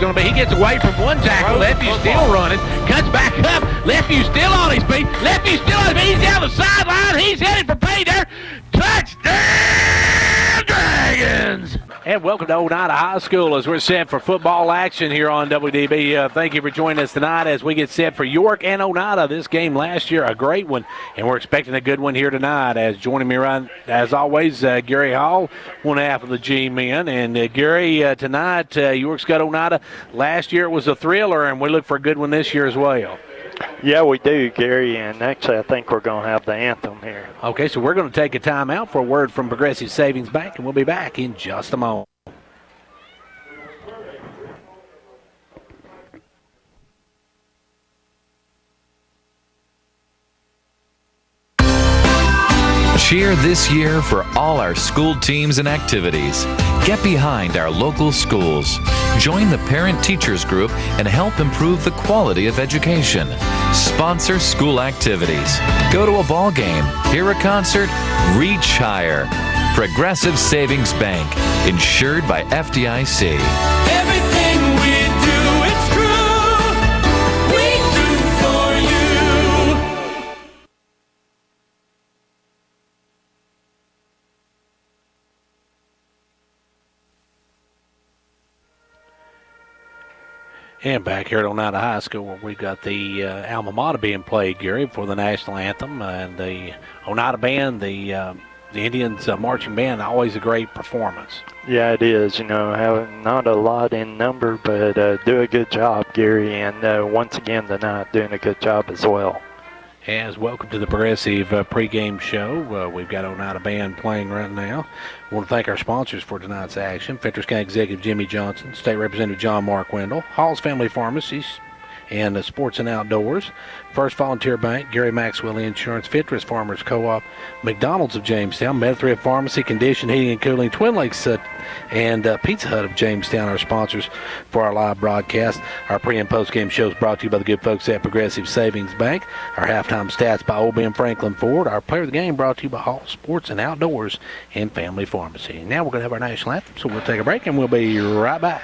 going to be. He gets away from one tackle. Lefty's still running. Cuts back up. Lefty's still on his feet. Lefty's still on his feet. He's down the sideline. He's headed for pay there. Touchdown, Dragons! And welcome to Oneida High School as we're set for football action here on WDB. Thank you for joining us tonight as we get set for York and Oneida. This game last year, a great one, and we're expecting a good one here tonight. As joining me right, as always, Gary Hall, one half of the G-Men. And Gary, tonight, York's got Oneida. Last year it was a thriller, and we look for a good one this year as well. Yeah, we do, Gary, and actually I think we're going to have the anthem here. Okay, so we're going to take a timeout for a word from Progressive Savings Bank, and we'll be back in just a moment. Cheer this year for all our school teams and activities. Get behind our local schools. Join the Parent Teachers Group and help improve the quality of education. Sponsor school activities. Go to a ball game, hear a concert, reach higher. Progressive Savings Bank, insured by FDIC. Everything we do, it's true. We do for you. And back here at Oneida High School, where we've got the alma mater being played, Gary, for the national anthem. And the Oneida band, the Indians marching band, always a great performance. Yeah, it is. You know, having not a lot in number, but do a good job, Gary. And once again tonight, doing a good job as well. As welcome to the Progressive pregame show. We've got Oneida band playing right now. I want to thank our sponsors for tonight's action. Fentress County Executive Jimmy Johnson, State Representative John Mark Wendell, Hall's Family Pharmacies, and Sports and Outdoors, First Volunteer Bank, Gary Maxwell Insurance, Fitris Farmers Co-op, McDonald's of Jamestown, Med3 Pharmacy, Condition Heating and Cooling, Twin Lakes, and Pizza Hut of Jamestown, our sponsors for our live broadcast. Our pre- and post-game shows brought to you by the good folks at Progressive Savings Bank. Our halftime stats by Old Ben Franklin Ford. Our player of the game brought to you by Hall Sports and Outdoors and Family Pharmacy. Now we're going to have our national anthem, so we'll take a break and we'll be right back.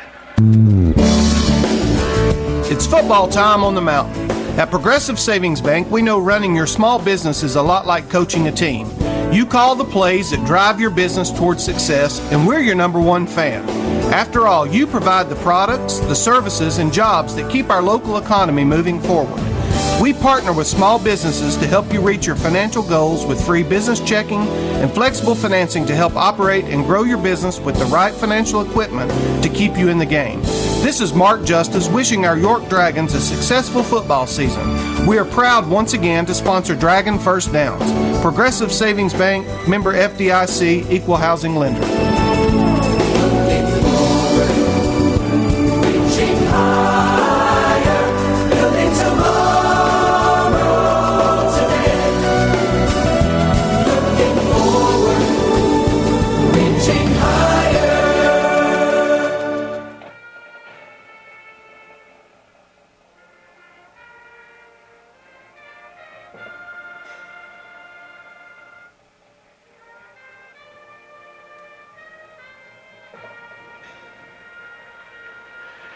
It's football time on the mountain. At Progressive Savings Bank, we know running your small business is a lot like coaching a team. You call the plays that drive your business towards success, and we're your number one fan. After all, you provide the products, the services, and jobs that keep our local economy moving forward. We partner with small businesses to help you reach your financial goals with free business checking and flexible financing to help operate and grow your business with the right financial equipment to keep you in the game. This is Mark Justice wishing our York Dragons a successful football season. We are proud once again to sponsor Dragon First Downs. Progressive Savings Bank, member FDIC, equal housing lender.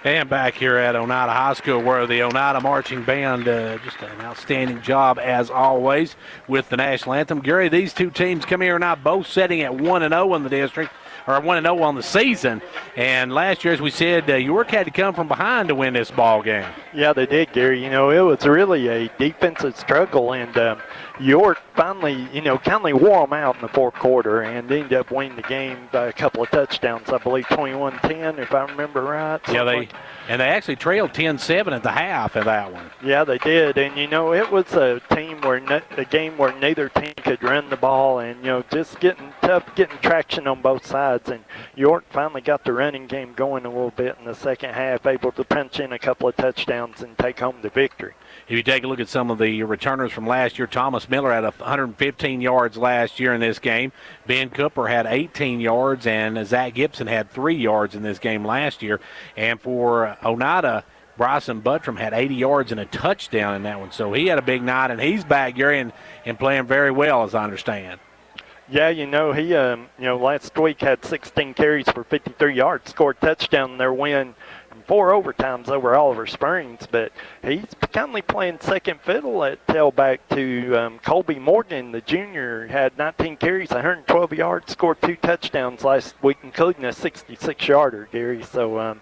And back here at Oneida High School, where the Oneida Marching Band just an outstanding job as always with the national anthem. Gary, these two teams come here now both sitting at 1-0 in the district, or 1-0 on the season. And last year, as we said, York had to come from behind to win this ball game. Yeah, they did, Gary. You know, it was really a defensive struggle, and York finally, kind of wore them out in the fourth quarter and ended up winning the game by a couple of touchdowns, I believe 21-10, if I remember right. Yeah, they actually trailed 10-7 at the half of that one. Yeah, they did, and it was a game where neither team could run the ball, and just getting traction on both sides. And York finally got the running game going a little bit in the second half, able to punch in a couple of touchdowns and take home the victory. If you take a look at some of the returners from last year, Thomas Miller had 115 yards last year in this game. Ben Cooper had 18 yards, and Zach Gibson had 3 yards in this game last year. And for Oneida, Bryson Buttram had 80 yards and a touchdown in that one. So he had a big night, and he's back, Gary, and playing very well, as I understand. Yeah, he last week had 16 carries for 53 yards, scored a touchdown in their win. 4 overtimes over Oliver Springs, but he's currently playing second fiddle at tailback to Colby Morgan, the junior. Had 19 carries, 112 yards, scored 2 touchdowns last week, including a 66-yarder, Gary. So,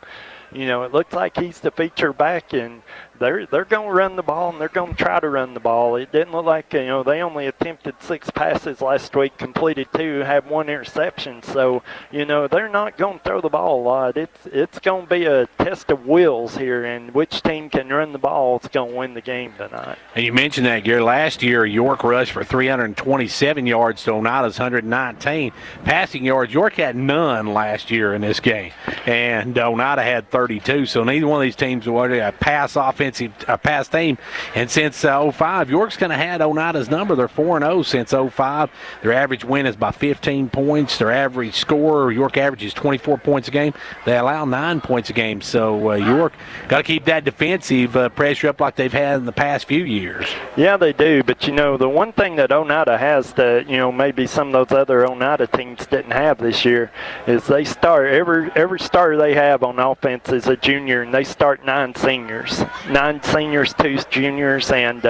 it looks like he's the feature back, and they're going to run the ball, and they're going to try to run the ball. It didn't look like, they only attempted 6 passes last week, completed 2, had 1 interception. So, they're not going to throw the ball a lot. It's going to be a test of wills here, and which team can run the ball is going to win the game tonight. And you mentioned that, Gary. Last year, York rushed for 327 yards to Oneida's 119. Passing yards, York had none last year in this game, and Oneida had 32. So neither one of these teams was a pass team. And since 05, York's kind of had Oneida's number. They're 4-0 since 05. Their average win is by 15 points. Their average score, York averages 24 points a game. They allow 9 points a game. So York got to keep that defensive pressure up like they've had in the past few years. Yeah, they do. But, the one thing that Oneida has that, maybe some of those other Oneida teams didn't have this year is they start, every starter they have on offense is a junior, and they start 9 seniors. 9 seniors, 2 juniors, and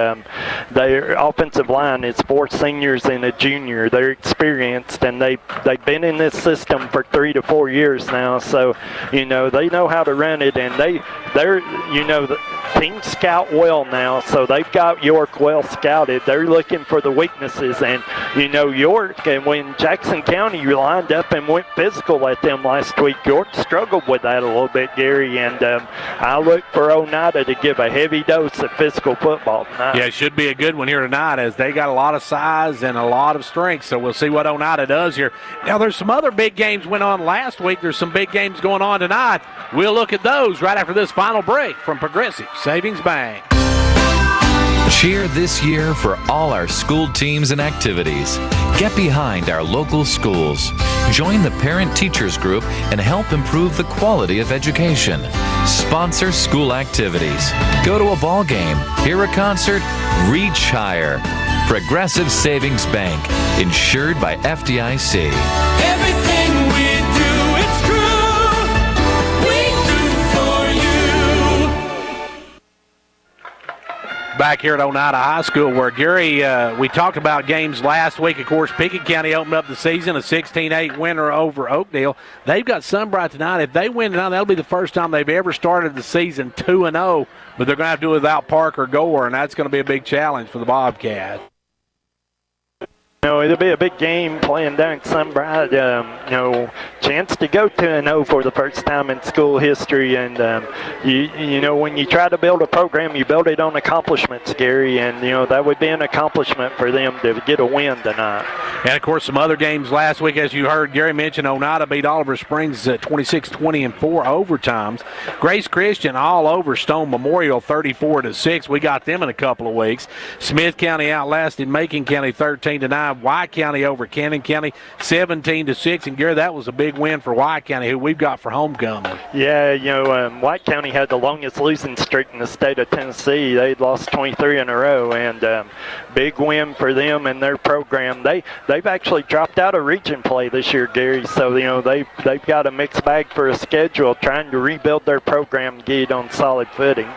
their offensive line is 4 seniors and a junior. They're experienced, and they've been in this system for 3 to 4 years now. So, they know how to run it, and they're the teams scout well now. So they've got York well scouted. They're looking for the weaknesses, and York. And when Jackson County lined up and went physical at them last week, York struggled with that a little bit, Gary. And I look for Oneida to give a heavy dose of physical football tonight. Yeah, it should be a good one here tonight, as they got a lot of size and a lot of strength. So we'll see what Oneida does here. Now, there's some other big games went on last week. There's some big games going on tonight. We'll look at those right after this final break from Progressive Savings Bank. Cheer this year for all our school teams and activities. Get behind our local schools. Join the parent-teachers group and help improve the quality of education. Sponsor school activities. Go to a ball game, hear a concert, reach higher. Progressive Savings Bank, insured by FDIC. Everything we do, it's true. We do for you. Back here at Oneida High School, where, Gary, we talked about games last week. Of course, Pickett County opened up the season, a 16-8 winner over Oakdale. They've got Sunbright tonight. If they win tonight, that'll be the first time they've ever started the season 2-0, but they're going to have to do it without Parker Gore, and that's going to be a big challenge for the Bobcats. It'll be a big game playing down at Sunbright. Chance to go 2-0 for the first time in school history. And, when you try to build a program, you build it on accomplishments, Gary. And, that would be an accomplishment for them to get a win tonight. And, of course, some other games last week, as you heard Gary mention, Oneida beat Oliver Springs 26-20 in 4 overtimes. Grace Christian all over Stone Memorial 34-6. We got them in a couple of weeks. Smith County outlasted Macon County 13-9. White County over Cannon County 17-6. And, Gary, that was a big win for White County, who we've got for homecoming. Yeah, White County had the longest losing streak in the state of Tennessee. They'd lost 23 in a row, and big win for them and their program. They've actually dropped out of region play this year, Gary. So, they've got a mixed bag for a schedule, trying to rebuild their program, get it on solid footing.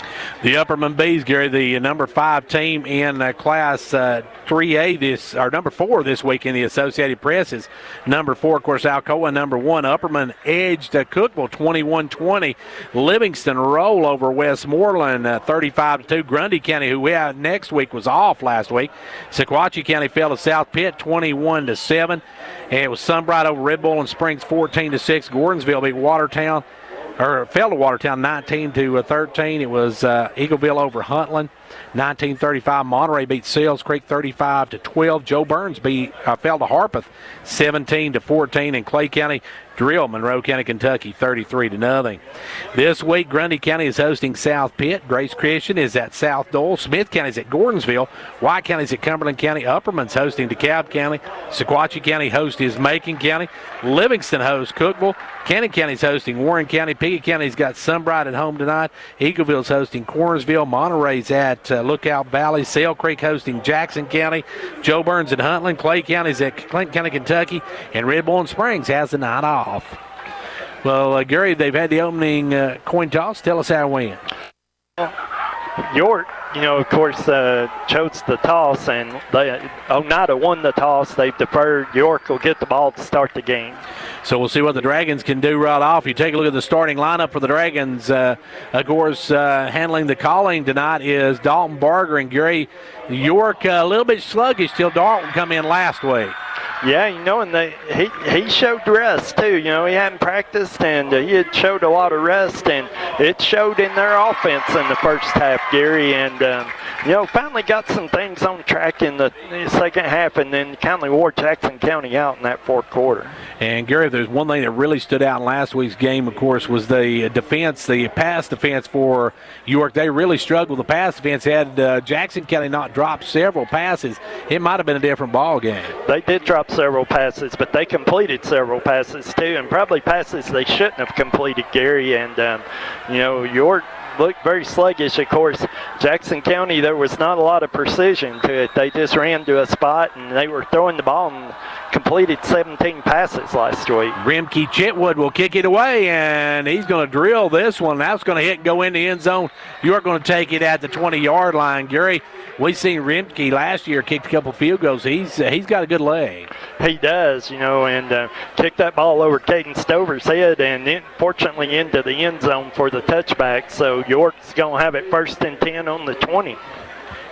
The Upperman Bees, Gary, the number 5 team in Class 3A number 4 this week in the Associated Press is number 4, of course, Alcoa number 1. Upperman edged Cookeville 21-20. Livingston roll over Westmoreland 35-2. Grundy County, who we had next week, was off last week. Sequatchie County fell to South Pitt 21-7. And it was Sunbright over Red Bull and Springs 14-6. Gordonsville beat Watertown, or fell to Watertown 19-13. It was Eagleville over Huntland 19-35. Monterey beat Sales Creek 35-12. Joe Burns fell to Harpeth 17-14. And Clay County drill Monroe County, Kentucky 33-0. This week, Grundy County is hosting South Pitt. Grace Christian is at South Dole. Smith County is at Gordonsville. White County is at Cumberland County. Upperman's hosting DeKalb County. Sequatchie County hosts is Macon County. Livingston hosts Cookeville. Cannon County is hosting Warren County. Pickett County's got Sunbright at home tonight. Eagleville's hosting Cornersville. Monterey's at Lookout Valley. Sale Creek hosting Jackson County. Joe Burns at Huntland. Clay County's at Clinton County, Kentucky. And Red Bull and Springs has the night off. Well, Gary, they've had the opening coin toss. Tell us how it went. York, of course, chose the toss, and Oneida won the toss. They've deferred. York will get the ball to start the game. So we'll see what the Dragons can do right off. You take a look at the starting lineup for the Dragons. Of course, handling the calling tonight is Dalton Barger and Gary. York a little bit sluggish till Dalton come in last week. Yeah, and he showed rest too. He hadn't practiced, and he had showed a lot of rest, and it showed in their offense in the first half, Gary. And finally got some things on track in the second half, and then kindly wore Jackson County out in that fourth quarter. And Gary, there's one thing that really stood out in last week's game, of course, was the defense, the pass defense for York. They really struggled. The pass defense had Jackson County not dropped several passes. It might have been a different ball game. They did drop several passes, but they completed several passes too, and probably passes they shouldn't have completed, Gary. And York looked very sluggish. Of course, Jackson County, there was not a lot of precision to it. They just ran to a spot, and they were throwing the ball and completed 17 passes last week. Rimke Chitwood will kick it away, and he's going to drill this one. That's going to hit and go in the end zone. York going to take it at the 20-yard line. Gary, we've seen Rimke last year kick a couple field goals. He's got a good leg. He does, and kicked that ball over Caden Stover's head, and fortunately into the end zone for the touchback. So York's going to have it 1st and 10 on the 20.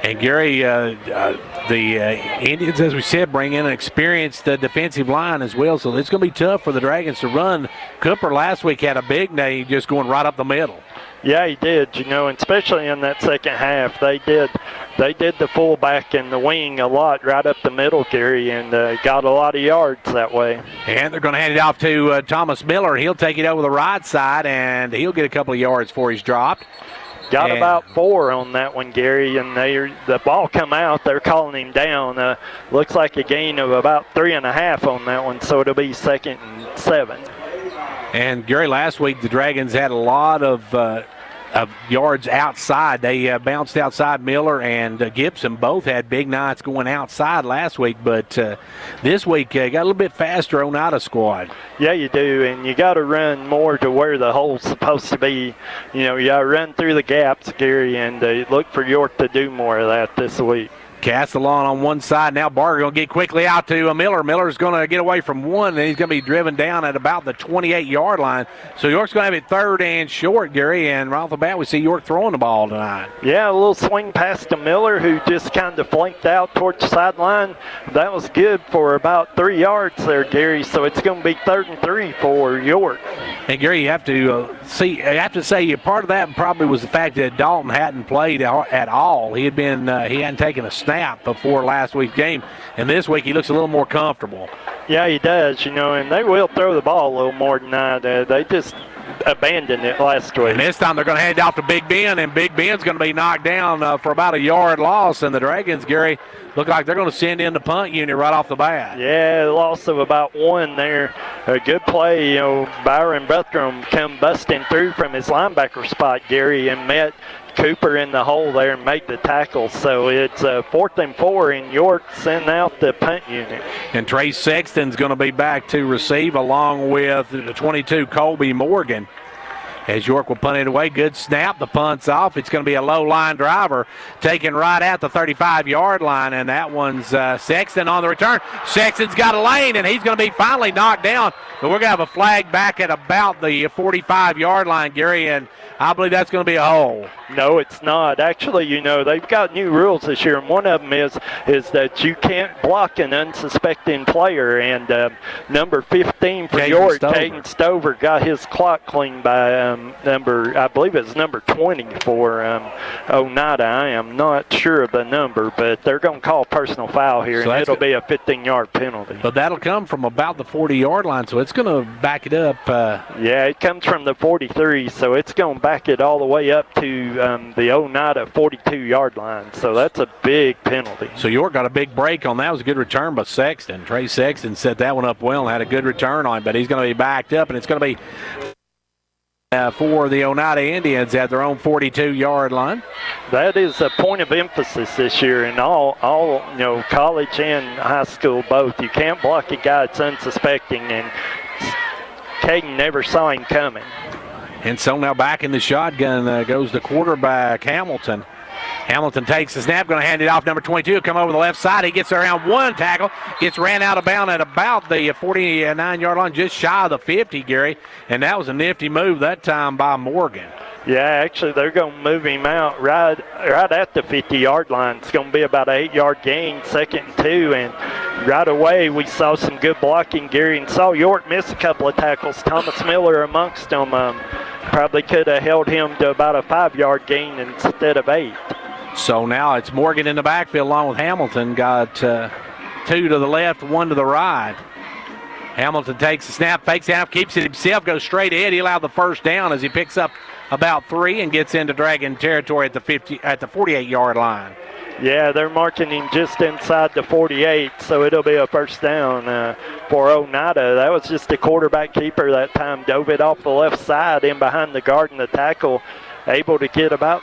And Gary, the Indians, as we said, bring in an experienced defensive line as well, so it's going to be tough for the Dragons to run. Cooper last week had a big day just going right up the middle. Yeah, he did, and especially in that second half, they did the fullback and the wing a lot right up the middle, Gary, and got a lot of yards that way. And they're going to hand it off to Thomas Miller. He'll take it over the right side, and he'll get a couple of yards before he's dropped. Got about 4 on that one, Gary, and the ball come out. They're calling him down. Looks like a gain of about 3.5 on that one, so it'll be 2nd and 7. And Gary, last week the Dragons had a lot of yards outside. They bounced outside. Miller and Gibson both had big nights going outside last week, but this week got a little bit faster Oneida squad. Yeah, you do, and you got to run more to where the hole's supposed to be. You got to run through the gaps, Gary, and look for York to do more of that this week. Castellon on one side. Now Barger going to get quickly out to Miller. Miller's going to get away from one, and he's going to be driven down at about the 28-yard line. So York's going to have it 3rd and short, Gary, and right off the bat we see York throwing the ball tonight. Yeah, a little swing pass to Miller, who just kind of flanked out towards the sideline. That was good for about 3 yards there, Gary, so it's going to be 3rd and 3 for York. And Gary, you have to say part of that probably was the fact that Dalton hadn't played at all. He hadn't taken a snap before last week's game, and this week he looks a little more comfortable. Yeah, he does, and they will throw the ball a little more tonight. They just abandoned it last week. And this time they're going to hand it off to Big Ben, and Big Ben's going to be knocked down for about a yard loss, and the Dragons, Gary, look like they're going to send in the punt unit right off the bat. Yeah, loss of about 1 there. A good play, Byron Buthram come busting through from his linebacker spot, Gary, and met Cooper in the hole there and made the tackle. So it's 4th and 4, and York sent out the punt unit. And Trey Sexton's going to be back to receive along with the 22, Colby Morgan. As York will punt it away. Good snap. The punt's off. It's going to be a low line driver taken right at the 35-yard line, and that one's Sexton on the return. Sexton's got a lane, and he's going to be finally knocked down. But we're going to have a flag back at about the 45-yard line, Gary, and I believe that's going to be a hole. No, it's not. Actually, they've got new rules this year, and one of them is that you can't block an unsuspecting player. And number 15 for York, Caden Stover, got his clock cleaned by I believe it's number 20 for Oneida. I am not sure of the number, but they're going to call personal foul here, so and it'll be a 15-yard penalty. But that'll come from about the 40-yard line, so it's going to back it up. Yeah, it comes from the 43, so it's going to back it all the way up to the Oneida 42-yard line. So that's a big penalty. So York got a big break on that. It was a good return by Sexton. Trey Sexton set that one up well and had a good return on it, but he's going to be backed up, and it's going to be for the Oneida Indians at their own 42-yard line. That is a point of emphasis this year in all college and high school both. You can't block a guy that's unsuspecting, and Caden never saw him coming. And so now back in the shotgun goes the quarterback, Hamilton. Hamilton takes the snap, going to hand it off number 22, come over the left side. He gets around one tackle, gets ran out of bounds at about the 49-yard line, just shy of the 50, Gary. And that was a nifty move that time by Morgan. Yeah, actually, they're going to move him out right at the 50-yard line. It's going to be about an 8-yard gain, 2nd and 2. And right away, we saw some good blocking, Gary, and saw York miss a couple of tackles. Thomas Miller amongst them probably could have held him to about a 5-yard gain instead of 8. So now it's Morgan in the backfield along with Hamilton. Got 2 to the left, 1 to the right. Hamilton takes the snap, fakes out, keeps it himself, goes straight ahead. He allowed the first down as he picks up about 3 and gets into Dragon territory at the 48-yard line. Yeah, they're marking him just inside the 48, so it'll be a first down for Oneida. That was just a quarterback keeper that time. Dove it off the left side in behind the guard and the tackle, able to get about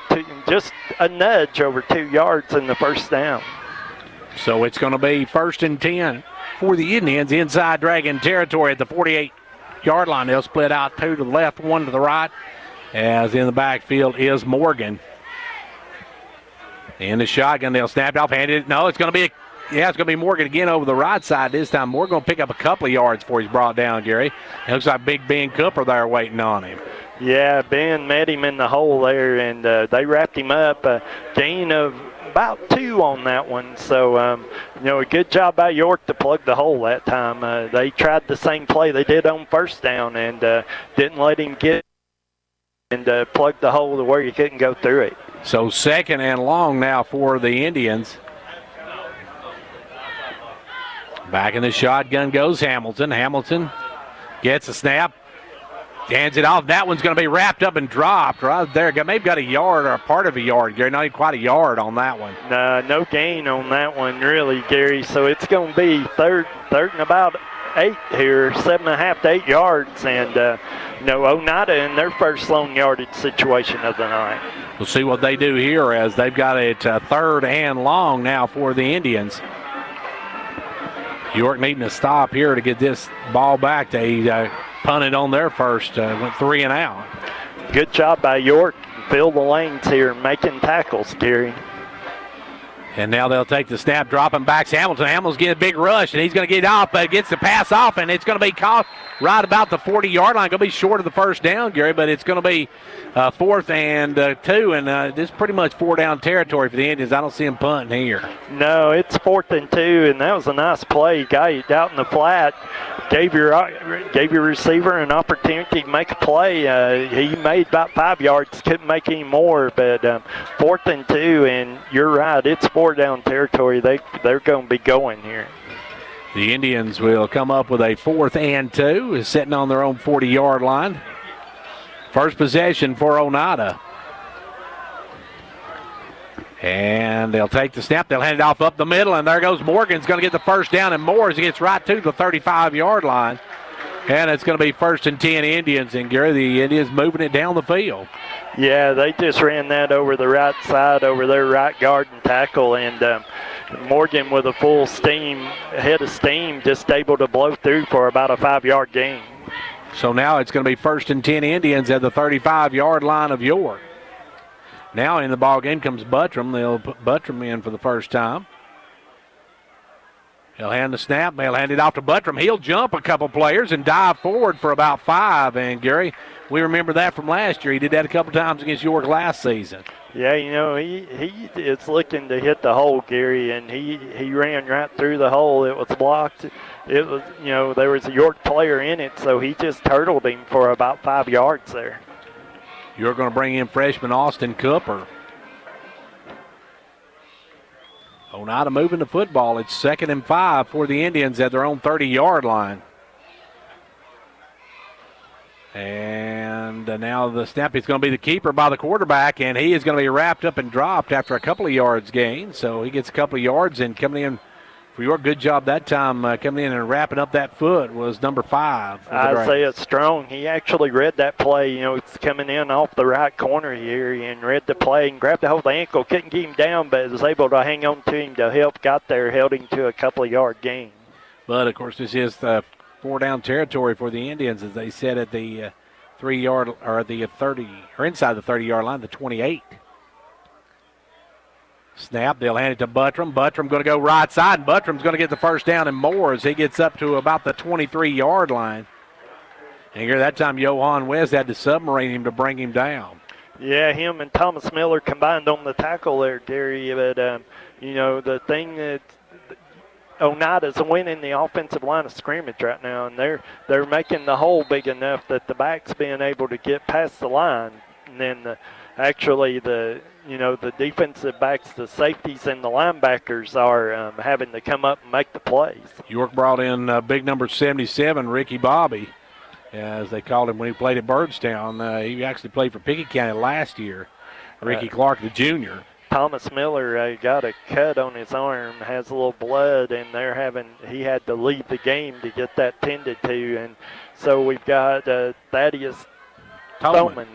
just a nudge over 2 yards in the first down. So it's going to be 1st and 10 for the Indians inside Dragon territory at the 48-yard line. They'll split out 2 to the left, 1 to the right, as in the backfield is Morgan. In the shotgun, they'll snap it off, hand it. No, it's going to be Morgan again over the right side this time. Morgan going to pick up a couple of yards before he's brought down, Gary. It looks like Big Ben Cooper there waiting on him. Yeah, Ben met him in the hole there, and they wrapped him up. A gain of about 2 on that one. So, a good job by York to plug the hole that time. They tried the same play they did on first down and didn't let him get and plug the hole to where you couldn't go through it. So 2nd and long now for the Indians. Back in the shotgun goes Hamilton. Hamilton gets a snap, hands it off. That one's going to be wrapped up and dropped right there. Maybe got a yard or a part of a yard, Gary. Not even quite a yard on that one. No gain on that one, really, Gary. So it's going to be third and about 8 here, 7.5 to 8 yards. And, Oneida in their first long yardage situation of the night. We'll see what they do here as they've got it 3rd and long now for the Indians. York needing to stop here to get this ball back. They punted on their first, went 3 and out. Good job by York. Fill the lanes here, making tackles, Gary. And now they'll take the snap, dropping back. Hamilton's getting a big rush, and he's going to get off, but gets the pass off, and it's going to be caught right about the 40-yard line. Going to be short of the first down, Gary, but it's going to be 4th and 2, and this is pretty much 4-down territory for the Indians. I don't see them punting here. No, it's 4th and 2, and that was a nice play. Got it out in the flat, gave your receiver an opportunity to make a play. He made about 5 yards, couldn't make any more, but 4th and 2, and you're right, it's 4-down territory. They're going to be going here. The Indians will come up with a 4th and 2, sitting on their own 40-yard line. First possession for Oneida. And they'll take the snap. They'll hand it off up the middle, and there goes Morgan's going to get the first down and more as he gets right to the 35-yard line. And it's going to be 1st and 10 Indians, and Gary, the Indians moving it down the field. Yeah, they just ran that over the right side, over their right guard and tackle, and Morgan with a full head of steam, just able to blow through for about a 5-yard gain. So now it's going to be 1st and 10 Indians at the 35-yard line of York. Now in the ball game comes Buttram. They'll put Buttram in for the first time. He'll hand the snap. They'll hand it off to Buttram. He'll jump a couple players and dive forward for about 5. And, Gary, we remember that from last year. He did that a couple times against York last season. Yeah, he is looking to hit the hole, Gary, and he ran right through the hole. It was blocked. It was, there was a York player in it, so he just turtled him for about 5 yards there. You're going to bring in freshman Austin Cooper. Oneida moving the football. It's 2nd and 5 for the Indians at their own 30-yard line. And now the snap is going to be the keeper by the quarterback, and he is going to be wrapped up and dropped after a couple of yards gained. So he gets a couple of yards, and coming in for your good job that time, coming in and wrapping up that foot was number 5. Isaiah Strong, he actually read that play. It's coming in off the right corner here and read the play and grabbed the hold of the ankle. Couldn't get him down, but was able to hang on to him to help. Got there, held him to a couple of yard gain. But, of course, this is the 4-down territory for the Indians as they sit at the 3-yard or the 30 or inside the 30-yard line, the 28. Snap, they'll hand it to Buttram. Buttram going to go right side, and Buttram's going to get the first down and more as he gets up to about the 23-yard line. And here that time, Johan West had to submarine him to bring him down. Yeah, him and Thomas Miller combined on the tackle there, Gary. But, the thing that Oneida's winning the offensive line of scrimmage right now, and they're making the hole big enough that the back's being able to get past the line. And then the defensive backs, the safeties, and the linebackers are having to come up and make the plays. York brought in big number 77, Ricky Bobby, as they called him when he played at Byrdstown. He actually played for Pickett County last year. Ricky Clark, the junior. Thomas Miller got a cut on his arm, has a little blood, and he had to leave the game to get that tended to. And so we've got Thaddeus Tolman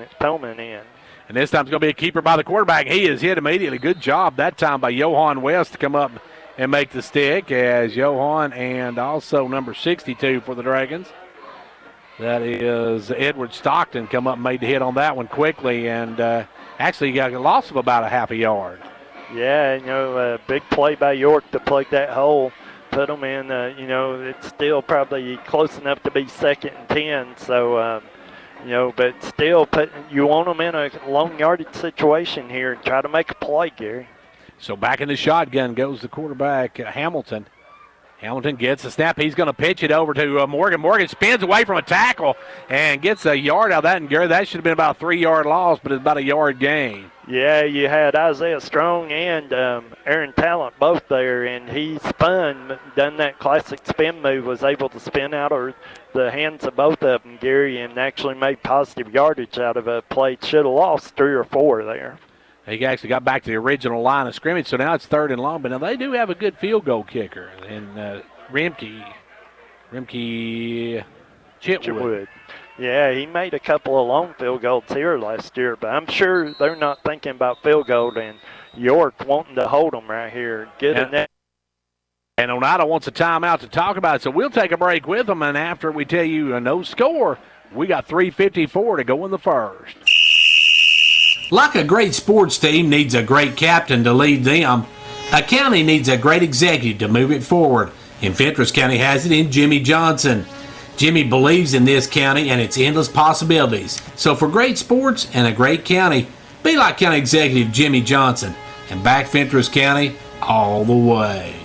in. And this time it's going to be a keeper by the quarterback. He is hit immediately. Good job that time by Johan West to come up and make the stick as Johan and also number 62 for the Dragons. That is Edward Stockton come up and made the hit on that one quickly and actually got a loss of about a half a yard. Yeah, a big play by York to plug that hole. Put them in, it's still probably close enough to be 2nd and 10. So, but still, you want them in a long yardage situation here and try to make a play, Gary. So back in the shotgun goes the quarterback, Hamilton. Hamilton gets the snap. He's going to pitch it over to Morgan. Morgan spins away from a tackle and gets a yard out of that. And, Gary, that should have been about a 3-yard loss, but it's about a yard gain. Yeah, you had Isaiah Strong and Aaron Talent both there, and he spun, done that classic spin move, was able to spin out of the hands of both of them, Gary, and actually made positive yardage out of a play. Should have lost 3 or 4 there. He actually got back to the original line of scrimmage, so now it's 3rd and long. But now they do have a good field goal kicker, and Rimke Chitwood. Yeah, he made a couple of long field goals here last year, but I'm sure they're not thinking about field goal, and York wanting to hold them right here. And Oneida wants a timeout to talk about it, so we'll take a break with them, and after we tell you no score, we got 3:54 to go in the first. Like a great sports team needs a great captain to lead them, a county needs a great executive to move it forward. And Fentress County has it in Jimmy Johnson. Jimmy believes in this county and its endless possibilities. So for great sports and a great county, be like County Executive Jimmy Johnson and back Fentress County all the way.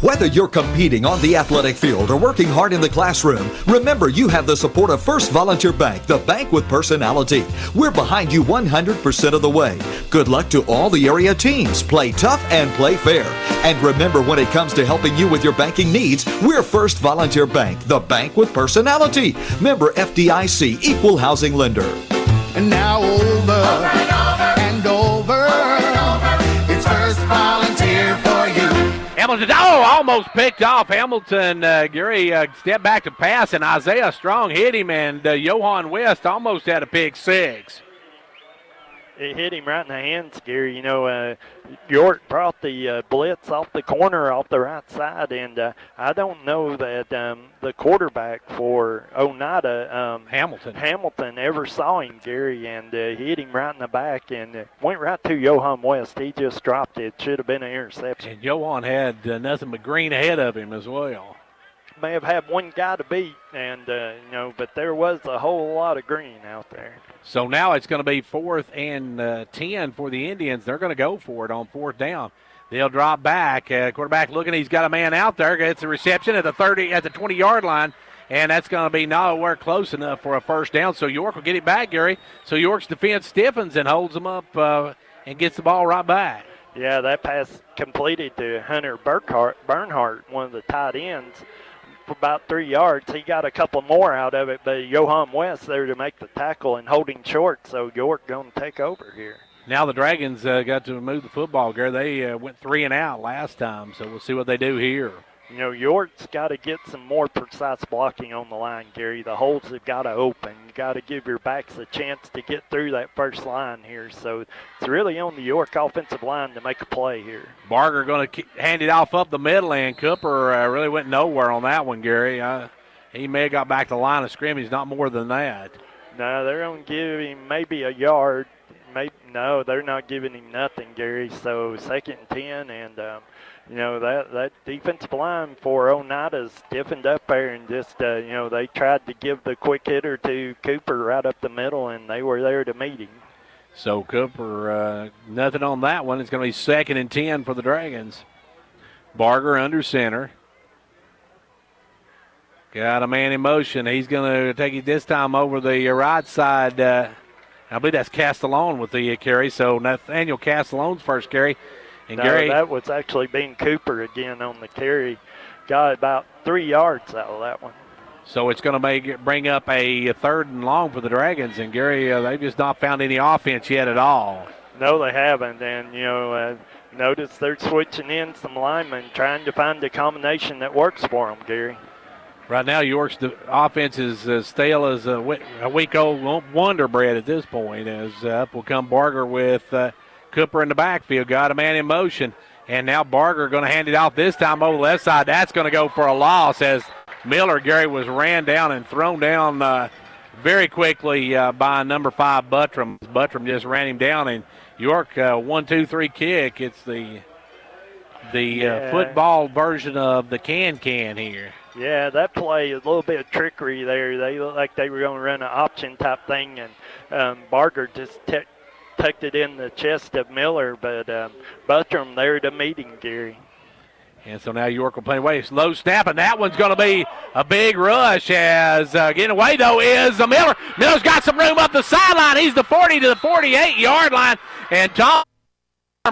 Whether you're competing on the athletic field or working hard in the classroom, remember you have the support of First Volunteer Bank, the bank with personality. We're behind you 100% of the way. Good luck to all the area teams. Play tough and play fair. And remember, when it comes to helping you with your banking needs, we're First Volunteer Bank, the bank with personality. Member FDIC, Equal Housing Lender. And now over and over. It's First Volunteer for you. Hamilton, almost picked off. Hamilton, Gary, stepped back to pass, and Isaiah Strong hit him, and Johan West almost had a pick 6. It hit him right in the hands, Gary. York brought the blitz off the corner off the right side, and I don't know that the quarterback for Oneida, Hamilton, ever saw him, Gary, and he hit him right in the back and went right to Johan West. He just dropped it. Should have been an interception. And Johan had nothing but green ahead of him as well. May have had one guy to beat, and but there was a whole lot of green out there. So now it's going to be 4th and 10 for the Indians. They're going to go for it on 4th down. They'll drop back. Quarterback looking, he's got a man out there. Gets the reception at the 20-yard line, and that's going to be nowhere close enough for a first down. So York will get it back, Gary. So York's defense stiffens and holds them up and gets the ball right back. Yeah, that pass completed to Hunter Bernhardt, one of the tight ends, for about 3 yards. He got a couple more out of it, but Johan West there to make the tackle and holding short, so York going to take over here. Now the Dragons got to move the football, Gary. They went 3 and out last time, so we'll see what they do here. York's got to get some more precise blocking on the line, Gary. The holes have got to open. You got to give your backs a chance to get through that first line here. So it's really on the York offensive line to make a play here. Barger going to hand it off up the middle, and Cooper really went nowhere on that one, Gary. He may have got back to the line of scrimmage, not more than that. No, they're going to give him maybe a yard. No, they're not giving him nothing, Gary. So 2nd and 10, and that defensive line for Oneida's stiffened up there, and just they tried to give the quick hitter to Cooper right up the middle, and they were there to meet him. So Cooper, nothing on that one. It's going to be 2nd and 10 for the Dragons. Barger under center. Got a man in motion. He's going to take it this time over the right side. I believe that's Castellone with the carry. So Nathaniel Castellone's first carry. And no, Gary, that was actually being Cooper again on the carry. Got about 3 yards out of that one. So it's going to bring up a 3rd and long for the Dragons. And Gary, they've just not found any offense yet at all. No, they haven't. And, notice they're switching in some linemen, trying to find a combination that works for them, Gary. Right now, York's offense is as stale as a week-old Wonder Bread at this point. As up will come Barger with Cooper in the backfield. Got a man in motion. And now Barger going to hand it off this time over the left side. That's going to go for a loss as Miller, Gary, was ran down and thrown down very quickly by number 5, Buttram. Buttram just ran him down. And York, 1-2-3 kick. It's the football version of the can here. Yeah, that play is a little bit of trickery there. They looked like they were going to run an option type thing, and Barger just tucked it in the chest of Miller, but Buttram there to meet him, Gary. And so now York will play away. Slow snap, and that one's going to be a big rush as getting away, though, is Miller. Miller's got some room up the sideline. He's the 40 to the 48-yard line, and Tom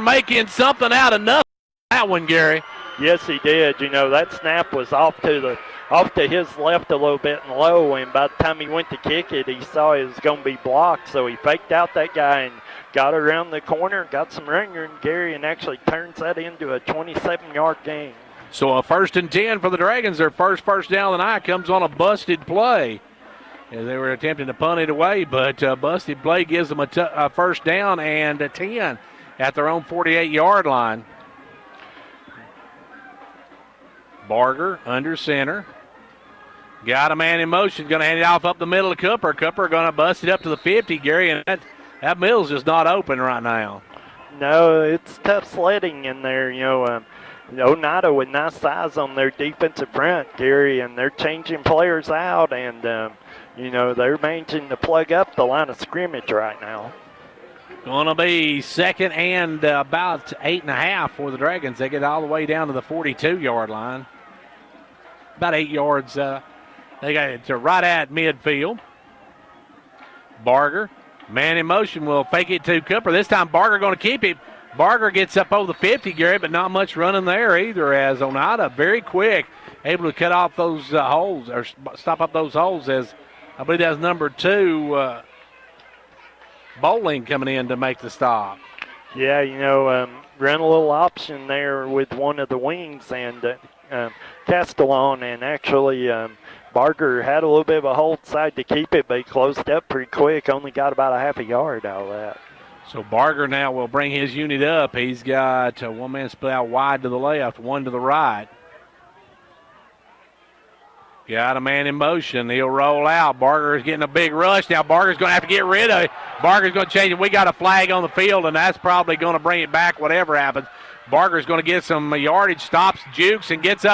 making something out of nothing that one, Gary. Yes, he did. That snap was off to his left a little bit and low, and by the time he went to kick it, he saw it was going to be blocked, so he faked out that guy and got around the corner, got some ringer, and Gary, and actually turns that into a 27-yard gain. So a 1st and 10 for the Dragons. Their first down of the night comes on a busted play. As they were attempting to punt it away, but busted play gives them a first down and a 10 at their own 48-yard line. Barger under center. Got a man in motion. Going to hand it off up the middle of Cooper. Cooper going to bust it up to the 50, Gary, and that mill's just not open right now. No, it's tough sledding in there. Oneida with nice size on their defensive front, Gary, and they're changing players out, and, they're managing to plug up the line of scrimmage right now. Going to be 2nd and about 8.5 for the Dragons. They get all the way down to the 42-yard line. About 8 yards. They got it to right at midfield. Barger, man in motion, will fake it to Cooper. This time Barger going to keep it. Barger gets up over the 50, Gary, but not much running there either, as Oneida very quick, able to cut off those holes, or stop up those holes, as I believe that's number 2, Bowling coming in to make the stop. Yeah, run a little option there with one of the wings, and Castellone, and actually Barger had a little bit of a hold side to keep it, but he closed up pretty quick, only got about a half a yard out of that. So Barger now will bring his unit up. He's got one man split out wide to the left, one to the right. Got a man in motion. He'll roll out. Barger is getting a big rush. Now Barger's going to have to get rid of it. Barger's going to change it. We got a flag on the field, and that's probably going to bring it back whatever happens. Barger's going to get some yardage, stops, jukes, and gets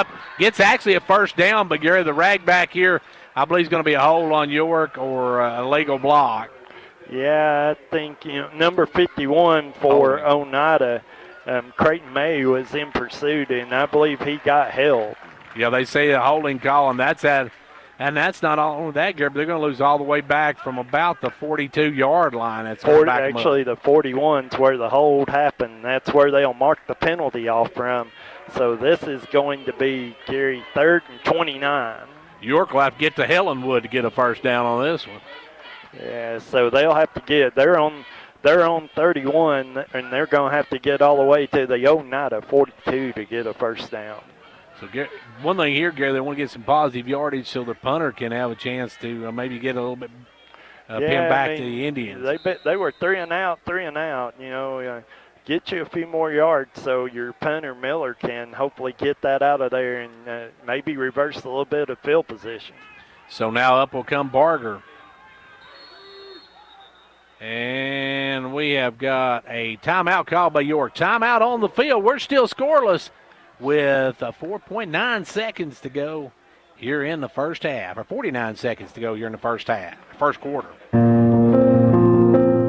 actually a first down. But Gary, the rag back here, I believe is going to be a hold on York or a legal block. Yeah, I think number 51 for Oneida, Creighton May, was in pursuit, and I believe he got held. Yeah, they say a holding call, and that's not all that, Gary, but they're going to lose all the way back from about the 42-yard line. That's actually the 41's where the hold happened. That's where they'll mark the penalty off from. So this is going to be, Gary, 3rd and 29. York will have to get to Helenwood to get a first down on this one. Yeah, so they'll have to get, they're on 31, and they're going to have to get all the way to the Oneida 42 to get a first down. So one thing here, Gary, they want to get some positive yardage so the punter can have a chance to maybe get a little bit pin back to the Indians. They were 3 and out. Get you a few more yards so your punter Miller can hopefully get that out of there and maybe reverse a little bit of field position. So now up will come Barger. And we have got a timeout called by York. Timeout on the field. We're still scoreless with 4.9 seconds to go here in the first half, or 49 seconds to go here in the first quarter.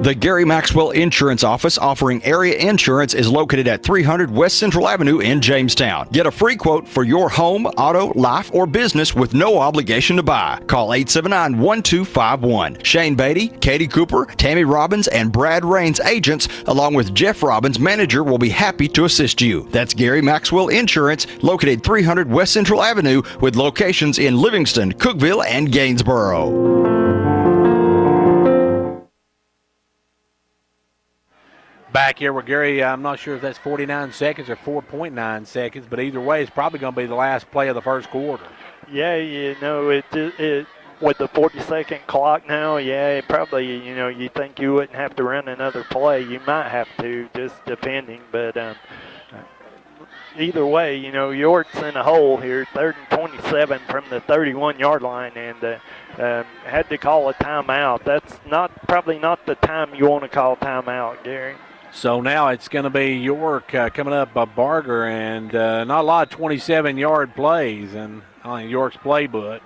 The Gary Maxwell Insurance Office offering area insurance is located at 300 West Central Avenue in Jamestown. Get a free quote for your home, auto, life, or business with no obligation to buy. Call 879-1251. Shane Beatty, Katie Cooper, Tammy Robbins, and Brad Rains agents, along with Jeff Robbins, manager, will be happy to assist you. That's Gary Maxwell Insurance, located 300 West Central Avenue with locations in Livingston, Cookeville, and Gainsboro. Back here with Gary, I'm not sure if that's 49 seconds or 4.9 seconds, but either way, it's probably going to be the last play of the first quarter. Yeah, it with the 40-second clock now, it probably, you think you wouldn't have to run another play. You might have to, just depending, but either way, York's in a hole here, 3rd and 27 from the 31-yard line, and had to call a timeout. That's probably not the time you want to call timeout, Gary. So now it's going to be York coming up by Barger, and not a lot of 27-yard plays in York's playbook.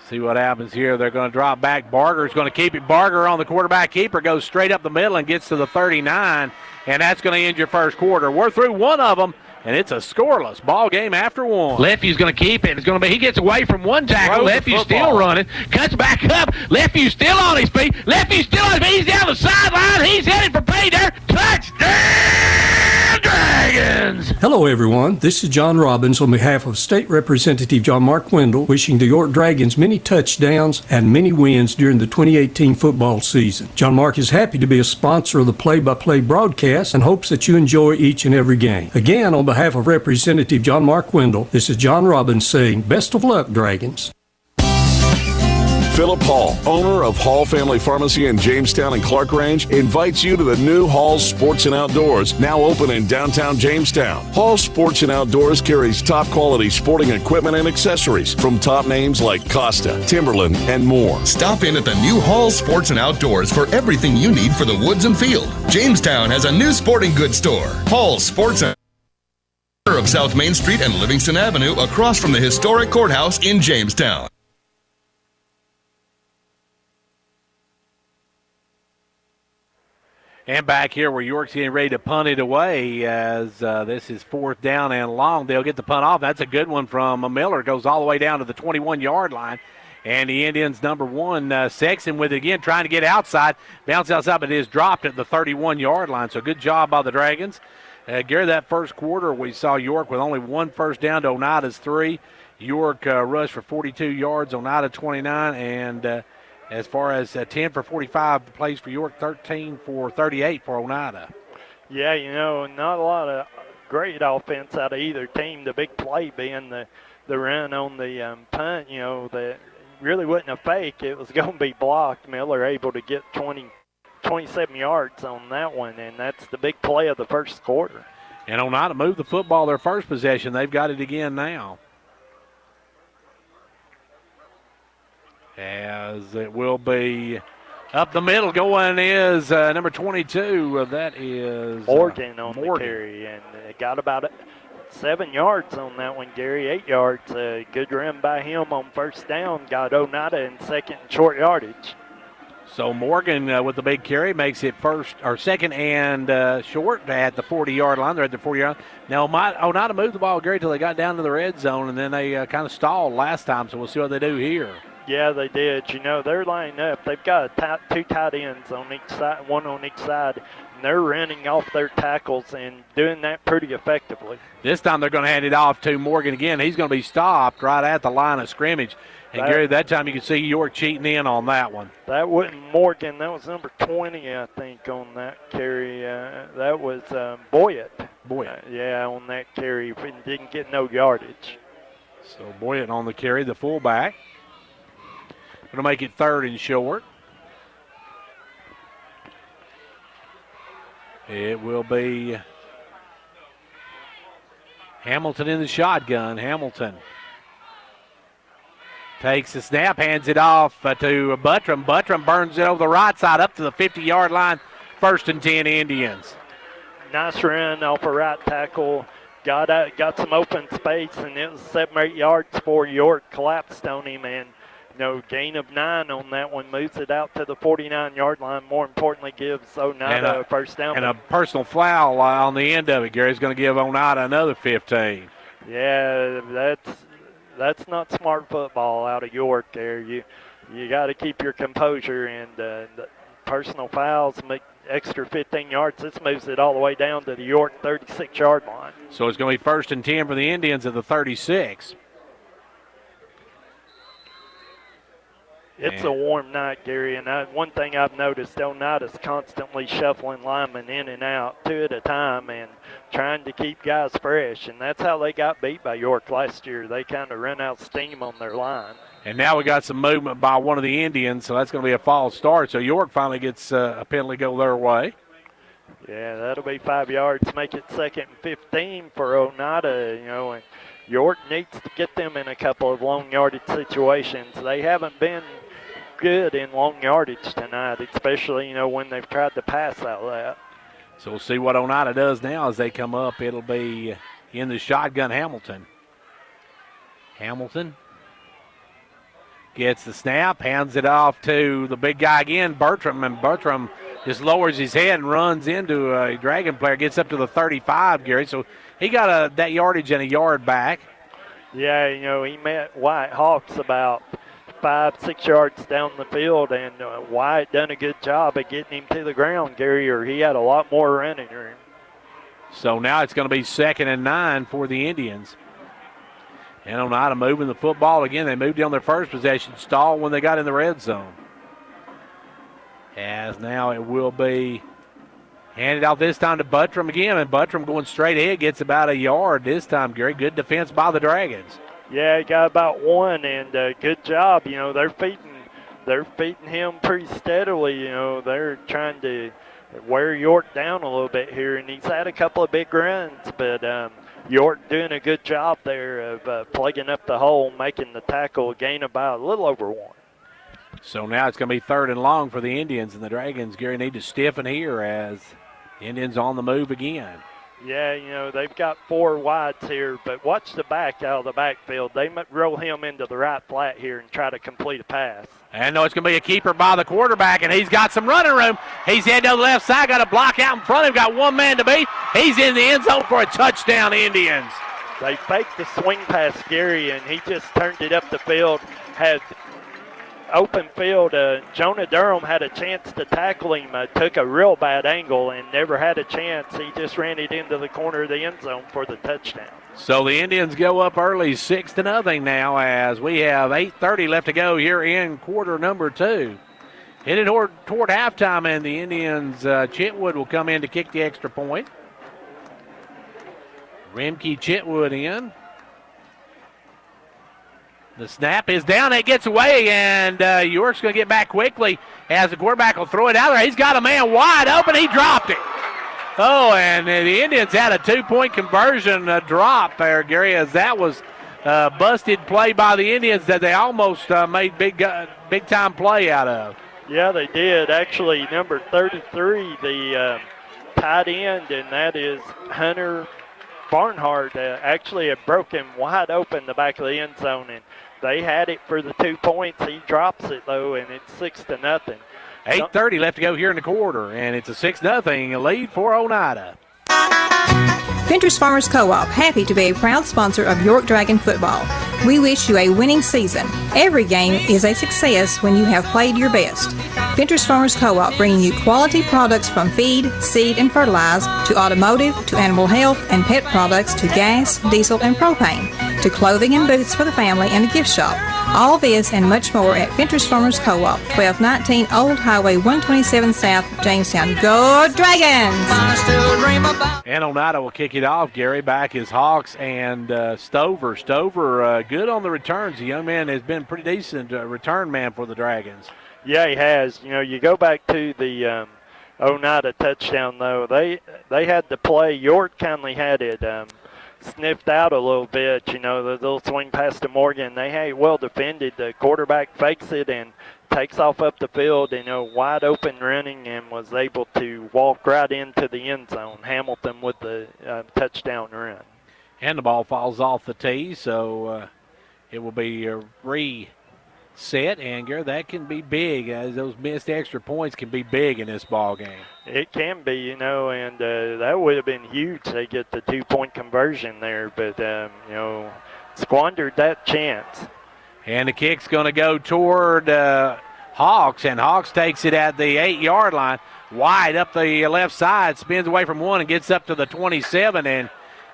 See what happens here. They're going to drop back. Barger's going to keep it. Barger on the quarterback keeper goes straight up the middle and gets to the 39, and that's going to end your first quarter. We're through one of them, and it's a scoreless ball game after one. Lefty's going to keep it. It's going to be. He gets away from one tackle. Lefty's still running. Cuts back up. Lefty's still on his feet. Lefty's still on his feet. He's down the sideline. He's headed for pay dirt. Touchdown, Dragons! Hello, everyone. This is John Robbins on behalf of State Representative John Mark Wendell, wishing the York Dragons many touchdowns and many wins during the 2018 football season. John Mark is happy to be a sponsor of the play-by-play broadcast and hopes that you enjoy each and every game. Again, on behalf of Representative John Mark Wendell, this is John Robbins saying, best of luck, Dragons. Philip Hall, owner of Hall Family Pharmacy in Jamestown and Clark Range, invites you to the new Hall's Sports and Outdoors, now open in downtown Jamestown. Hall's Sports and Outdoors carries top quality sporting equipment and accessories from top names like Costa, Timberland, and more. Stop in at the new Hall's Sports and Outdoors for everything you need for the woods and field. Jamestown has a new sporting goods store. Hall's Sports and of South Main Street and Livingston Avenue across from the historic courthouse in Jamestown. And back here where York's getting ready to punt it away as this is 4th down and long. They'll get the punt off. That's a good one from Miller. Goes all the way down to the 21-yard line. And the Indians' number 1, Sexton with it again, trying to get outside. Bounce outside, but it is dropped at the 31-yard line. So good job by the Dragons. Gary, that first quarter we saw York with only 1 first down to Oneida's 3. York rushed for 42 yards, Oneida 29, and as far as 10 for 45 plays for York, 13 for 38 for Oneida. Yeah, not a lot of great offense out of either team. The big play being the run on the punt, that really wasn't a fake. It was going to be blocked. Miller able to get 27 yards on that one, and that's the big play of the first quarter. And Oneida moved the football their first possession. They've got it again now. As it will be up the middle going is number 22. That is Morgan on the carry, and got about 7 yards on that one, Gary. 8 yards. Good run by him on first down. Got Oneida in second and short yardage. So Morgan with the big carry makes it second and short at the 40-yard line. They're at the 40-yard line. Now Oneida moved the ball, Gary, till they got down to the red zone, and then they kind of stalled last time, so we'll see what they do here. Yeah, they did. You know, they're lining up. They've got two tight ends on each side, one on each side, and they're running off their tackles and doing that pretty effectively. This time they're going to hand it off to Morgan again. He's going to be stopped right at the line of scrimmage. And, Gary, that time you can see York cheating in on that one. That wasn't Morgan. That was number 20, I think, on that carry. That was Boyett. Yeah, on that carry. Didn't get no yardage. So Boyett on the carry, the fullback. Going to make it 3rd and short. It will be Hamilton in the shotgun. Hamilton takes the snap, hands it off to Buttram. Buttram burns it over the right side up to the 50-yard line. 1st and 10 Indians. Nice run off a right tackle. Got some open space, and it was 7 or 8 yards before York collapsed on him, and gain of 9 on that one, moves it out to the 49-yard line. More importantly, gives Oneida a first down. And a personal foul on the end of it, Gary, is going to give Oneida another 15. Yeah, that's not smart football out of York there. You got to keep your composure, and the personal fouls make extra 15 yards. This moves it all the way down to the York 36-yard line. So it's going to be 1st and 10 for the Indians at the 36. It's a warm night, Gary, and one thing I've noticed, Oneida's constantly shuffling linemen in and out 2 at a time and trying to keep guys fresh, and that's how they got beat by York last year. They kind of ran out of steam on their line. And now we got some movement by one of the Indians, so that's going to be a false start. So York finally gets a penalty go their way. Yeah, that'll be 5 yards, make it 2nd and 15 for Oneida, and York needs to get them in a couple of long yardage situations. They haven't been good in long yardage tonight, especially, when they've tried to pass out that. So we'll see what Oneida does now as they come up. It'll be in the shotgun Hamilton. Hamilton gets the snap, hands it off to the big guy again, Bertram, and Bertram just lowers his head and runs into a Dragon player, gets up to the 35, Gary. So he got that yardage and a yard back. Yeah, he met White Hawks about 5-6 yards down the field, and White done a good job of getting him to the ground, Gary, or he had a lot more running room. So now it's going to be 2nd and 9 for the Indians. And Oneida moving the football again. They moved on their first possession, stalled when they got in the red zone. As now it will be handed off this time to Buttram again, and Buttram going straight ahead gets about a yard this time, Gary. Good defense by the Dragons. Yeah, he got about 1, and good job. They're feeding him pretty steadily. They're trying to wear York down a little bit here, and he's had a couple of big runs, but York doing a good job there of plugging up the hole, making the tackle, gain about a little over 1. So now it's going to be 3rd and long for the Indians, and the Dragons, Gary, need to stiffen here as the Indians on the move again. Yeah, they've got 4 wides here, but watch the back out of the backfield. They might roll him into the right flat here and try to complete a pass. And no, it's going to be a keeper by the quarterback, and he's got some running room. He's heading to the left side, got a block out in front of him, got one man to beat. He's in the end zone for a touchdown, Indians. They faked the swing pass, Gary, and he just turned it up the field, had open field. Jonah Durham had a chance to tackle him, took a real bad angle and never had a chance. He just ran it into the corner of the end zone for the touchdown. So the Indians go up early 6-0 now as we have 8:30 left to go here in quarter number 2. Headed toward halftime, and the Indians, Chitwood will come in to kick the extra point. Remke Chitwood in. The snap is down. It gets away, and York's going to get back quickly as the quarterback will throw it out there. He's got a man wide open. He dropped it. Oh, and the Indians had a 2-point conversion drop there, Gary, as that was a busted play by the Indians that they almost made big-time play out of. Yeah, they did. Actually, number 33, the tight end, and that is Hunter Barnhart, actually had broken wide open the back of the end zone, and they had it for the 2 points. He drops it, though, and it's 6-0. 8:30 left to go here in the quarter, and it's a 6-0 lead for Oneida. Fentress Farmers Co-op, happy to be a proud sponsor of York Dragon football. We wish you a winning season. Every game is a success when you have played your best. Fentress Farmers Co-op, bringing you quality products from feed, seed, and fertilizer to automotive, to animal health and pet products, to gas, diesel, and propane, to clothing and boots for the family and a gift shop. All this and much more at Fentress Farmers Co-op, 1219 Old Highway 127 South, Jamestown. Go Dragons! And Oneida will kick it off. Gary, back is Hawks and Stover. Stover good on the returns. The young man has been pretty decent return man for the Dragons. Yeah, he has. You know, you go back to the Oneida touchdown, though. They had to play. York kindly had it sniffed out a little bit. You know, the little swing pass to Morgan. They had well defended. The quarterback fakes it and takes off up the field, you know, wide open running, and was able to walk right into the end zone. Hamilton with the touchdown run. And the ball falls off the tee, so it will be a reset. And, Gary, that can be big. Those missed extra points can be big in this ball game. It can be, you know, and that would have been huge. They get the 2-point conversion there, but, you know, squandered that chance. And the kick's going to go toward Hawks, and Hawks takes it at the 8-yard line, wide up the left side, spins away from one and gets up to the 27, and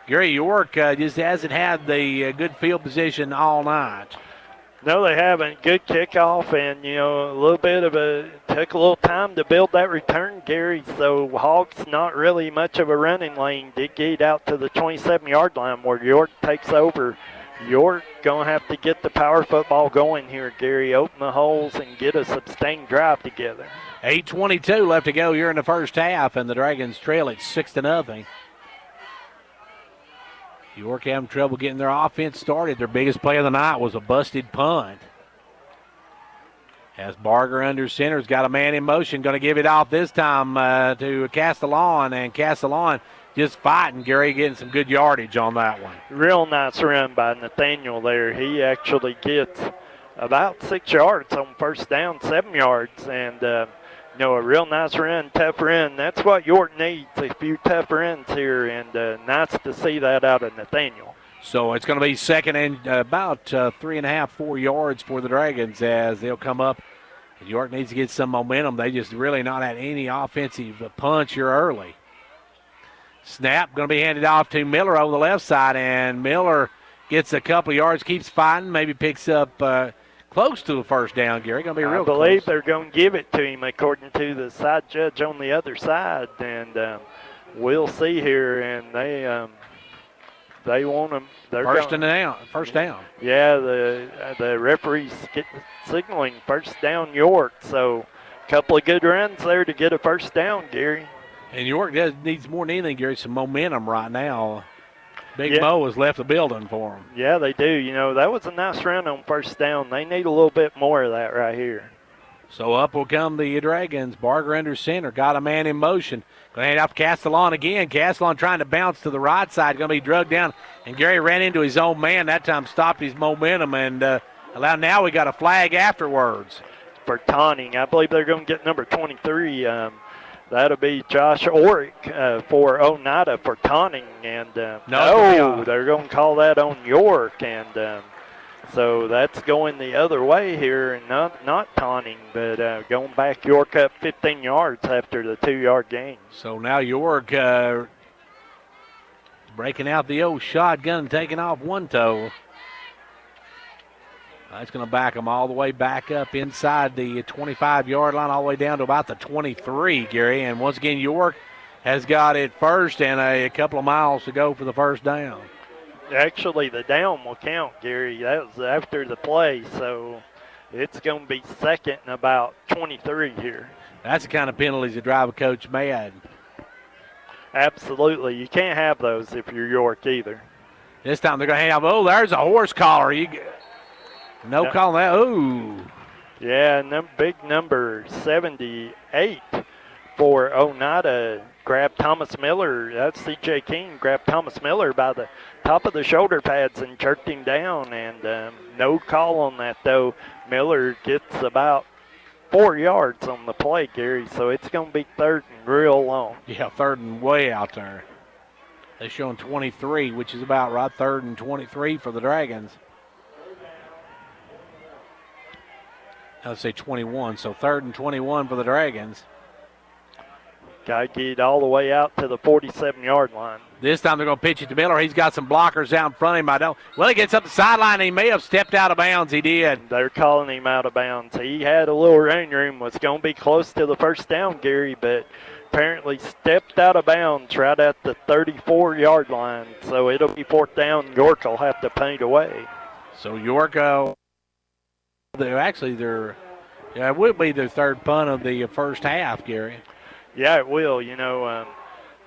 Gary, York just hasn't had the good field position all night. No, they haven't. Good kickoff, and, you know, a little bit of took a little time to build that return, Gary, so Hawks not really much of a running lane. Did get out to the 27-yard line where York takes over. York going to have to get the power football going here, Gary. Open the holes and get a sustained drive together. 8:22 left to go here in the first half, and the Dragons trail it 6-0. York having trouble getting their offense started. Their biggest play of the night was a busted punt. As Barger under center has got a man in motion, going to give it off this time to Castellon, and Castellon just fighting. Gary getting some good yardage on that one. Real nice run by Nathaniel there. He actually gets about 6 yards on first down, 7 yards, and you know, a real nice run, tough run. That's what York needs, a few tough runs here, and nice to see that out of Nathaniel. So it's going to be second and about 3.5, 4 yards for the Dragons as they'll come up. York needs to get some momentum. They just really not had any offensive punch here early. Snap going to be handed off to Miller over the left side, and Miller gets a couple yards, keeps fighting, maybe picks up close to a first down, Gary. Going to be real close. I believe they're going to give it to him according to the side judge on the other side, and we'll see here. And they want them. First down. Yeah, the referee's signaling first down York. So a couple of good runs there to get a first down, Gary. And York needs more than anything, Gary, some momentum right now. Big Mo has left the building for them. Yeah, they do. You know, that was a nice run on first down. They need a little bit more of that right here. So up will come the Dragons. Barger under center. Got a man in motion. Going to hand off Castellon again. Castellon trying to bounce to the right side. Going to be drugged down. And Gary ran into his own man. That time stopped his momentum. And now we got a flag afterwards. For taunting. I believe they're going to get number 23. That'll be Josh Orick for Oneida for taunting. And no, they're going to call that on York. And so that's going the other way here, and not taunting, but going back. York up 15 yards after the 2-yard gain. So now York breaking out the old shotgun and taking off one toe. That's going to back them all the way back up inside the 25-yard line, all the way down to about the 23, Gary. And once again, York has got it first and a couple of miles to go for the first down. Actually, the down will count, Gary. That was after the play, so it's going to be second and about 23 here. That's the kind of penalties that drive a coach mad. Absolutely. You can't have those if you're York either. This time they're going to have, there's a horse collar. No calling that. Ooh. Yeah, big number 78 for Oneida. Grabbed Thomas Miller. That's C.J. King. Grabbed Thomas Miller by the top of the shoulder pads and jerked him down. And no call on that, though. Miller gets about 4 yards on the play, Gary. So it's going to be third and real long. Yeah, third and way out there. They're showing 23, which is about right, 3rd and 23 for the Dragons. Let's say 21, so 3rd and 21 for the Dragons. Got to get all the way out to the 47-yard line. This time they're going to pitch it to Miller. He's got some blockers out in front of him. Well, he gets up the sideline. He may have stepped out of bounds. He did. They're calling him out of bounds. He had a little running room, was going to be close to the first down, Gary, but apparently stepped out of bounds right at the 34-yard line. So it'll be 4th down. York will have to paint away. So York, it will be their 3rd punt of the first half, Gary. Yeah, it will.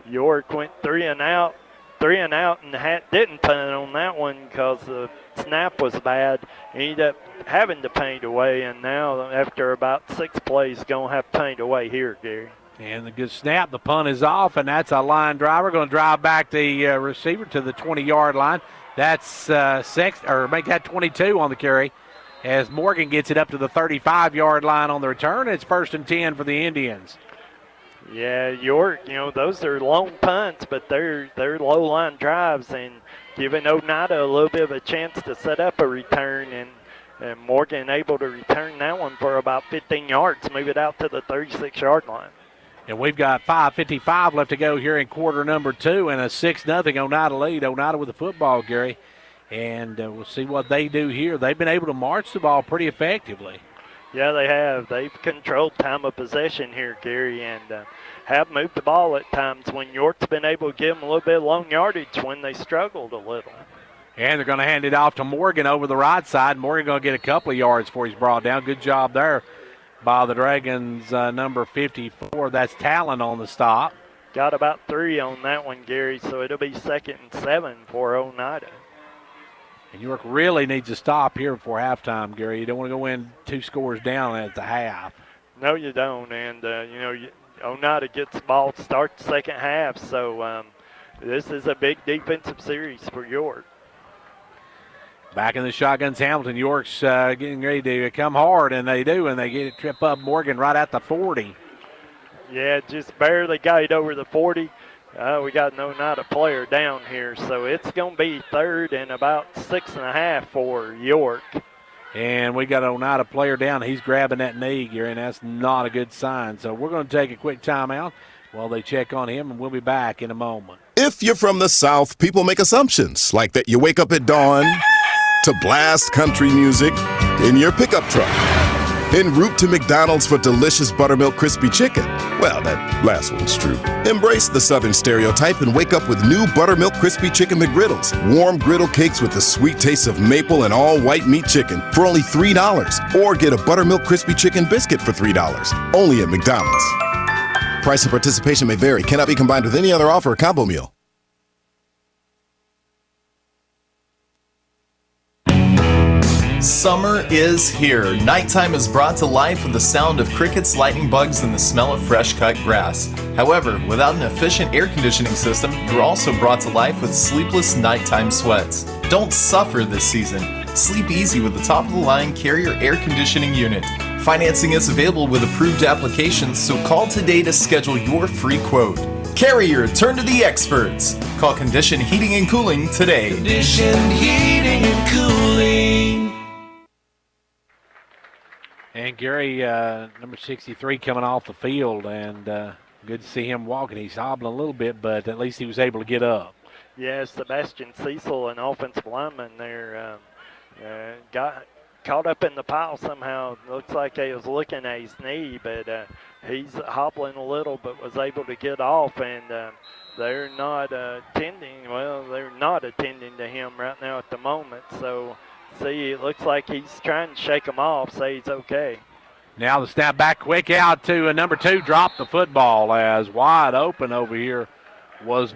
York went 3 and out, and didn't punt on that one because the snap was bad. He ended up having to paint away, and now after about 6 plays, going to have to paint away here, Gary. And the good snap, the punt is off, and that's a line driver going to drive back the receiver to the 20-yard line. That's make that 22 on the carry as Morgan gets it up to the 35-yard line on the return. It's 1st and 10 for the Indians. Yeah, York, those are long punts, but they're low-line drives and giving Oneida a little bit of a chance to set up a return, and Morgan able to return that one for about 15 yards, move it out to the 36-yard line. And we've got 5:55 left to go here in quarter number 2 and a 6-0 Oneida lead. Oneida with the football, Gary, and we'll see what they do here. They've been able to march the ball pretty effectively. Yeah, they have. They've controlled time of possession here, Gary, and have moved the ball at times when York's been able to give them a little bit of long yardage when they struggled a little. And they're going to hand it off to Morgan over the right side. Morgan going to get a couple of yards before he's brought down. Good job there by the Dragons, number 54. That's Talon on the stop. Got about 3 on that one, Gary, so it'll be 2nd and 7 for Oneida. And York really needs to stop here before halftime, Gary. You don't want to go in 2 scores down at the half. No, you don't. And, Oneida gets the ball to start the second half. So this is a big defensive series for York. Back in the shotguns, Hamilton. York's getting ready to come hard, and they do, and they get it trip up Morgan right at the 40. Yeah, just barely got it over the 40. We got an Oneida player down here, so it's going to be 3rd and about 6.5 for York. And we got an Oneida player down. He's grabbing that knee, Gary, and that's not a good sign. So we're going to take a quick timeout while they check on him, and we'll be back in a moment. If you're from the South, people make assumptions, like that you wake up at dawn to blast country music in your pickup truck. En route to McDonald's for delicious buttermilk crispy chicken. Well, that last one's true. Embrace the Southern stereotype and wake up with new buttermilk crispy chicken McGriddles. Warm griddle cakes with the sweet taste of maple and all white meat chicken for only $3. Or get a buttermilk crispy chicken biscuit for $3. Only at McDonald's. Price and participation may vary. Cannot be combined with any other offer or combo meal. Summer is here. Nighttime is brought to life with the sound of crickets, lightning bugs, and the smell of fresh-cut grass. However, without an efficient air conditioning system, you're also brought to life with sleepless nighttime sweats. Don't suffer this season. Sleep easy with the top-of-the-line Carrier air conditioning unit. Financing is available with approved applications, so call today to schedule your free quote. Carrier, turn to the experts. Call Condition Heating and Cooling today. Condition Heating and Cooling. And Gary, number 63, coming off the field, and good to see him walking. He's hobbling a little bit, but at least he was able to get up. Yeah, Sebastian Cecil, an offensive lineman there, got caught up in the pile somehow. Looks like he was looking at his knee, but he's hobbling a little, but was able to get off, and they're not attending to him right now at the moment. So, see, it looks like he's trying to shake him off, say he's okay. Now the snap back quick out to number 2, dropped the football as wide open over here was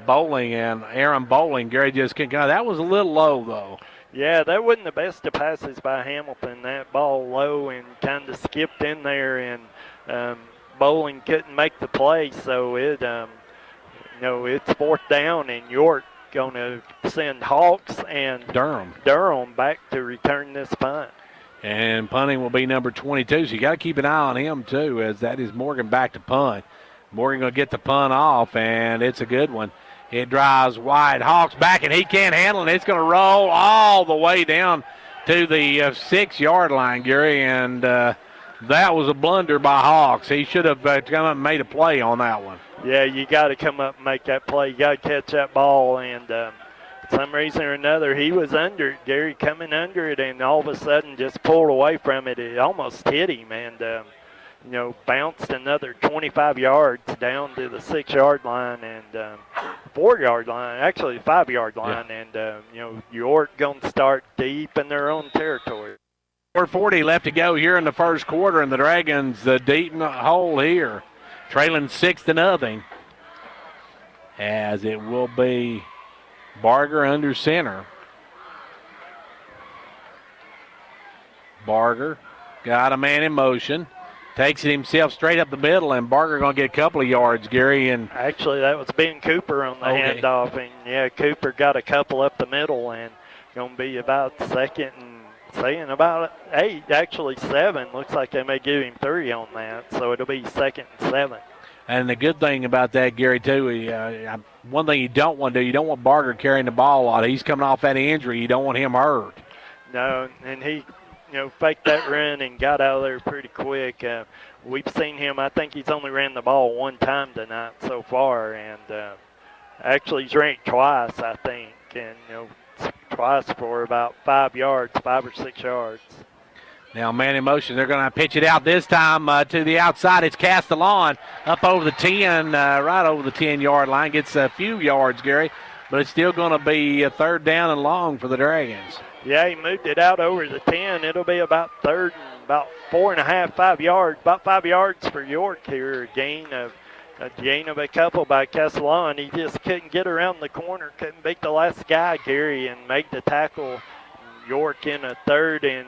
Bowling, and Aaron Bowling. Gary just couldn't go. That was a little low, though. Yeah, that wasn't the best of passes by Hamilton. That ball low and kind of skipped in there, and Bowling couldn't make the play, so it's 4th down, and York going to send Hawks and Durham back to return this punt. And punting will be number 22, so you got to keep an eye on him, too, as that is Morgan back to punt. Morgan going to get the punt off, and it's a good one. It drives wide. Hawks back, and he can't handle it. It's going to roll all the way down to the 6-yard line, Gary, and that was a blunder by Hawks. He should have come up and made a play on that one. Yeah, you got to come up and make that play. You got to catch that ball, and for some reason or another, he was under it, Gary, coming under it, and all of a sudden just pulled away from it. It almost hit him, and bounced another 25 yards down to the 6-yard line and 4-yard line, actually 5-yard line, and York going to start deep in their own territory. 4:40 left to go here in the first quarter, and the Dragons deep in the hole here, trailing 6-0, as it will be Barger under center. Barger got a man in motion. Takes it himself straight up the middle, and Barger going to get a couple of yards, Gary. And actually, that was Ben Cooper on the handoff, and Cooper got a couple up the middle, and going to be about second and saying about 8, actually 7. Looks like they may give him 3 on that, so it'll be 2nd and 7. And the good thing about that, Gary, too, one thing you don't want to do, you don't want Barger carrying the ball a lot. He's coming off that injury. You don't want him hurt. No, and he faked that run and got out of there pretty quick. We've seen him. I think he's only ran the ball 1 time tonight so far, and actually he's ran twice, I think, and twice for about 5 yards, 5 or 6 yards. Now man in motion. They're going to pitch it out this time to the outside. It's Castellon up over the 10, right over the 10-yard line. Gets a few yards, Gary, but it's still going to be a 3rd down and long for the Dragons. Yeah, he moved it out over the 10. It'll be about 3rd and about 4.5, 5 yards. About 5 yards for York here. A gain of a couple by Castellon. He just couldn't get around the corner, couldn't beat the last guy, Gary, and make the tackle. York in a 3rd and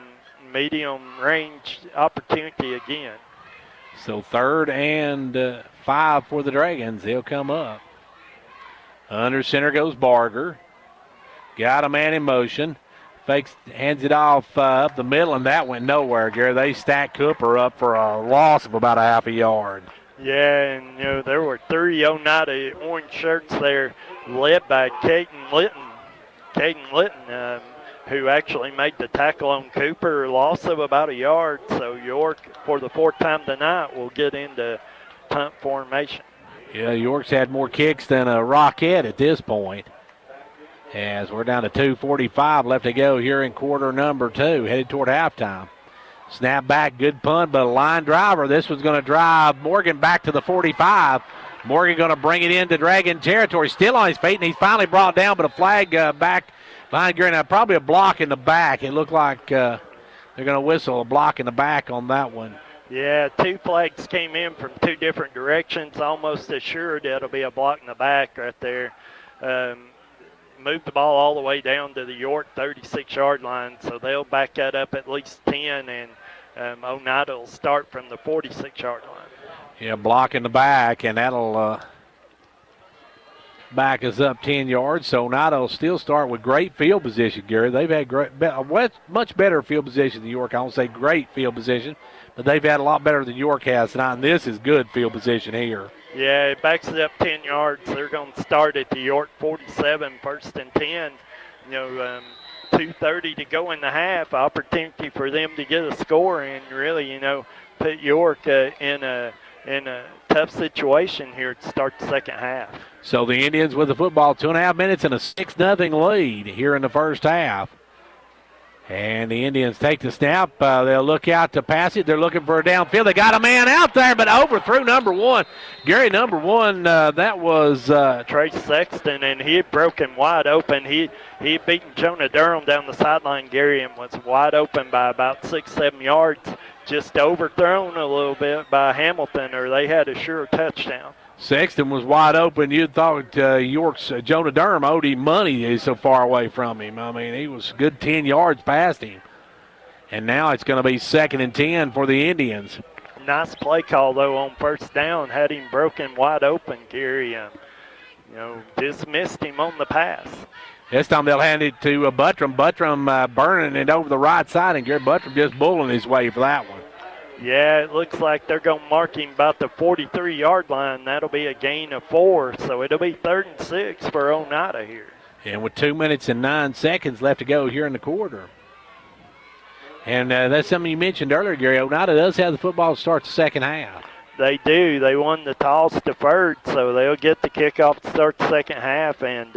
medium range opportunity again. So 3rd and 5 for the Dragons. They'll come up. Under center goes Barger. Got a man in motion. Fakes, hands it off up the middle, and that went nowhere, Gary. They stacked Cooper up for a loss of about a half a yard. Yeah, and, there were 3 Oneida orange shirts there led by Caden Litton, who actually made the tackle on Cooper, loss of about a yard. So York, for the 4th time tonight, will get into punt formation. Yeah, York's had more kicks than a Rockette at this point. As we're down to 2:45 left to go here in quarter number 2, headed toward halftime. Snap back, good punt, but a line driver. This one's going to drive Morgan back to the 45. Morgan going to bring it into Dragon territory, still on his feet, and he's finally brought down, but a flag back behind Gary. Now, probably a block in the back. It looked like they're going to whistle a block in the back on that one. Yeah, 2 flags came in from 2 different directions. Almost assured it'll be a block in the back right there. Moved the ball all the way down to the York 36-yard line, so they'll back that up at least 10, and Oneida will start from the 46-yard line. Yeah, block in the back, and that'll back us up 10 yards. So Oneida will still start with great field position, Gary. They've had much better field position than York. I won't say great field position, but they've had a lot better than York has tonight, and this is good field position here. Yeah, it backs it up 10 yards. They're going to start at the York 47, 1st and 10. 2:30 to go in the half. Opportunity for them to get a score and really, put York in a tough situation here to start the second half. So the Indians with the football, 2.5 minutes and a 6-0 lead here in the first half. And the Indians take the snap. They'll look out to pass it. They're looking for a downfield. They got a man out there, but overthrew number 1. Gary, number 1, that was Trey Sexton, and he had broken wide open. He had beaten Jonah Durham down the sideline, Gary, and was wide open by about 6-7 yards. Just overthrown a little bit by Hamilton, or they had a sure touchdown. Sexton was wide open. You'd thought York's Jonah Durham owed him money. He's so far away from him. I mean, he was a good 10 yards past him. And now it's going to be 2nd and 10 for the Indians. Nice play call, though, on 1st down. Had him broken wide open, Gary. Just missed him on the pass. This time they'll hand it to Buttram. Buttram burning it over the right side, and Gary Buttram just bulling his way for that one. Yeah, it looks like they're going to mark him about the 43-yard line. That'll be a gain of 4, so it'll be 3rd and 6 for Oneida here. And with 2 minutes and 9 seconds left to go here in the quarter. And that's something you mentioned earlier, Gary. Oneida does have the football to start the second half. They do. They won the toss deferred, so they'll get the kickoff to start the second half. And,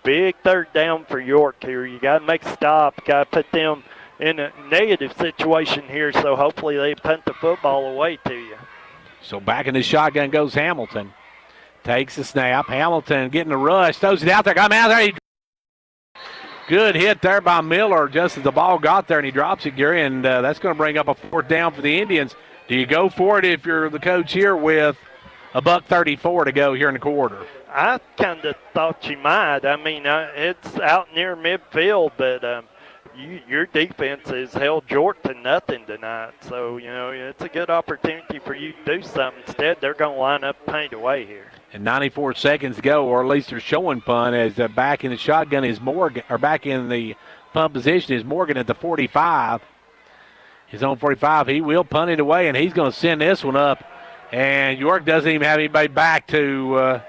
big 3rd down for York here. You got to make a stop. Got to put them in a negative situation here, so hopefully they punt the football away to you. So back in the shotgun goes Hamilton. Takes the snap. Hamilton getting the rush. Throws it out there. Got him out there. Good hit there by Miller just as the ball got there, and he drops it, Gary, and that's going to bring up a 4th down for the Indians. Do you go for it if you're the coach here with $1:34 to go here in the quarter? I kind of thought you might. I mean, it's out near midfield, but your defense has held York to nothing tonight. So, it's a good opportunity for you to do something. Instead, they're going to line up and paint away here. And 94 seconds to go, or at least they're showing punt, as back in the shotgun is Morgan, or back in the punt position is Morgan at the 45. His own 45. He will punt it away, and he's going to send this one up. And York doesn't even have anybody back to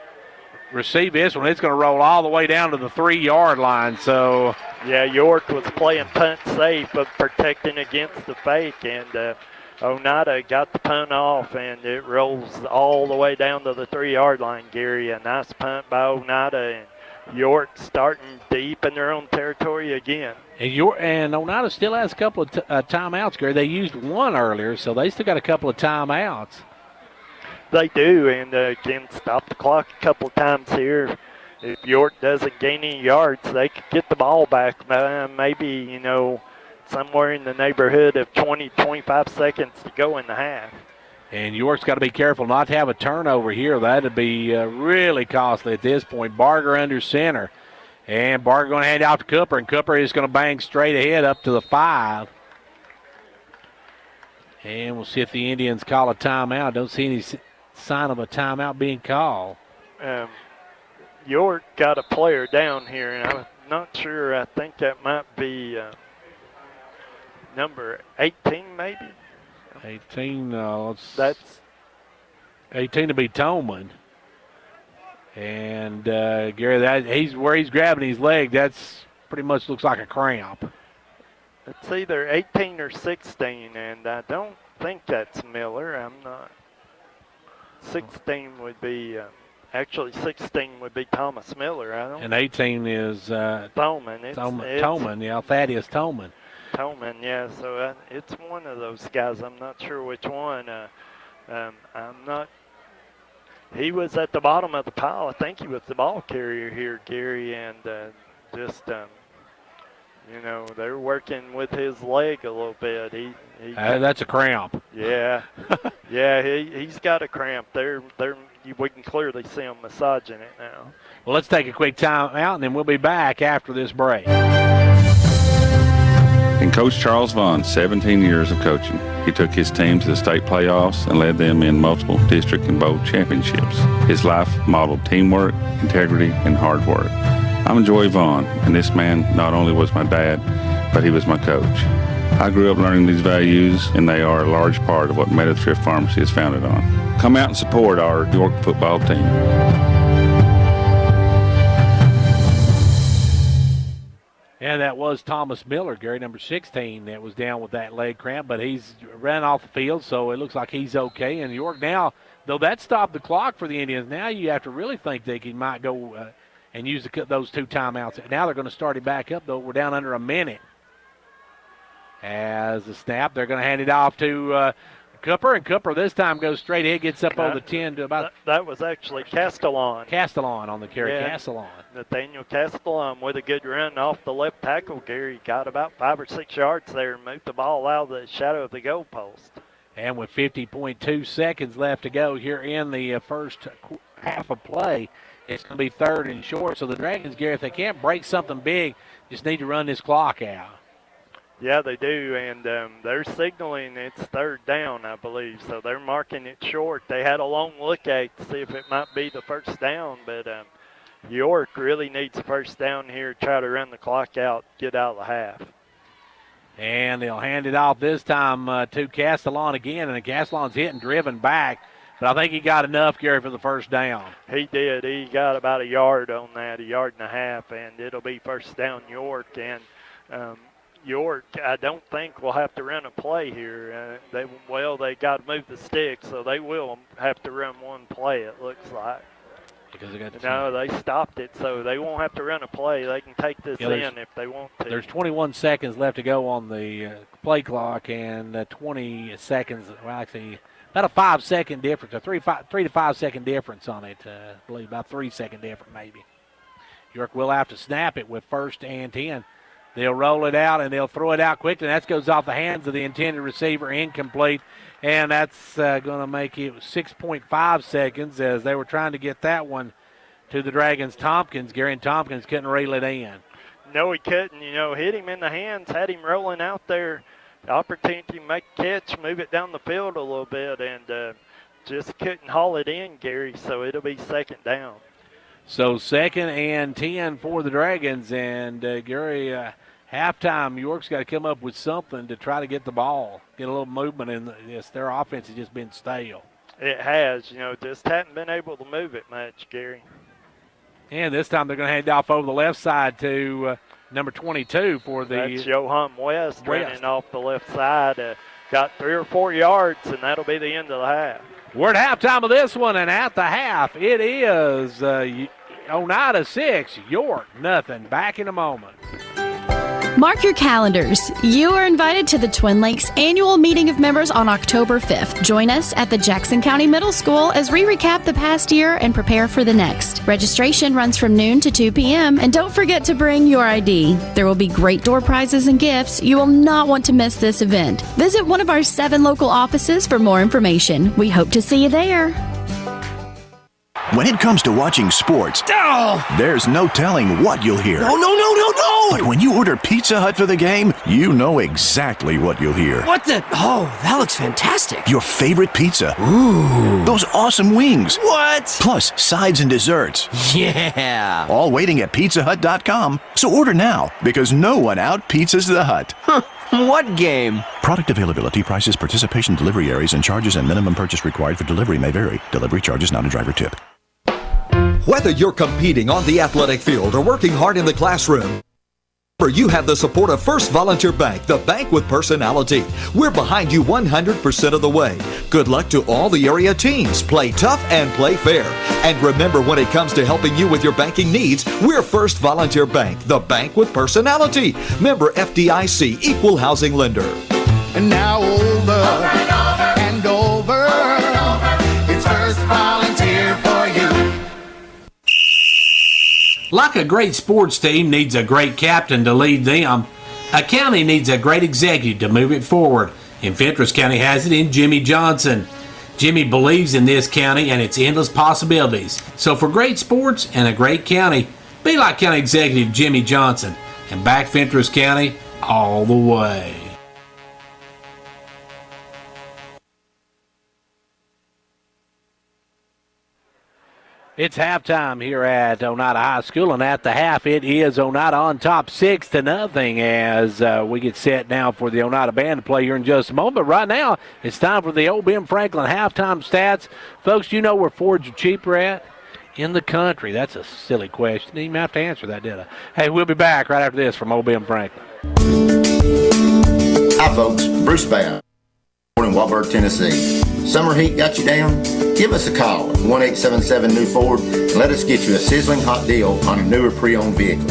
receive this one. It's going to roll all the way down to the 3-yard line. So, yeah, York was playing punt safe, but protecting against the fake, and Oneida got the punt off, and it rolls all the way down to the 3-yard line, Gary. A nice punt by Oneida, and York starting deep in their own territory again. And Oneida still has a couple of timeouts, Gary. They used one earlier, so they still got a couple of timeouts. They do, and can stop the clock a couple of times here. If York doesn't gain any yards, they could get the ball back. Maybe, somewhere in the neighborhood of 20, 25 seconds to go in the half. And York's got to be careful not to have a turnover here. That would be really costly at this point. Barger under center. And Barger going to hand it out to Cooper, and Cooper is going to bang straight ahead up to the 5. And we'll see if the Indians call a timeout. Don't see any sign of a timeout being called. York got a player down here, and I'm not sure. I think that might be number 18, maybe. 18. That's 18 to be Tolman. And Gary, where he's grabbing his leg. That's pretty much looks like a cramp. It's either 18 or 16, and I don't think that's Miller. I'm not. 16 would be. Actually, 16 would be Thomas Miller. And 18 is Tolman. Tolman, yeah, Thaddeus Tolman. Tolman, yeah. So it's one of those guys. I'm not sure which one. I'm not. He was at the bottom of the pile. I think he was the ball carrier here, Gary, and they're working with his leg a little bit. That's a cramp. Yeah, yeah. He's got a cramp. We can clearly see him massaging it now. Well, let's take a quick time out, and then we'll be back after this break. And Coach Charles Vaughn, 17 years of coaching. He took his team to the state playoffs and led them in multiple district and bowl championships. His life modeled teamwork, integrity, and hard work. I'm Joy Vaughn, and this man not only was my dad, but he was my coach. I grew up learning these values, and they are a large part of what Meadow Thrift Pharmacy is founded on. Come out and support our York football team. And that was Thomas Miller, Gary, number 16, that was down with that leg cramp, but he's ran off the field, so it looks like he's okay. And York now, though that stopped the clock for the Indians, now you have to really think they might go and use those 2 timeouts. Now they're going to start it back up, though. We're down under a minute. As the snap, they're going to hand it off to Cooper, and Cooper this time goes straight ahead, gets up over the 10 to about. That was actually Castellon. Castellon on the carry, yeah. Castellon. Nathaniel Castellon with a good run off the left tackle. Gary got about 5 or 6 yards there and moved the ball out of the shadow of the goalpost. And with 50.2 seconds left to go here in the first half of play, it's going to be 3rd and short. So the Dragons, Gary, if they can't break something big, just need to run this clock out. Yeah, they do, and they're signaling it's 3rd down, I believe. So they're marking it short. They had a long look at it to see if it might be the first down, but York really needs a first down here, try to run the clock out, get out of the half. And they'll hand it off this time to Castellon again, and Castellon's hit and driven back. But I think he got enough, Gary, for the first down. He did. He got about a yard on that, 1.5 yards, and it'll be first down York. And York, I don't think will have to run a play here. They got to move the sticks, so they will have to run one play, it looks like. Because they stopped it, so they won't have to run a play. They can take this in if they want to. There's 21 seconds left to go on the play clock, and 20 seconds, well, actually, about a 5-second difference, a 3 to 5 second difference on it. I believe about 3 second difference maybe. York will have to snap it with 1st and 10. They'll roll it out, and they'll throw it out quickly. That goes off the hands of the intended receiver, incomplete. And that's going to make it 6.5 seconds as they were trying to get that one to the Dragons. Gary and Tompkins couldn't reel it in. No, he couldn't. Hit him in the hands, had him rolling out there. The opportunity to make a catch, move it down the field a little bit, and just couldn't haul it in, Gary, so it'll be 2nd down. So 2nd and 10 for the Dragons, and Gary, halftime, York's got to come up with something to try to get the ball, get a little movement in this. Their offense has just been stale. It has, just hadn't been able to move it much, Gary. And this time they're going to hand it off over the left side to number 22 for the. That's Johan West running off the left side. Got 3 or 4 yards, and that'll be the end of the half. We're at halftime of this one, and at the half, it is Oneida 6, York nothing. Back in a moment. Mark your calendars. You are invited to the Twin Lakes annual meeting of members on October 5th. Join us at the Jackson County Middle School as we recap the past year and prepare for the next. Registration runs from noon to 2 p.m. and don't forget to bring your ID. There will be great door prizes and gifts. You will not want to miss this event. Visit one of our 7 local offices for more information. We hope to see you there. When it comes to watching sports, there's no telling what you'll hear. No! But when you order Pizza Hut for the game, you know exactly what you'll hear. What the? Oh, that looks fantastic. Your favorite pizza. Ooh. Those awesome wings. What? Plus sides and desserts. Yeah. All waiting at pizzahut.com. So order now, because no one out-pizzas the Hut. What game? Product availability, prices, participation, delivery areas, and charges and minimum purchase required for delivery may vary. Delivery charge is not a driver tip. Whether you're competing on the athletic field or working hard in the classroom, you have the support of First Volunteer Bank, the bank with personality. We're behind you 100% of the way. Good luck to all the area teams. Play tough and play fair. And remember, when it comes to helping you with your banking needs, we're First Volunteer Bank, the bank with personality. Member FDIC, equal housing lender. And now over and over. It's First Volunteer for you. Like a great sports team needs a great captain to lead them, a county needs a great executive to move it forward. And Fentress County has it in Jimmy Johnson. Jimmy believes in this county and its endless possibilities. So for great sports and a great county, be like County Executive Jimmy Johnson and back Fentress County all the way. It's halftime here at Oneida High School, and at the half, it is Oneida on top 6-0 as we get set now for the Oneida band to play here in just a moment. But right now, it's time for the Old Ben Franklin halftime stats. Folks, do you know where Fords are cheaper at? In the country. That's a silly question. Didn't even have to answer that, did I? Hey, we'll be back right after this from Old Ben Franklin. Hi, folks. Bruce Babb in Walberg, Tennessee. Summer heat got you down? Give us a call at 1-877-NEW-FORD and let us get you a sizzling hot deal on a newer pre-owned vehicle.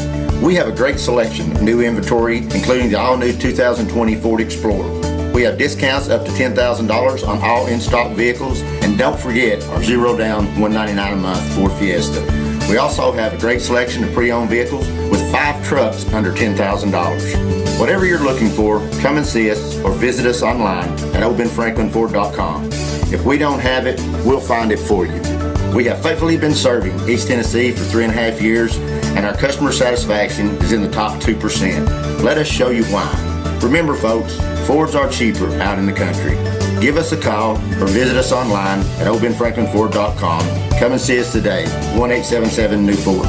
We have a great selection of new inventory, including the all-new 2020 Ford Explorer. We have discounts up to $10,000 on all in-stock vehicles, and don't forget our zero-down, $199 a month Ford Fiesta. We also have a great selection of pre-owned vehicles with 5 trucks under $10,000. Whatever you're looking for, come and see us or visit us online at oldbenfranklinford.com. If we don't have it, we'll find it for you. We have faithfully been serving East Tennessee for 3.5 years, and our customer satisfaction is in the top 2%. Let us show you why. Remember, folks, Fords are cheaper out in the country. Give us a call or visit us online at oldbenfranklinford.com. Come and see us today, 1-877-NEW-FORD.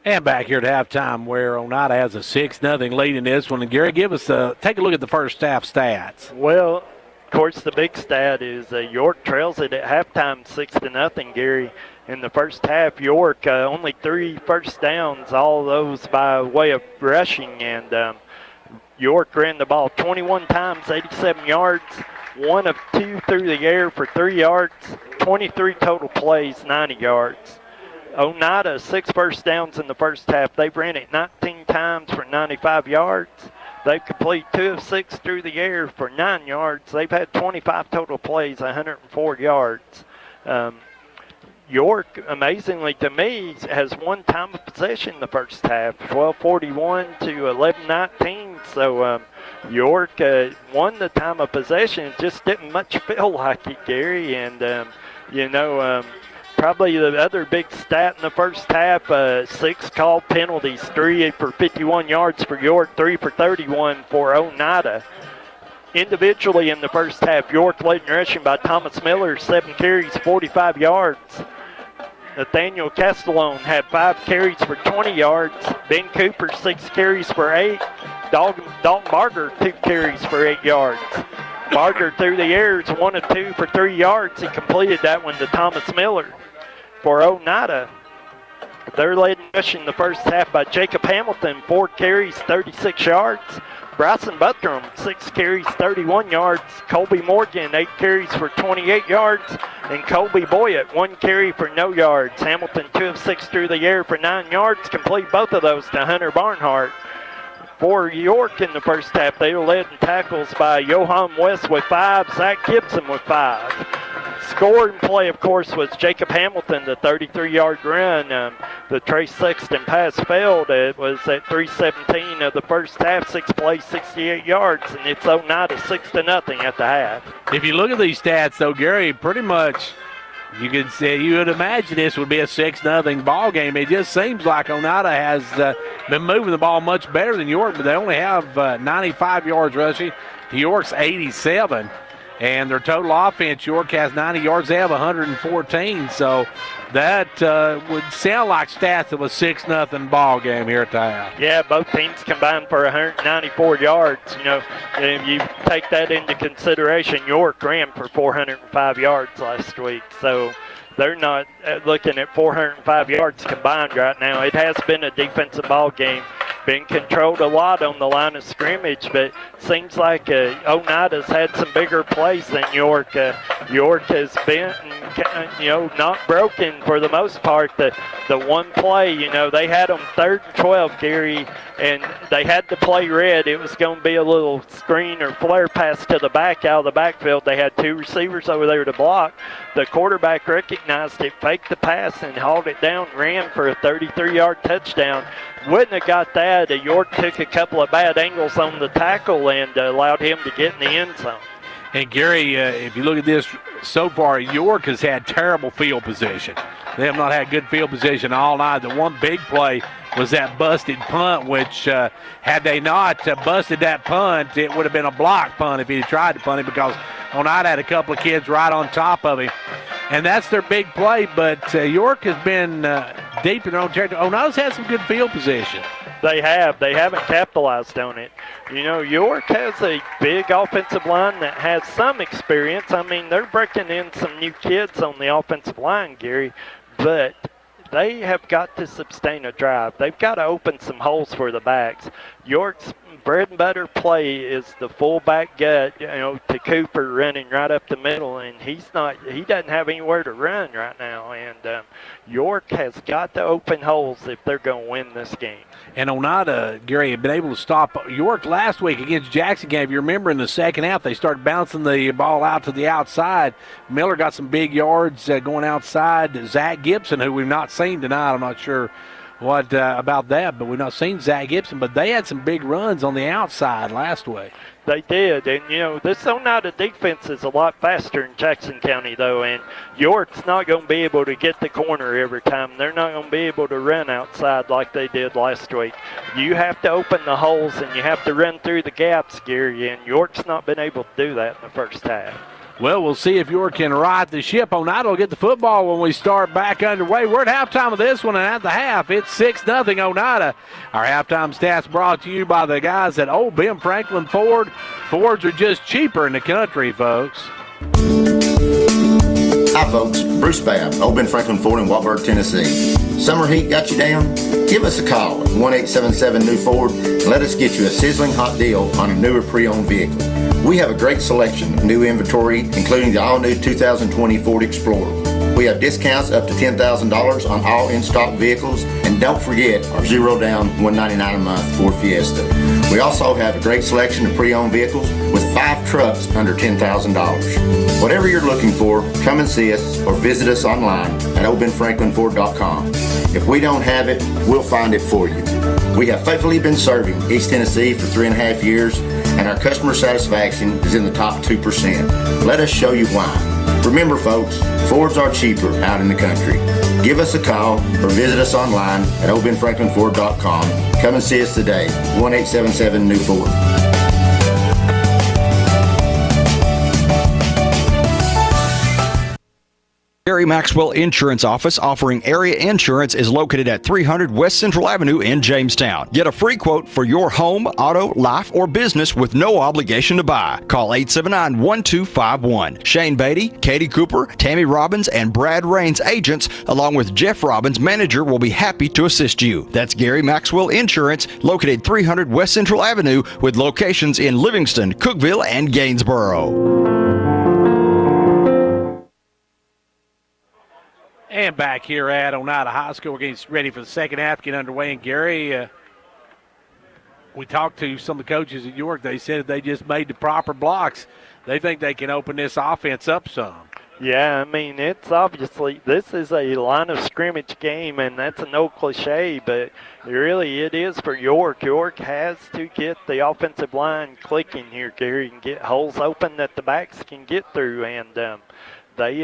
And back here at halftime where Oneida has a 6-0 lead in this one. And Gary, take a look at the first half stats. Well, of course, the big stat is York trails it at halftime 6-0, Gary. In the first half, York only 3 first downs, all those by way of rushing. And York ran the ball 21 times, 87 yards, 1 of 2 through the air for 3 yards, 23 total plays, 90 yards. Oneida, 6 first downs in the first half. They ran it 19 times for 95 yards. They've completed 2 of 6 through the air for 9 yards. They've had 25 total plays, 104 yards. York, amazingly to me, has 1 time of possession in the first half, 12:41 to 11:19. So York won the time of possession. It just didn't much feel like it, Gary. And, probably the other big stat in the first half, 6 called penalties, 3 for 51 yards for York, 3 for 31 for Oneida. Individually in the first half, York led in rushing by Thomas Miller, 7 carries, 45 yards. Nathaniel Castellone had 5 carries for 20 yards. Ben Cooper, 6 carries for 8. Dalton Barger, 2 carries for 8 yards. Barger through the air is 1 of 2 for 3 yards. He completed that one to Thomas Miller. For Oneida, they're led in rushing the first half by Jacob Hamilton, 4 carries, 36 yards. Bryson Buttram, 6 carries, 31 yards. Colby Morgan, 8 carries for 28 yards. And Colby Boyett, 1 carry for no yards. Hamilton, 2 of 6 through the air for 9 yards. Complete both of those to Hunter Barnhart. For York in the first half, they were led in tackles by Johan West with 5, Zach Gibson with 5. Scoring play, of course, was Jacob Hamilton, the 33-yard run. The Trace Sexton pass failed. It was at 3:17 of the first half, 6 plays, 68 yards, and it's Oneida 6-0 at the half. If you look at these stats, though, Gary, pretty much you could say you would imagine this would be a 6-0 ball game. It just seems like Oneida has been moving the ball much better than York, but they only have 95 yards rushing to York's 87. And their total offense, York has 90 yards. They have 114. So that would sound like stats of a 6-0 ball game here at the half. Yeah, both teams combined for 194 yards. If you take that into consideration, York ran for 405 yards last week. So they're not looking at 405 yards combined right now. It has been a defensive ball game. Been controlled a lot on the line of scrimmage, but seems like Oneida's had some bigger plays than York. York has been, not broken for the most part. The one play, they had them 3rd and 12, Gary, and they had to play red. It was going to be a little screen or flare pass to the back out of the backfield. They had 2 receivers over there to block. The quarterback recognized it, faked the pass, and hauled it down, ran for a 33-yard touchdown. Wouldn't have got that. York took a couple of bad angles on the tackle and allowed him to get in the end zone. And, Gary, if you look at this so far, York has had terrible field position. They have not had good field position all night. The one big play was that busted punt, which had they not busted that punt, it would have been a block punt if he had tried to punt it, because Oneida had a couple of kids right on top of him. And that's their big play, but York has been deep in their own territory. Oneida's had some good field position. They have. They haven't capitalized on it. York has a big offensive line that has some experience. I mean, they're breaking in some new kids on the offensive line, Gary, but they have got to sustain a drive. They've got to open some holes for the backs. York's bread and butter play is the fullback gut, to Cooper running right up the middle, and he doesn't have anywhere to run right now. And York has got to open holes if they're going to win this game. And Oneida, Gary, had been able to stop York last week against Jackson game. If you remember, in the second half, they started bouncing the ball out to the outside. Miller got some big yards going outside. Zach Gibson, who we've not seen tonight, I'm not sure what about that, but we've not seen Zach Gibson. But they had some big runs on the outside last week. They did, and this Oneida defense is a lot faster in Jackson County, though, and York's not going to be able to get the corner every time. They're not going to be able to run outside like they did last week. You have to open the holes, and you have to run through the gaps, Gary, and York's not been able to do that in the first half. Well, we'll see if York can right the ship. Oneida will get the football when we start back underway. We're at halftime of this one, and at the half, it's 6-0 Oneida. Our halftime stats brought to you by the guys at Old Ben Franklin Ford. Fords are just cheaper in the country, folks. Hi, folks. Bruce Babb, Old Ben Franklin Ford in Walberg, Tennessee. Summer heat got you down? Give us a call at 1-877-NEW-FORD and let us get you a sizzling hot deal on a newer pre-owned vehicle. We have a great selection of new inventory, including the all-new 2020 Ford Explorer. We have discounts up to $10,000 on all in-stock vehicles, and don't forget our zero-down, $199 a month Ford Fiesta. We also have a great selection of pre-owned vehicles with 5 trucks under $10,000. Whatever you're looking for, come and see us or visit us online at oldbenfranklinford.com. If we don't have it, we'll find it for you. We have faithfully been serving East Tennessee for 3.5 years, and our customer satisfaction is in the top 2%. Let us show you why. Remember, folks, Fords are cheaper out in the country. Give us a call or visit us online at oldbenfranklinford.com. Come and see us today, 1-877-NEW-FORD. Gary Maxwell Insurance Office offering area insurance is located at 300 West Central Avenue in Jamestown. Get a free quote for your home, auto, life, or business with no obligation to buy. Call 879-1251. Shane Beatty, Katie Cooper, Tammy Robbins, and Brad Rains agents, along with Jeff Robbins, manager, will be happy to assist you. That's Gary Maxwell Insurance, located 300 West Central Avenue with locations in Livingston, Cookeville, and Gainesboro. And back here at Oneida High School, we're getting ready for the second half, get underway. And Gary, we talked to some of the coaches at York. They said they just made the proper blocks. They think they can open this offense up some. Yeah, I mean, it's obviously, this is a line of scrimmage game, and that's an old cliche, but really it is for York. York has to get the offensive line clicking here, Gary, and get holes open that the backs can get through, and they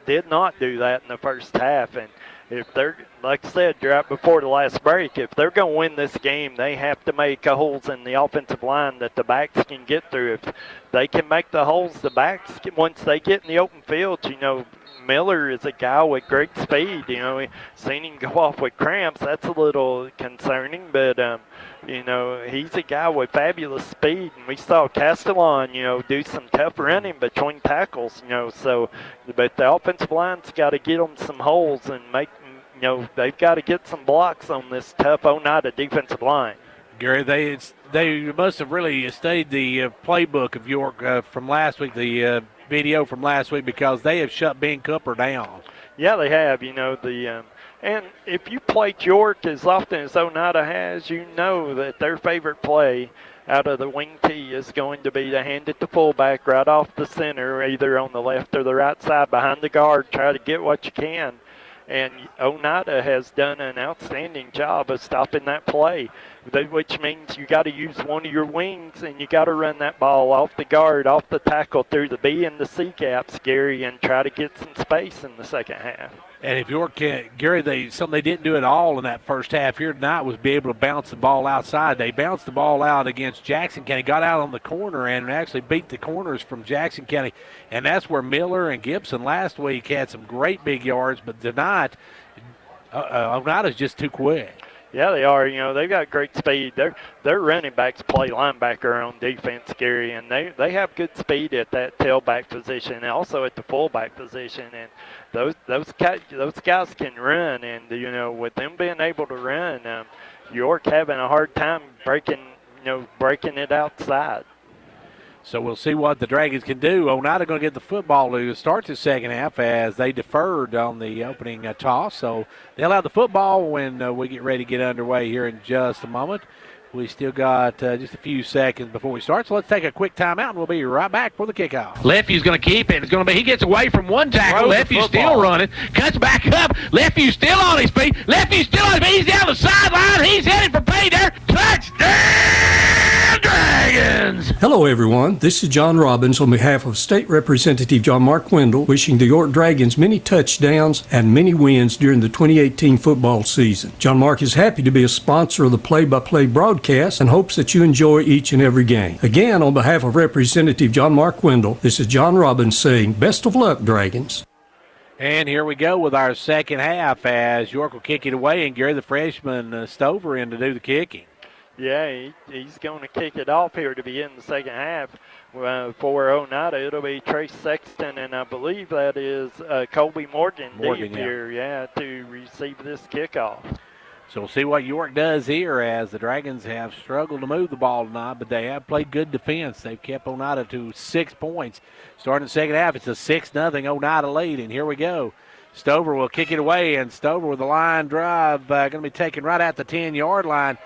did not do that in the first half. And if they're, like I said right before the last break, if they're going to win this game, they have to make holes in the offensive line that the backs can get through. If they can make the holes, the backs, once they get in the open field, you know, Miller is a guy with great speed. You know, we've seen him go off with cramps. That's a little concerning, but you know, he's a guy with fabulous speed, and we saw Castellon, you know, do some tough running between tackles, you know, so, but the offensive line's got to get them some holes and make, you know, they've got to get some blocks on this tough Oneida defensive line. Gary, they must have really studied the playbook of York from last week, the video from last week, because they have shut Ben Cooper down. Yeah, they have, you know, and if you played York as often as Oneida has, you know that their favorite play out of the wing tee is going to be to hand it to fullback right off the center, either on the left or the right side behind the guard, try to get what you can. And Oneida has done an outstanding job of stopping that play, which means you got to use one of your wings and you got to run that ball off the guard, off the tackle, through the B and the C gaps, Gary, and try to get some space in the second half. And if York can, Gary, something they didn't do at all in that first half here tonight was be able to bounce the ball outside. They bounced the ball out against Jackson County, got out on the corner, and actually beat the corners from Jackson County. And that's where Miller and Gibson last week had some great big yards, but tonight, Oneida's just too quick. Yeah, they are. You know, they've got great speed. Their running backs play linebacker on defense, Gary, and they have good speed at that tailback position and also at the fullback position. And those guys can run, and you know, with them being able to run, York having a hard time breaking it outside. So we'll see what the Dragons can do. Oneida going to get the football to start the second half as they deferred on the opening toss. So they'll have the football when we get ready to get underway here in just a moment. We still got just a few seconds before we start, so let's take a quick timeout, and we'll be right back for the kickoff. Lefty's going to keep it. It's going to be, he gets away from one tackle. Lefty's still running. Cuts back up. Lefty's still on his feet. Lefty's still on his feet. He's down the sideline. He's headed for pay there. Touchdown, Dragons! Hello, everyone. This is John Robbins on behalf of State Representative John Mark Wendell, wishing the York Dragons many touchdowns and many wins during the 2018 football season. John Mark is happy to be a sponsor of the play-by-play broadcast and hopes that you enjoy each and every game. Again, on behalf of Representative John Mark Wendell, this is John Robbins saying, best of luck, Dragons. And here we go with our second half as York will kick it away, and Gary, the freshman, Stover in to do the kicking. Yeah, he's going to kick it off here to begin the second half. For Oneida, it'll be Trace Sexton, and I believe that is Colby Morgan deep here, to receive this kickoff. So we'll see what York does here as the Dragons have struggled to move the ball tonight, but they have played good defense. They've kept Oneida to 6 points. Starting the second half, it's a 6-0 Oneida lead, and here we go. Stover will kick it away, and Stover with a line drive going to be taken right at the 10-yard line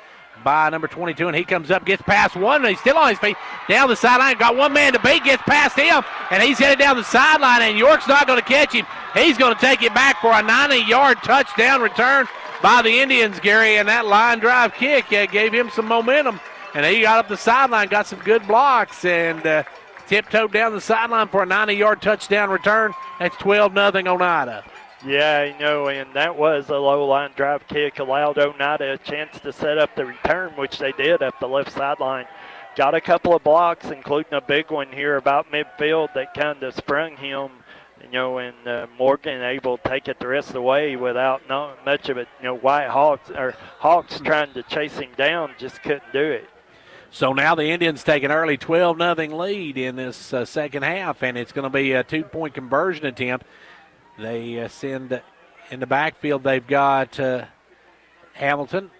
by number 22, and he comes up, gets past one, and he's still on his feet. Down the sideline, got one man to beat, gets past him, and he's headed down the sideline, and York's not going to catch him. He's going to take it back for a 90-yard touchdown return by the Indians, Gary, and that line drive kick gave him some momentum, and he got up the sideline, got some good blocks, and tiptoed down the sideline for a 90-yard touchdown return. That's 12-0 Oneida. Yeah, and that was a low line drive kick, allowed Oneida a chance to set up the return, which they did up the left sideline. Got a couple of blocks, including a big one here about midfield that kind of sprung him. And Morgan able to take it the rest of the way without not much of it. White Hawks trying to chase him down, just couldn't do it. So now the Indians take an early 12-0 lead in this second half, and it's going to be a 2-point conversion attempt. They send in the backfield. They've got Hamilton,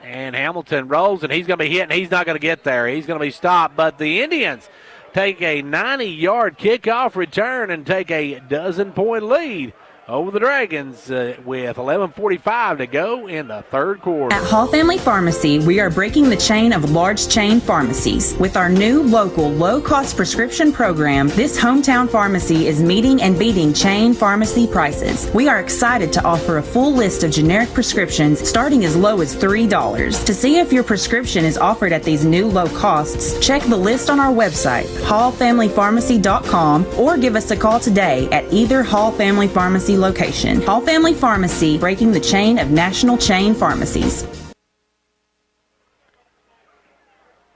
and Hamilton rolls, and he's going to be hit, and he's not going to get there. He's going to be stopped, but the Indians take a 90-yard kickoff return and take a 12-point lead over the Dragons with 11:45 to go in the third quarter. At Hall Family Pharmacy, we are breaking the chain of large chain pharmacies. With our new local low-cost prescription program, this hometown pharmacy is meeting and beating chain pharmacy prices. We are excited to offer a full list of generic prescriptions starting as low as $3. To see if your prescription is offered at these new low costs, check the list on our website, hallfamilypharmacy.com, or give us a call today at either Hall Family Pharmacy location. Hall Family Pharmacy, breaking the chain of national chain pharmacies.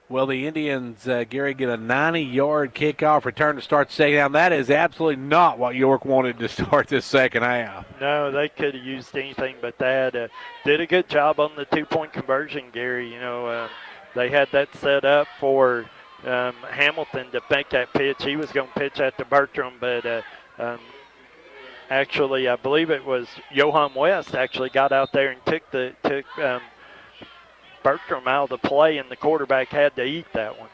Well, the Indians, Gary, get a 90-yard kickoff return to start the second half. That is absolutely not what York wanted to start this second half. No, they could have used anything but that. Did a good job on the 2-point conversion, Gary. They had that set up for Hamilton to make that pitch. He was going to pitch at the Bertram, but actually, I believe it was Johan West actually got out there and took Bertram out of the play, and the quarterback had to eat that one.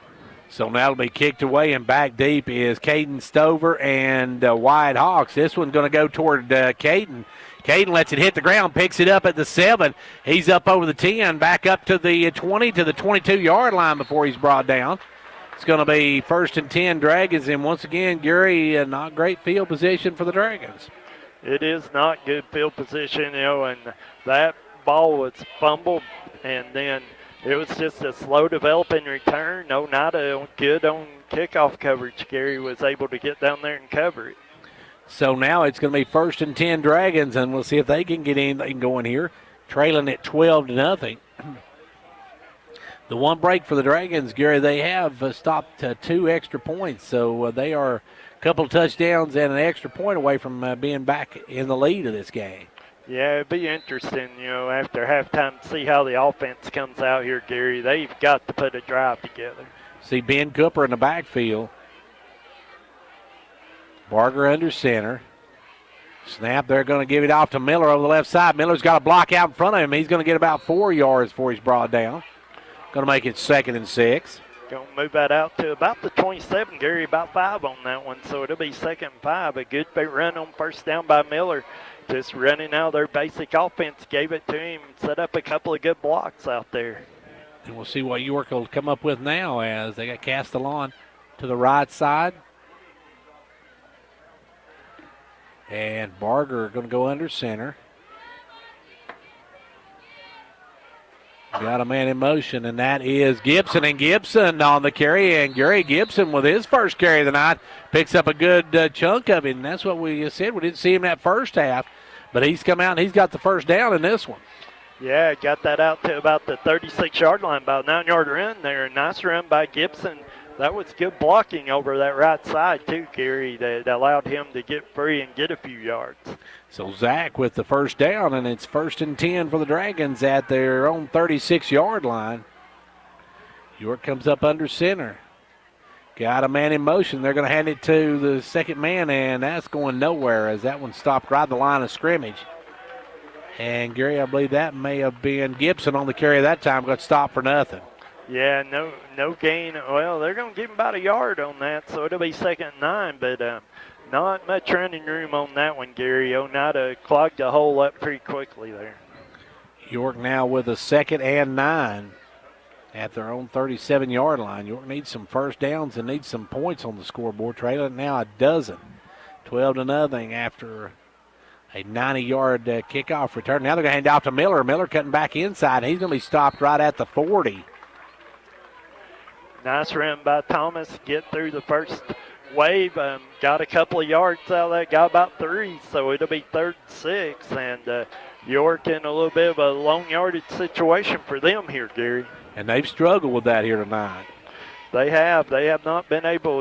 So now it'll be kicked away, and back deep is Caden Stover and White Hawks. This one's going to go toward Caden. Caden lets it hit the ground, picks it up at the 7. He's up over the 10, back up to the 20, to the 22-yard line before he's brought down. It's going to be 1st and 10 Dragons, and once again, Gary, not great field position for the Dragons. It is not good field position, and that ball was fumbled, and then it was just a slow developing return. Oneida good on kickoff coverage. Gary was able to get down there and cover it. So now it's going to be 1st and 10 Dragons, and we'll see if they can get anything going here, trailing at 12-0. The one break for the Dragons, Gary, they have stopped 2 extra points, so they are a couple of touchdowns and an extra point away from being back in the lead of this game. Yeah, it'd be interesting, after halftime to see how the offense comes out here, Gary. They've got to put a drive together. See Ben Cooper in the backfield. Barger under center. Snap, they're going to give it off to Miller over the left side. Miller's got a block out in front of him. He's going to get about 4 yards before he's brought down. Going to make it 2nd and 6. Going to move that out to about the 27, Gary, about 5 on that one. So it'll be 2nd and 5. A good run on first down by Miller. Just running out their basic offense, gave it to him, set up a couple of good blocks out there. And we'll see what York will come up with now as they got Castellon to the right side. And Barger going to go under center. Got a man in motion, and that is Gibson. And Gibson on the carry, and Gary Gibson with his first carry of the night picks up a good chunk of it, and that's what we said. We didn't see him that first half, but he's come out and he's got the first down in this one. Yeah, got that out to about the 36-yard line, about 9-yard run there. Nice run by Gibson. That was good blocking over that right side, too, Gary, that allowed him to get free and get a few yards. So Zach with the first down, and it's 1st and 10 for the Dragons at their own 36-yard line. York comes up under center. Got a man in motion. They're going to hand it to the second man, and that's going nowhere as that one stopped right at the line of scrimmage. And, Gary, I believe that may have been Gibson on the carry that time, got stopped for nothing. Yeah, no gain. Well, they're going to give him about a yard on that, so it'll be 2nd and 9, but not much running room on that one, Gary. Oneida clogged the hole up pretty quickly there. York now with a 2nd and 9 at their own 37-yard line. York needs some first downs and needs some points on the scoreboard. Trailing now a dozen. 12-0 after a 90-yard kickoff return. Now they're going to hand it off to Miller. Miller cutting back inside. He's going to be stopped right at the 40. Nice run by Thomas. Get through the first wave. Got a couple of yards out of that. Got about 3, so it'll be 3rd and 6. And York in a little bit of a long yardage situation for them here, Gary. And they've struggled with that here tonight. They have. They have not been able,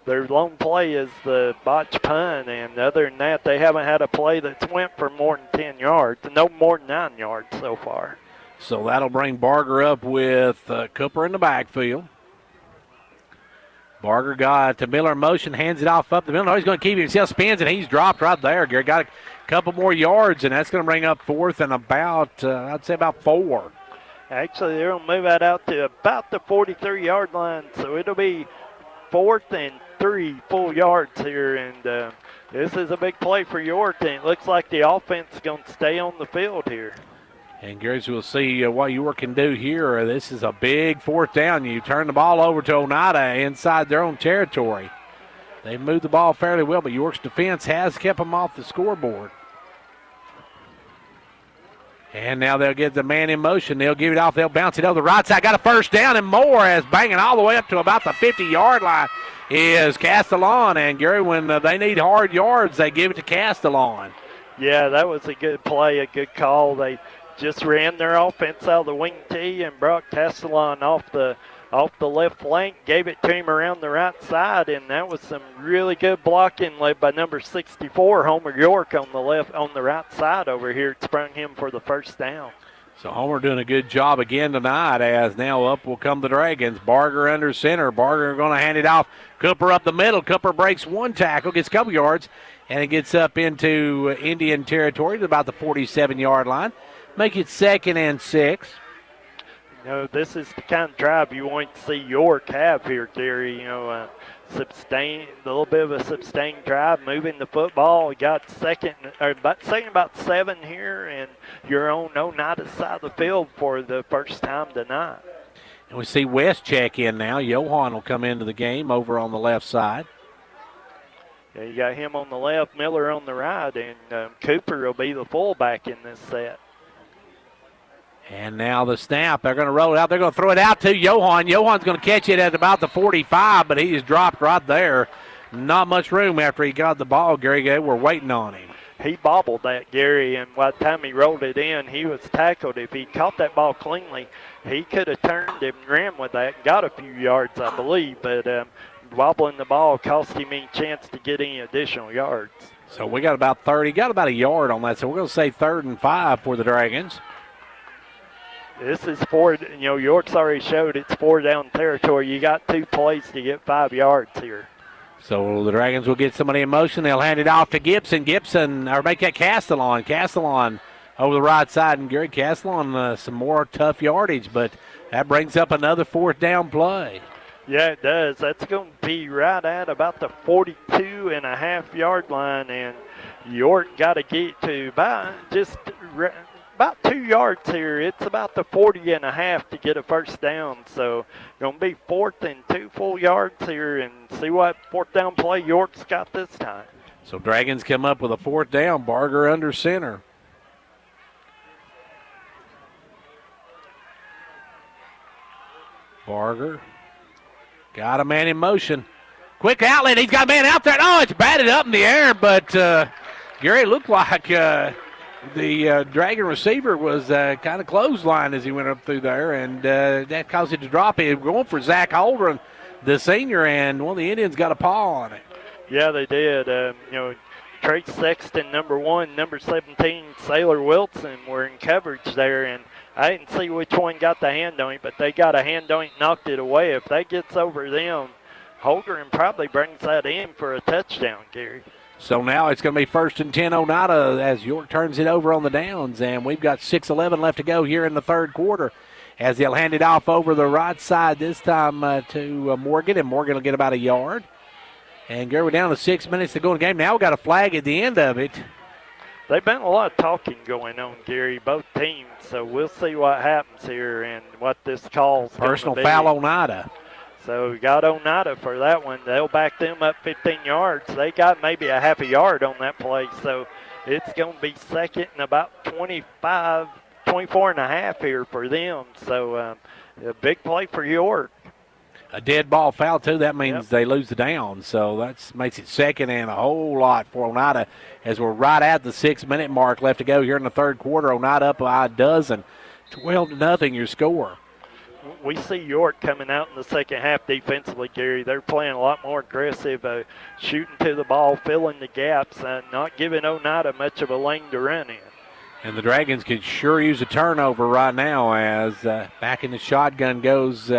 their long play is the botch punt, and other than that, they haven't had a play that's went for more than 10 yards, no more than 9 yards so far. So that'll bring Barger up with Cooper in the backfield. Barger got to Miller in motion, hands it off up the middle. No, he's going to keep it himself, spins, and he's dropped right there. Gary got a couple more yards, and that's going to bring up 4th and about, I'd say about 4. Actually, they're going to move that out to about the 43-yard line, so it'll be 4th and 3 full yards here, and this is a big play for York, and it looks like the offense is going to stay on the field here. And, Gary, we'll see what York can do here. This is a big 4th down. You turn the ball over to Oneida inside their own territory. They've moved the ball fairly well, but York's defense has kept them off the scoreboard. And now they'll get the man in motion. They'll give it off. They'll bounce it over the right side. Got a first down and more as banging all the way up to about the 50-yard line is Castellon. And, Gary, when they need hard yards, they give it to Castellon. Yeah, that was a good play, a good call. They just ran their offense out of the wing tee and brought Castellon off the left flank, gave it to him around the right side, and that was some really good blocking led by number 64, Homer York, on the right side over here. It sprung him for the first down. So Homer doing a good job again tonight as now up will come the Dragons. Barger under center. Barger going to hand it off. Cooper up the middle. Cooper breaks one tackle, gets a couple yards, and it gets up into Indian territory to about the 47-yard line. Make it 2nd and 6. This is the kind of drive you want to see York have here, Gary. A little bit of a sustained drive, moving the football. We got second about 7 here, and you're on Oneida side of the field for the first time tonight. And we see West check in now. Johan will come into the game over on the left side. Yeah, you got him on the left, Miller on the right, and Cooper will be the fullback in this set. And now the snap. They're going to roll it out. They're going to throw it out to Johan. Johan's going to catch it at about the 45, but he's dropped right there. Not much room after he got the ball, Gary. They were waiting on him. He bobbled that, Gary, and by the time he rolled it in, he was tackled. If he caught that ball cleanly, he could have turned and ran with that and got a few yards, I believe. But wobbling the ball cost him any chance to get any additional yards. So we got about 30, got about a yard on that. So we're going to say 3rd and 5 for the Dragons. This is York's already showed it's 4 down territory. You got 2 plays to get 5 yards here. So the Dragons will get somebody in motion. They'll hand it off to Gibson. Or make that Castellon. Castellon over the right side. And Gary Castellon, some more tough yardage, but that brings up another 4th down play. Yeah, it does. That's going to be right at about the 42.5-yard line, and York got to get to about 2 yards here. It's about the 40.5 to get a first down. So going to be 4th and 2 full yards here, and see what 4th down play York's got this time. So Dragons come up with a 4th down. Barger under center. Barger got a man in motion. Quick outlet. He's got a man out there. Oh, it's batted up in the air, but Gary looked like the Dragon receiver was kind of clotheslined as he went up through there, and that caused it to drop. He was going for Zach Holdren, the senior, and one of the Indians got a paw on it. Yeah, they did. Trace Sexton, number 1, number 17, Sailor Wilson were in coverage there, and I didn't see which one got the hand on it, but they got a hand on it, knocked it away. If that gets over them, Holdren probably brings that in for a touchdown, Gary. So now it's going to be 1st and 10 Oneida as York turns it over on the downs, and we've got 6:11 left to go here in the third quarter as they'll hand it off over the right side this time to Morgan, and Morgan will get about a yard. And Gary, we're down to 6 minutes to go in the game. Now we've got a flag at the end of it. They've been a lot of talking going on, Gary, both teams, so we'll see what happens here and what this call's Personal foul Oneida. So we got Oneida for that one. They'll back them up 15 yards. They got maybe a half a yard on that play, so it's going to be second and about 24 and a half here for them. So a big play for York. A dead ball foul, too. That means they lose the down. So that makes it second and a whole lot for Oneida as we're right at the 6-minute mark left to go here in the third quarter. Oneida up by a dozen. 12-0 your score. We see York coming out in the second half defensively, Gary. They're playing a lot more aggressive, shooting to the ball, filling the gaps, not giving Oneida much of a lane to run in. And the Dragons could sure use a turnover right now as back in the shotgun goes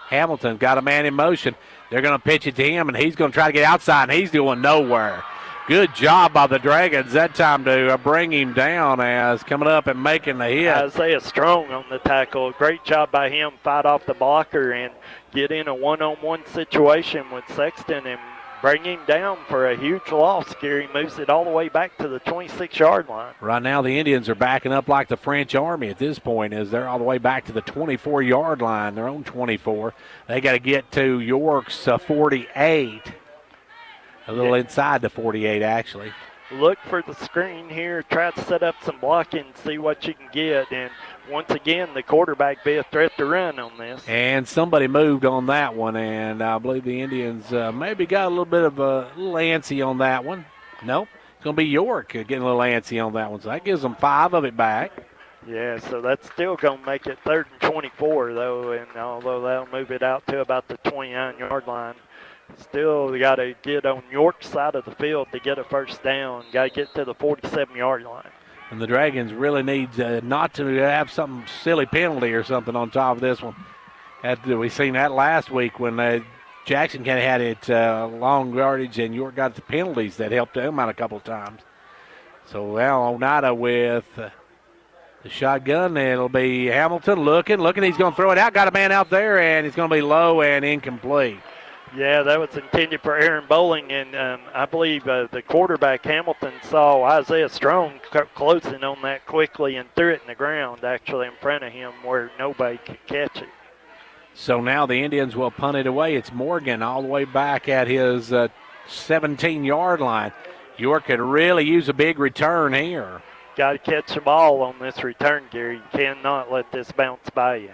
Hamilton. Got a man in motion. They're going to pitch it to him, and he's going to try to get outside, and he's doing nowhere. Good job by the Dragons that time to bring him down as coming up and making the hit. Isaiah Strong on the tackle. Great job by him. Fight off the blocker and get in a one-on-one situation with Sexton and bring him down for a huge loss. Gary moves it all the way back to the 26-yard line. Right now the Indians are backing up like the French Army at this point as they're all the way back to the 24-yard line, their own 24. They got to get to York's 48. A little inside the 48, actually. Look for the screen here. Try to set up some blocking, see what you can get. And once again, the quarterback be a threat to run on this. And somebody moved on that one, and I believe the Indians maybe got a little bit of a little antsy on that one. Nope, it's going to be York getting a little antsy on that one. So that gives them 5 of it back. Yeah, so that's still going to make it 3rd and 24, though. And although that'll move it out to about the 29-yard line. Still, we got to get on York's side of the field to get a first down. Got to get to the 47-yard line. And the Dragons really need not to have some silly penalty or something on top of this one. We seen that last week when Jackson County had it long yardage and York got the penalties that helped them out a couple of times. So now Oneida with the shotgun. It'll be Hamilton looking. He's going to throw it out. Got a man out there, and it's going to be low and incomplete. Yeah, that was intended for Aaron Bowling, and I believe the quarterback Hamilton saw Isaiah Strong closing on that quickly and threw it in the ground actually in front of him where nobody could catch it. So now the Indians will punt it away. It's Morgan all the way back at his 17-yard line. York could really use a big return here. Got to catch the ball on this return, Gary. You cannot let this bounce by you.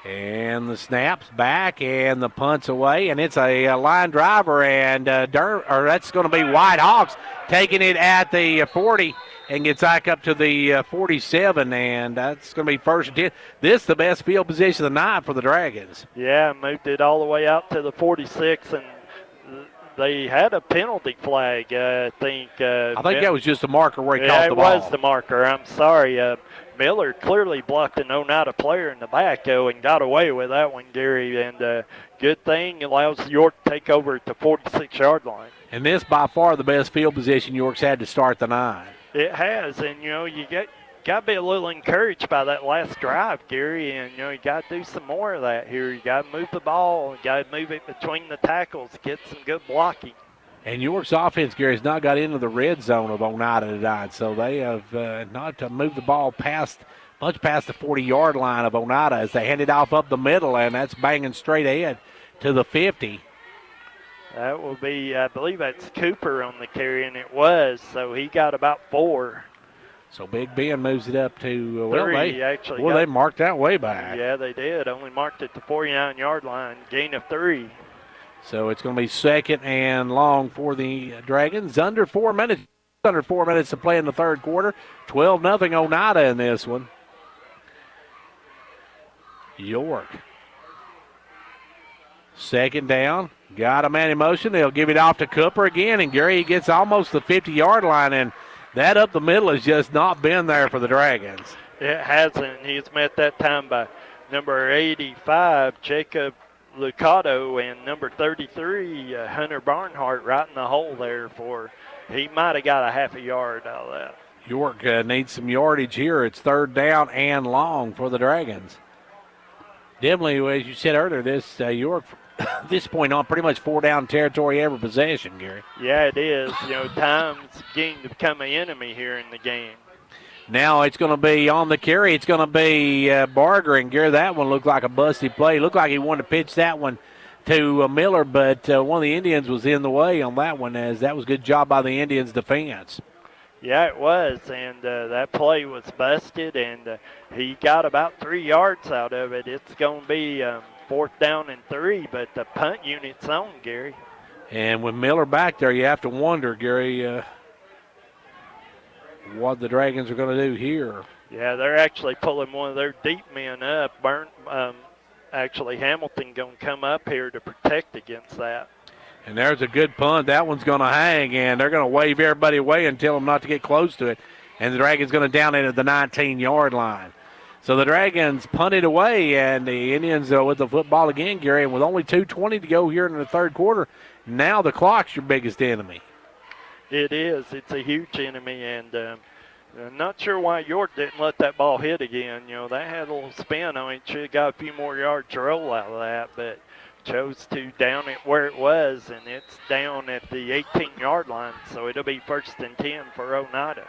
And the snap's back, and the punt's away, and it's a line driver, and that's going to be White Hawks taking it at the 40 and gets back up to the 47, and that's going to be 1st and 10. This is the best field position of the night for the Dragons. Yeah, moved it all the way out to the 46, and they had a penalty flag, I think. I think that was just a marker where he caught the ball. Yeah, it was the marker. I'm sorry. Miller clearly blocked an Oneida player in the back, though, and got away with that one, Gary. And good thing allows York to take over at the 46-yard line. And this, by far, the best field position York's had to start the 9. It has, and, you got to be a little encouraged by that last drive, Gary. And, you got to do some more of that here. You got to move the ball. You got to move it between the tackles, get some good blocking. And York's offense, Gary, has not got into the red zone of Oneida tonight, so they have not moved the ball much past the 40-yard line of Oneida as they hand it off up the middle, and that's banging straight ahead to the 50. That will be, I believe that's Cooper on the carry, and it was, so he got about 4. So Big Ben moves it up to, they marked that way back. Yeah, they did. Only marked at the 49-yard line, gain of 3. So it's going to be 2nd and long for the Dragons. Under 4 minutes to play in the third quarter. 12-0 Oneida in this one. York. 2nd down. Got a man in motion. They'll give it off to Cooper again, and Gary gets almost the 50-yard line, and that up the middle has just not been there for the Dragons. It hasn't. He's met that time by number 85, Jacob Lucado, and number 33, Hunter Barnhart, right in the hole there he might have got a half a yard out of that. York needs some yardage here. It's 3rd down and long for the Dragons. Definitely, as you said earlier, this York, this point on, pretty much 4-down territory every possession, Gary. Yeah, it is. Time's getting to become an enemy here in the game. Now it's going to be on the carry. It's going to be Barger, and Gary, that one looked like a busty play. Looked like he wanted to pitch that one to Miller, but one of the Indians was in the way on that one, as that was a good job by the Indians' defense. Yeah, it was, and that play was busted, and he got about 3 yards out of it. It's going to be 4th down and 3, but the punt unit's on, Gary. And with Miller back there, you have to wonder, Gary, what the Dragons are going to do here. Yeah, they're actually pulling one of their deep men up. Actually, Hamilton going to come up here to protect against that. And there's a good punt. That one's going to hang, and they're going to wave everybody away and tell them not to get close to it. And the Dragons going to down it at the 19-yard line. So the Dragons punted away, and the Indians with the football again, Gary, and with only 2:20 to go here in the third quarter, now the clock's your biggest enemy. It is. It's a huge enemy, and I'm not sure why York didn't let that ball hit again. That had a little spin on it. Should have got a few more yards to roll out of that, but chose to down it where it was, and it's down at the 18-yard line, so it'll be 1st and 10 for Oneida.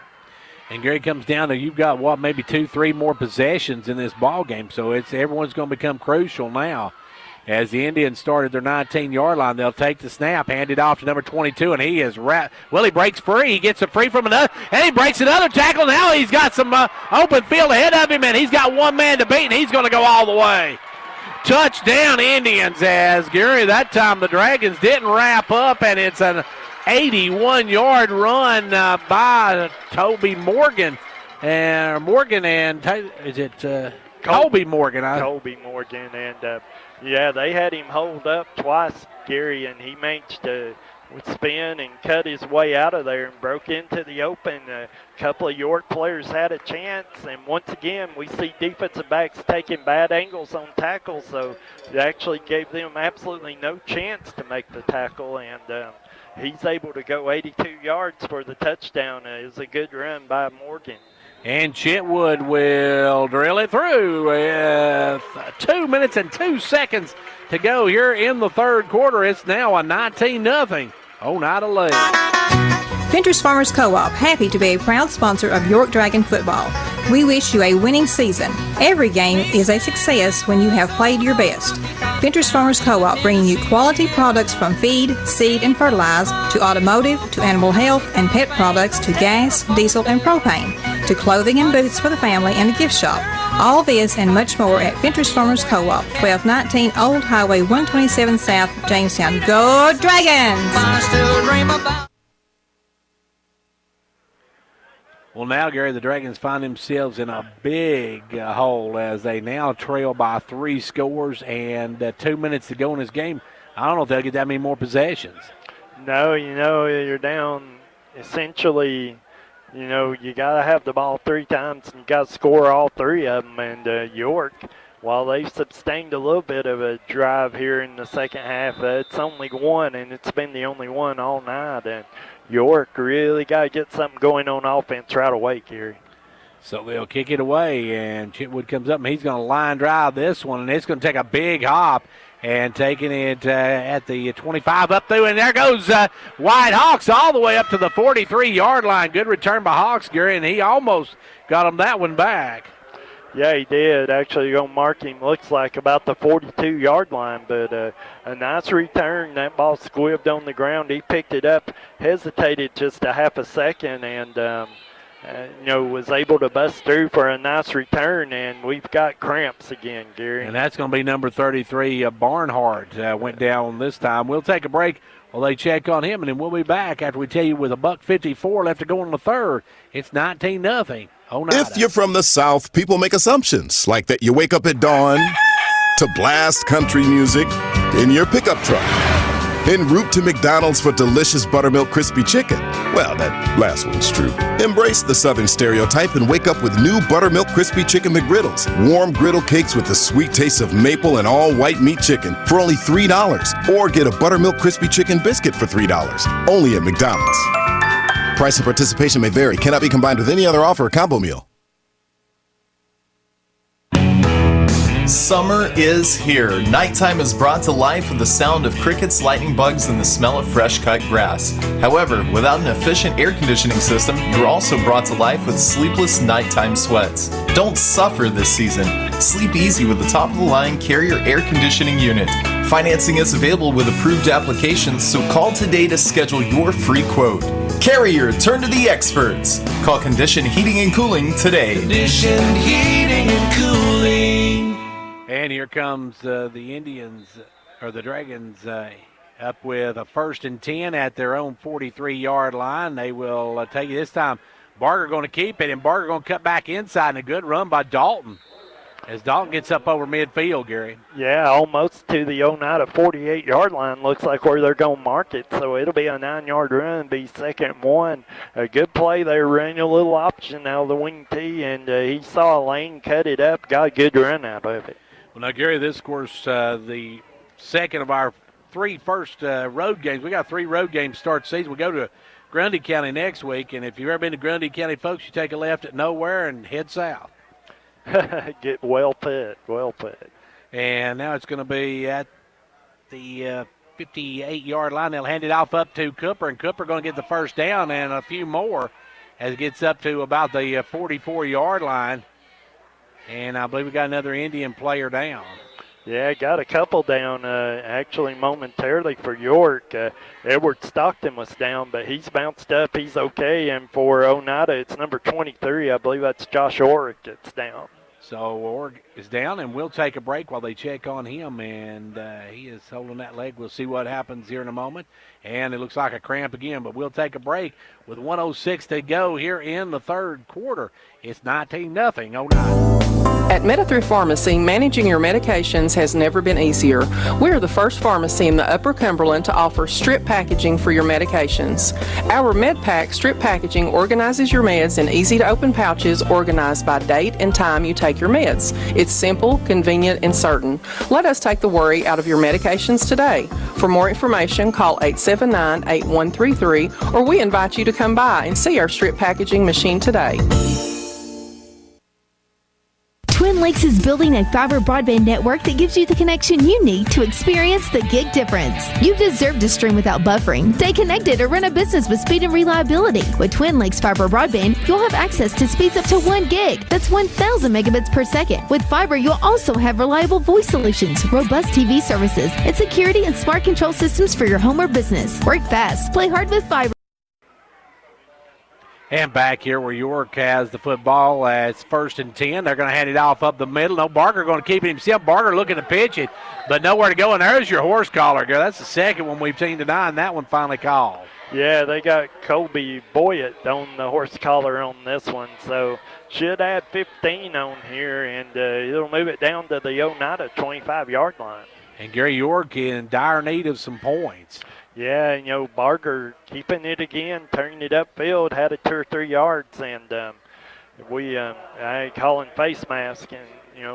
And Gary, comes down to you've got, maybe 2-3 more possessions in this ball game, so everyone's going to become crucial now. As the Indians started their 19-yard line, they'll take the snap, hand it off to number 22, and he is he breaks free. He gets it free from another, and he breaks another tackle. Now he's got some open field ahead of him, and he's got one man to beat, and he's going to go all the way. Touchdown Indians, as Gary, that time the Dragons didn't wrap up, and it's an 81-yard run by Toby Morgan. And Colby Morgan? Colby Morgan, and they had him hold up twice, Gary, and he managed to spin and cut his way out of there and broke into the open. A couple of York players had a chance, and once again we see defensive backs taking bad angles on tackles, so it actually gave them absolutely no chance to make the tackle, and he's able to go 82 yards for the touchdown. It was a good run by Morgan. And Chitwood will drill it through with 2 minutes and 2 seconds to go here in the third quarter. It's now a 19-0 Oneida lead. Ventures Farmers Co-op, happy to be a proud sponsor of York Dragon football. We wish you a winning season. Every game is a success when you have played your best. Ventures Farmers Co-op, bringing you quality products from feed, seed, and fertilize, to automotive, to animal health and pet products, to gas, diesel, and propane, to clothing and boots for the family and a gift shop. All this and much more at Ventures Farmers Co-op, 1219 Old Highway 127 South, Jamestown. Go Dragons! Well, now, Gary, the Dragons find themselves in a big hole as they now trail by 3 scores and 2 minutes to go in this game. I don't know if they'll get that many more possessions. No, you're down essentially. You got to have the ball 3 times, and you got to score all 3 of them. And York, while they've sustained a little bit of a drive here in the second half, it's only one, and it's been the only one all night. And York really got to get something going on offense right away, Gary. So they'll kick it away, and Chitwood comes up, and he's going to line drive this one, and it's going to take a big hop. And taking it at the 25 up through, and there goes White Hawks all the way up to the 43-yard line. Good return by Hawks, Gary, and he almost got him that one back. Yeah, he did. Actually, you're going to mark him, looks like, about the 42-yard line. But a nice return. That ball squibbed on the ground. He picked it up, hesitated just a half a second, and was able to bust through for a nice return, and we've got cramps again, Gary. And that's going to be number 33, Barnhart, went down this time. We'll take a break while they check on him, and then we'll be back after we tell you with $1:54 left to go in the third. It's 19-0. Oneida. If you're from the South, people make assumptions like that you wake up at dawn to blast country music in your pickup truck. En route to McDonald's for delicious buttermilk crispy chicken. Well, that last one's true. Embrace the Southern stereotype and wake up with new buttermilk crispy chicken McGriddles. Warm griddle cakes with the sweet taste of maple and all white meat chicken for only $3. Or get a buttermilk crispy chicken biscuit for $3. Only at McDonald's. Price and participation may vary. Cannot be combined with any other offer or combo meal. Summer is here. Nighttime is brought to life with the sound of crickets, lightning bugs, and the smell of fresh-cut grass. However, without an efficient air conditioning system, you're also brought to life with sleepless nighttime sweats. Don't suffer this season. Sleep easy with the top-of-the-line Carrier air conditioning unit. Financing is available with approved applications, so call today to schedule your free quote. Carrier, turn to the experts. Call Condition Heating and Cooling today. Conditioned Heating and Cooling. And here comes the Indians, or the Dragons, up with a 1st and 10 at their own 43-yard line. They will take it this time. Barger going to keep it, and Barger going to cut back inside, and a good run by Dalton. As Dalton gets up over midfield, Gary. Yeah, almost to the Oneida 48-yard line. Looks like where they're going to mark it. So it'll be a 9-yard run, be 2nd and 1. A good play there, ran a little option out of the wing tee, and he saw a lane, cut it up, got a good run out of it. Well, now, Gary, this, of course, the second of our 3 first road games. We got 3 road games to start the season. We go to Grundy County next week, and if you've ever been to Grundy County, folks, you take a left at nowhere and head south. Get well put. And now it's going to be at the 58-yard line. They'll hand it off up to Cooper, and Cooper going to get the first down and a few more as it gets up to about the 44-yard line. And I believe we got another Indian player down. Yeah, got a couple down actually momentarily for York. Edward Stockton was down, but he's bounced up. He's okay. And for Oneida, it's number 23. I believe that's Josh Orrick that's down. So Org is down, and we'll take a break while they check on him, and he is holding that leg. We'll see what happens here in a moment. And it looks like a cramp again, but we'll take a break with 1:06 to go here in the third quarter. It's 19-0 Oneida. At Meta-Thrift Pharmacy, managing your medications has never been easier. We're the first pharmacy in the Upper Cumberland to offer strip packaging for your medications. Our MedPack strip packaging organizes your meds in easy-to-open pouches organized by date and time you take your meds. It's simple, convenient, and certain. Let us take the worry out of your medications today. For more information, call 879-8133, or we invite you to come by and see our strip packaging machine today. Twin Lakes is building a fiber broadband network that gives you the connection you need to experience the gig difference. You deserve to stream without buffering, stay connected, or run a business with speed and reliability. With Twin Lakes fiber broadband, you'll have access to speeds up to 1 gig. That's 1,000 megabits per second. With fiber, you'll also have reliable voice solutions, robust TV services, and security and smart control systems for your home or business. Work fast, play hard with fiber. And back here where York has the football, it's 1st and 10. They're going to hand it off up the middle. No, Barker going to keep it himself. Barker looking to pitch it, but nowhere to go. And there's your horse collar, girl. That's the second one we've seen tonight, and that one finally called. Yeah, they got Colby Boyett on the horse collar on this one, so should add 15 on here, and it'll move it down to the Oneida 25-yard line. And Gary, York in dire need of some points. Yeah, Barger keeping it again, turning it upfield, had it 2 or 3 yards, and I call him face mask, and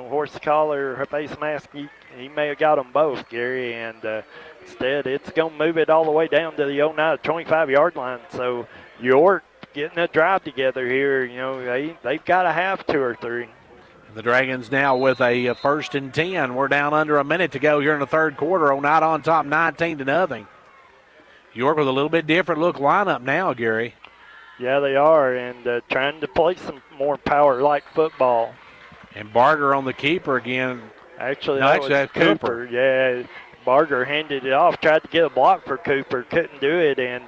horse collar, her face mask, he may have got them both, Gary, and instead it's going to move it all the way down to the Oneida 25-yard line. So York getting a drive together here, they've got to have 2 or 3. The Dragons now with a 1st and 10. We're down under a minute to go here in the third quarter. Oneida on top 19-0. York with a little bit different look lineup now, Gary. Yeah, they are, and trying to play some more power-like football. And Barger on the keeper again. Actually, that was Cooper. Yeah, Barger handed it off, tried to get a block for Cooper, couldn't do it, and,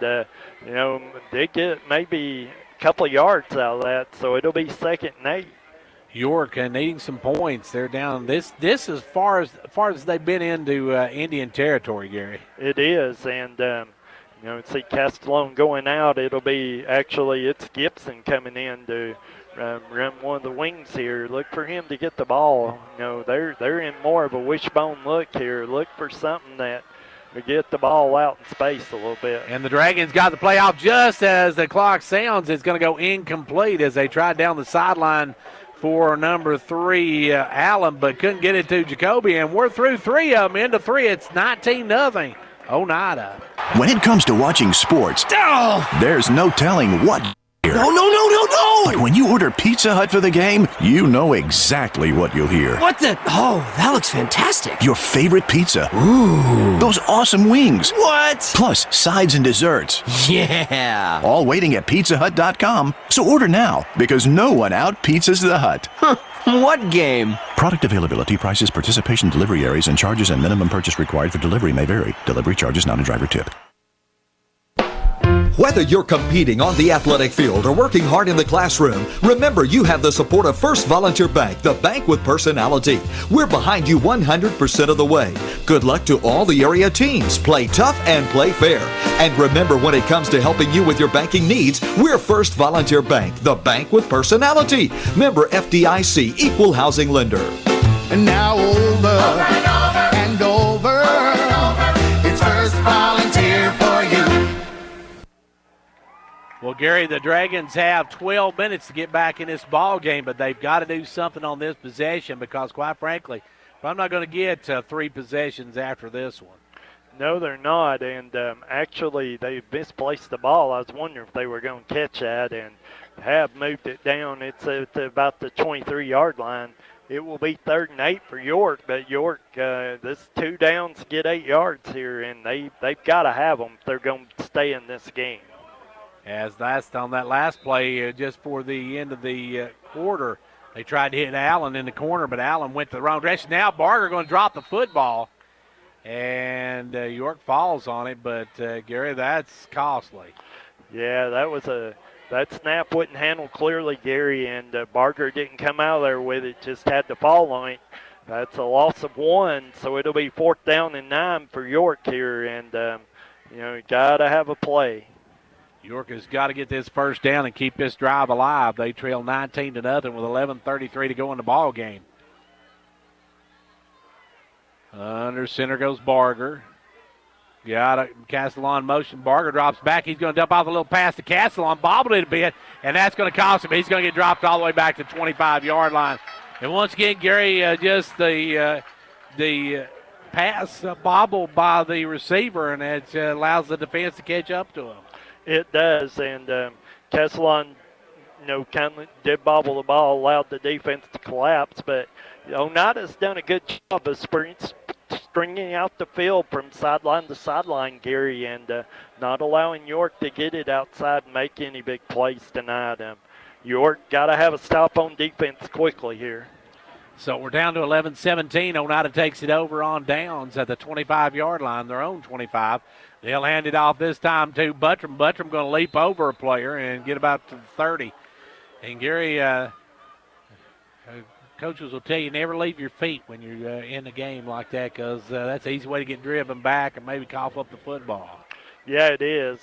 did get maybe couple of yards out of that, so it'll be 2nd and 8. York needing some points. They're down. This as far as they've been into Indian territory, Gary. It is, and see Castellon going out. It'll be it's Gibson coming in to run one of the wings here. Look for him to get the ball. They're in more of a wishbone look here. Look for something that to get the ball out in space a little bit. And the Dragons got the play off just as the clock sounds. It's going to go incomplete as they tried down the sideline for number 3, Allen, but couldn't get it to Jacoby. And we're through 3 of them. Into 3, it's 19-0. Oneida. When it comes to watching sports, there's no telling what. No! But when you order Pizza Hut for the game, you know exactly what you'll hear. What the? Oh, that looks fantastic. Your favorite pizza. Ooh. Those awesome wings. What? Plus sides and desserts. Yeah. All waiting at pizzahut.com. So order now, because no one out-pizzas the Hut. What game? Product availability, prices, participation, delivery areas, and charges and minimum purchase required for delivery may vary. Delivery charges not a driver tip. Whether you're competing on the athletic field or working hard in the classroom, remember you have the support of First Volunteer Bank, the bank with personality. We're behind you 100% of the way. Good luck to all the area teams. Play tough and play fair. And remember, when it comes to helping you with your banking needs, we're First Volunteer Bank, the bank with personality. Member FDIC, Equal Housing Lender. And now over and over, it's First Volunteer for you. Well, Gary, the Dragons have 12 minutes to get back in this ball game, but they've got to do something on this possession because, quite frankly, I'm not going to get 3 possessions after this one. No, they're not, and actually they misplaced the ball. I was wondering if they were going to catch that and have moved it down. It's at about the 23-yard line. It will be 3rd and 8 for York, but York, this 2 downs get 8 yards here, and they've got to have them if they're going to stay in this game. As that's on that last play, just for the end of the quarter, they tried to hit Allen in the corner, but Allen went the wrong direction. Now Barger going to drop the football, and York falls on it, but Gary, that's costly. Yeah, that snap wasn't handled clearly, Gary, and Barger didn't come out of there with it, just had to fall on it. That's a loss of 1, so it'll be 4th down and 9 for York here, and you got to have a play. York has got to get this first down and keep this drive alive. They trail 19-0 with 11:33 to go in the ball game. Under center goes Barger. Got a Castellon motion. Barger drops back. He's going to dump off a little pass to Castellon. Bobbled it a bit, and that's going to cost him. He's going to get dropped all the way back to the 25-yard line. And once again, Gary, just the pass bobbled by the receiver, and it allows the defense to catch up to him. It does, and Castellon, kind of did bobble the ball, allowed the defense to collapse, but Oneida's done a good job of stringing out the field from sideline to sideline, Gary, and not allowing York to get it outside and make any big plays tonight. York got to have a stop on defense quickly here. So we're down to 11-17. Oneida takes it over on downs at the 25-yard line, their own 25. They'll hand it off this time to Buttram. Buttram going to leap over a player and get about to the 30. And Gary, coaches will tell you never leave your feet when you're in a game like that because that's an easy way to get driven back and maybe cough up the football. Yeah, it is.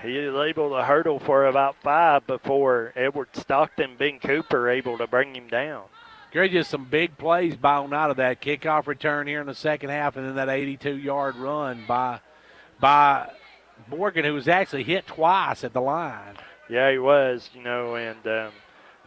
He was able to hurdle for about 5 before Edward Stockton, Ben Cooper able to bring him down. Gary, just some big plays by Oneida. That kickoff return here in the second half and then that 82-yard run by Morgan, who was actually hit twice at the line. Yeah, he was, and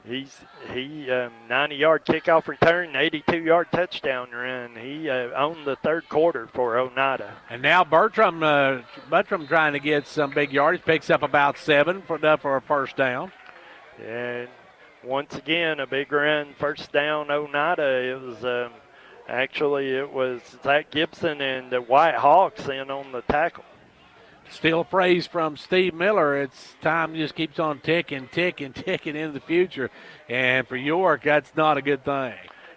he 90-yard kickoff return, 82-yard touchdown run. He owned the third quarter for Oneida. And now Buttram trying to get some big yardage, picks up about 7 for a first down. And once again, a big run, first down, Oneida. It was it was Zach Gibson and the White Hawks in on the tackle. Still a phrase from Steve Miller. It's time just keeps on ticking into the future. And for York, that's not a good thing.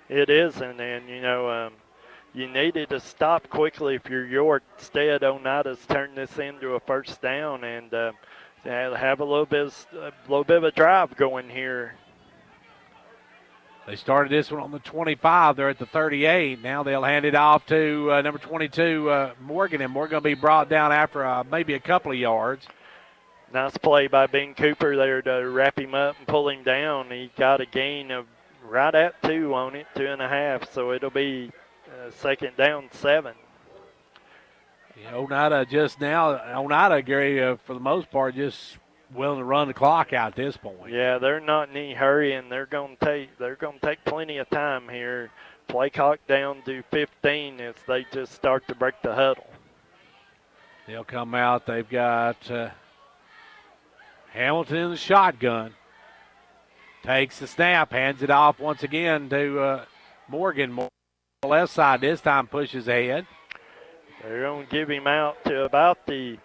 It isn't. And, you needed to stop quickly if you're York. Instead, Oneida's turned this into a first down. And, have a little bit of a drive going here. They started this one on the 25. They're at the 38. Now they'll hand it off to number 22, Morgan, and Morgan will be brought down after maybe a couple of yards. Nice play by Ben Cooper there to wrap him up and pull him down. He got a gain of right at 2 on it, 2.5, so it'll be second down 7. Yeah, Oneida Gary, for the most part, just willing to run the clock out at this point. Yeah, they're not in any hurry, and they're going to take plenty of time here. Play clock down to 15 as they just start to break the huddle. They'll come out. They've got Hamilton in the shotgun. Takes the snap, hands it off once again to Morgan. On the left side this time, pushes ahead. They're going to give him out to about the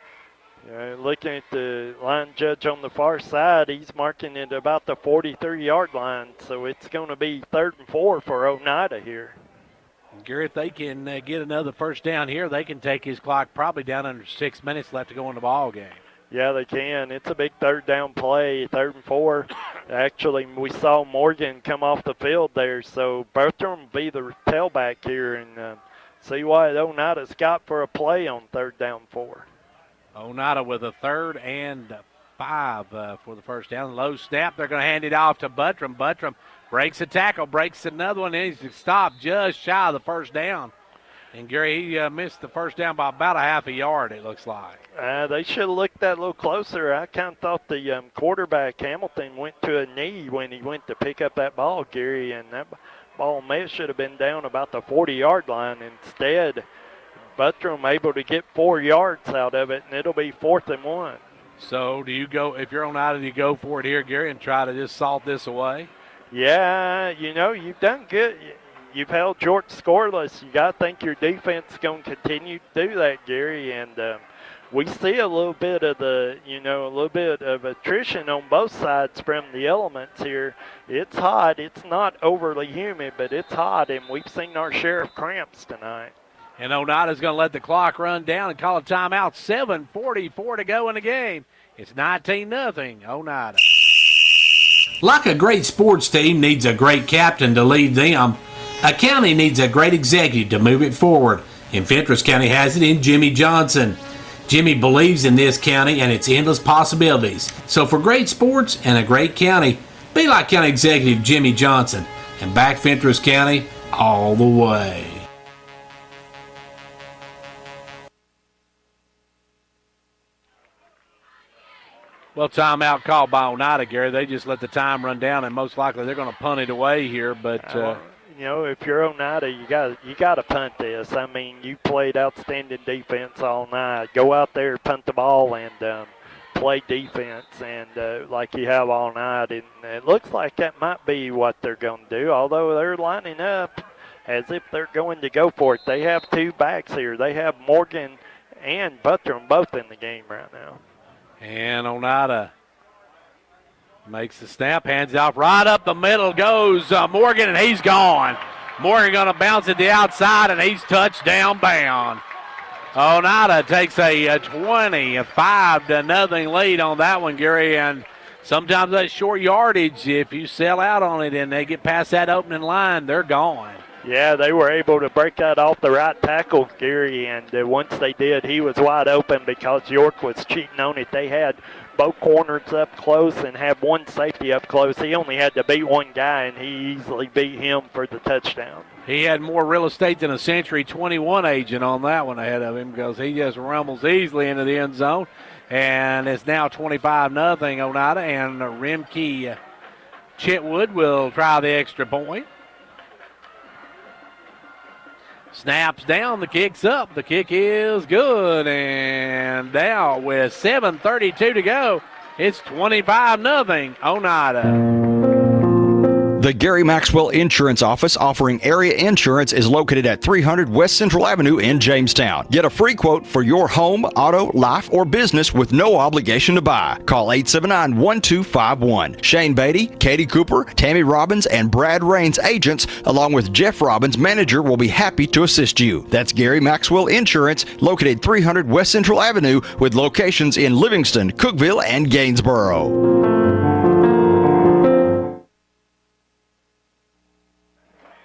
looking at the line judge on the far side, he's marking it about the 43-yard line, so it's going to be 3rd and 4 for Oneida here. Gary, if they can get another first down here, they can take his clock probably down under 6 minutes left to go in the ball game. Yeah, they can. It's a big 3rd down play, 3rd and 4. Actually, we saw Morgan come off the field there, so Bertram will be the tailback here and see what Oneida's got for a play on 3rd down 4. Oneida with a 3rd and 5 for the first down. Low snap. They're going to hand it off to Buttram. Buttram breaks a tackle, breaks another one, and he's stopped just shy of the first down. And Gary, he missed the first down by about a half a yard, it looks like. They should have looked that a little closer. I kind of thought the quarterback, Hamilton, went to a knee when he went to pick up that ball, Gary, and that ball should have been down about the 40-yard line. Instead, Buttram able to get 4 yards out of it, and it'll be 4th and 1. So do you go, if you're Oneida, do you go for it here, Gary, and try to just salt this away? Yeah, you've done good. You've held York scoreless. You got to think your defense is going to continue to do that, Gary. And we see a little bit of attrition on both sides from the elements here. It's hot. It's not overly humid, but it's hot, and we've seen our share of cramps tonight. And Oneida's going to let the clock run down and call a timeout. 7:44 to go in the game. It's 19-0, Oneida. Like a great sports team needs a great captain to lead them, a county needs a great executive to move it forward. And Fentress County has it in Jimmy Johnson. Jimmy believes in this county and its endless possibilities. So for great sports and a great county, be like County Executive Jimmy Johnson and back Fentress County all the way. Well, timeout called by Oneida, Gary. They just let the time run down, and most likely they're going to punt it away here. But if you're Oneida, you got to punt this. I mean, you played outstanding defense all night. Go out there, punt the ball, and play defense, and like you have all night. And it looks like that might be what they're going to do. Although they're lining up as if they're going to go for it. They have 2 backs here. They have Morgan and Buttram both in the game right now. And Oneida makes the snap, hands it off. Right up the middle goes Morgan, and he's gone. Morgan going to bounce it the outside, and he's touchdown bound. Oneida takes a 25-0 lead on that one, Gary. And sometimes that short yardage, if you sell out on it and they get past that opening line, they're gone. Yeah, they were able to break that off the right tackle, Gary, and once they did, he was wide open because York was cheating on it. They had both corners up close and had one safety up close. He only had to beat one guy, and he easily beat him for the touchdown. He had more real estate than a Century 21 agent on that one ahead of him because he just rumbles easily into the end zone. And it's now 25-0 Oneida, and Remke Chitwood will try the extra point. Snaps down, the kick's up. The kick is good, and now with 7:32 to go, it's 25-0 Oneida. The Gary Maxwell Insurance Office offering area insurance is located at 300 West Central Avenue in Jamestown. Get a free quote for your home, auto, life, or business with no obligation to buy. Call 879-1251. Shane Beatty, Katie Cooper, Tammy Robbins, and Brad Rains agents, along with Jeff Robbins, manager, will be happy to assist you. That's Gary Maxwell Insurance, located 300 West Central Avenue, with locations in Livingston, Cookeville, and Gainsboro.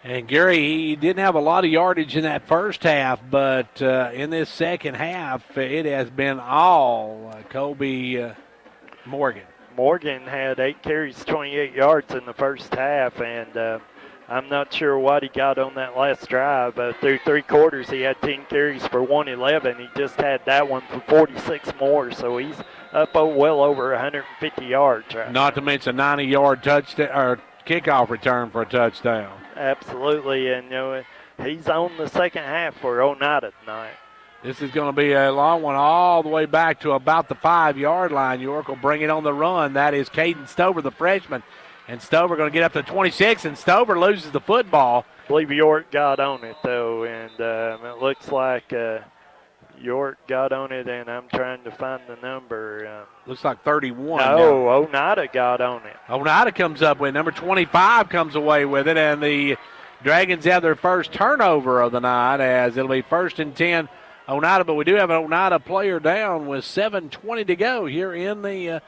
And Gary, he didn't have a lot of yardage in that first half, but in this second half, it has been all Colby Morgan. Morgan had 8 carries, 28 yards in the first half, and I'm not sure what he got on that last drive. Through 3 quarters, he had 10 carries for 111. He just had that one for 46 more, so he's up well over 150 yards. Right Not to mention a 90-yard touchdown or kickoff return for a touchdown. Absolutely, and he's on the second half for Oneida tonight. This is going to be a long one all the way back to about the 5-yard line. York will bring it on the run. That is Caden Stover, the freshman. And Stover going to get up to 26, and Stover loses the football. I believe York got on it, though, and it looks like York got on it, and I'm trying to find the number. Looks like 31. No, Oneida got on it. Oneida comes up with number 25, comes away with it, and the Dragons have their first turnover of the night, as it'll be 1st and 10 Oneida, but we do have an Oneida player down with 7:20 to go here in the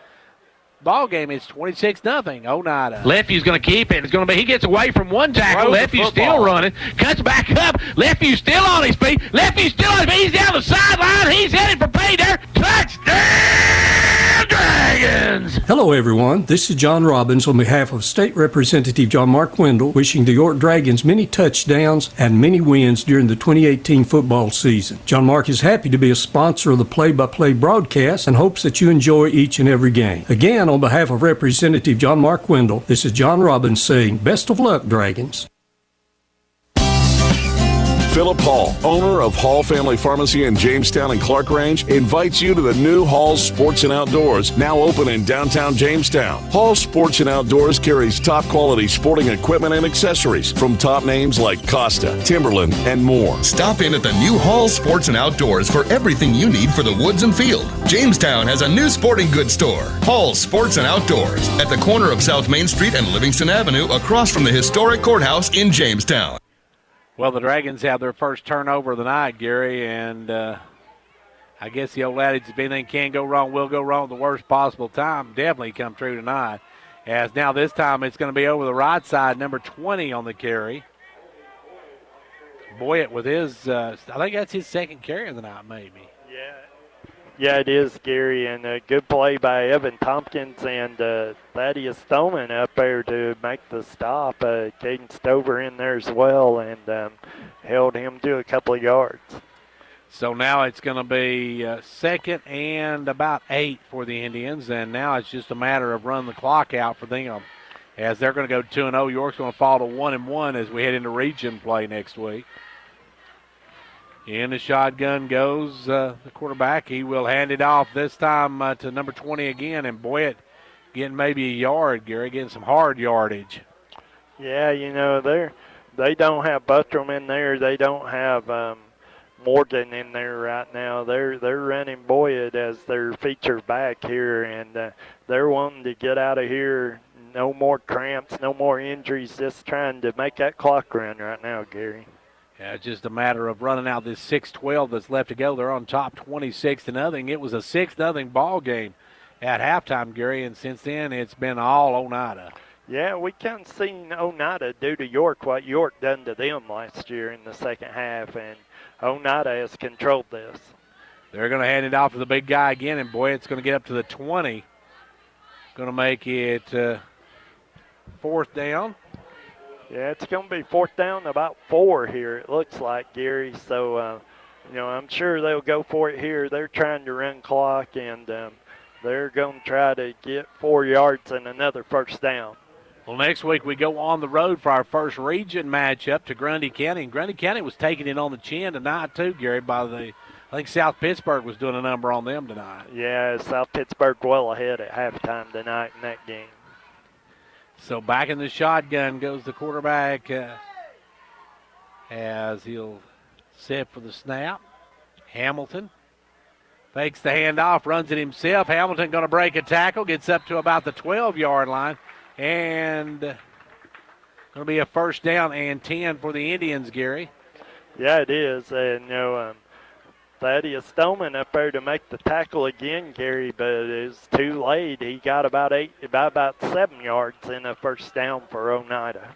ball game. It's 26-0 Oneida. Lefty's going to keep it. It's going to be. He gets away from one tackle. Lefty's still running. Cuts back up. Lefty's still on his feet. Lefty's still on his feet. He's down the sideline. He's headed for pay there. Touchdown, Dragons! Hello, everyone. This is John Robbins on behalf of State Representative John Mark Wendell, wishing the York Dragons many touchdowns and many wins during the 2018 football season. John Mark is happy to be a sponsor of the play-by-play broadcast and hopes that you enjoy each and every game. Again, on behalf of Representative John Mark Wendell, this is John Robbins saying, best of luck, Dragons. Philip Hall, owner of Hall Family Pharmacy in Jamestown and Clark Range, invites you to the new Hall's Sports and Outdoors, now open in downtown Jamestown. Hall's Sports and Outdoors carries top quality sporting equipment and accessories from top names like Costa, Timberland, and more. Stop in at the new Hall's Sports and Outdoors for everything you need for the woods and field. Jamestown has a new sporting goods store, Hall's Sports and Outdoors, at the corner of South Main Street and Livingston Avenue, across from the historic courthouse in Jamestown. Well, the Dragons have their first turnover of the night, Gary, and I guess the old adage, if anything can go wrong, will go wrong at the worst possible time, definitely come true tonight. As now this time it's going to be over the right side, number 20 on the carry. Boyett with his, I think that's his second carry of the night, maybe. Yeah, it is, Gary, and a good play by Evan Tompkins and Thaddeus Stoneman up there to make the stop. Caden Stover in there as well, and held him to a couple of yards. So now it's going to be 2nd and about 8 for the Indians, and now it's just a matter of running the clock out for them, as they're going to go 2-0. York's going to fall to 1-1 as we head into region play next week. In the shotgun goes the quarterback. He will hand it off this time to number 20 again, and Boyett getting maybe a yard, Gary, getting some hard yardage. Yeah, they don't have Buttram in there. They don't have Morgan in there right now. They're running Boyett as their feature back here, and they're wanting to get out of here. No more cramps, no more injuries, just trying to make that clock run right now, Gary. Yeah, it's just a matter of running out this 6:12 that's left to go. They're on top 26-0. It was a 6-0 ball game at halftime, Gary, and since then it's been all Oneida. Yeah, we kind of seen Oneida do to York what York done to them last year in the second half, and Oneida has controlled this. They're going to hand it off to the big guy again, and boy, it's going to get up to the 20. Going to make it 4th down. Yeah, it's going to be 4th down, about 4 here, it looks like, Gary. So, I'm sure they'll go for it here. They're trying to run clock, and they're going to try to get 4 yards and another first down. Well, next week we go on the road for our first region matchup to Grundy County. And Grundy County was taking it on the chin tonight, too, Gary, I think South Pittsburgh was doing a number on them tonight. Yeah, South Pittsburgh well ahead at halftime tonight in that game. So back in the shotgun goes the quarterback as he'll set for the snap. Hamilton fakes the handoff, runs it himself. Hamilton going to break a tackle, gets up to about the 12-yard line, and going to be a first down and 10 for the Indians, Gary. Yeah, it is. And, Thaddeus Stoneman up there to make the tackle again, Gary, but it's too late. He got about 7 yards in a first down for Oneida.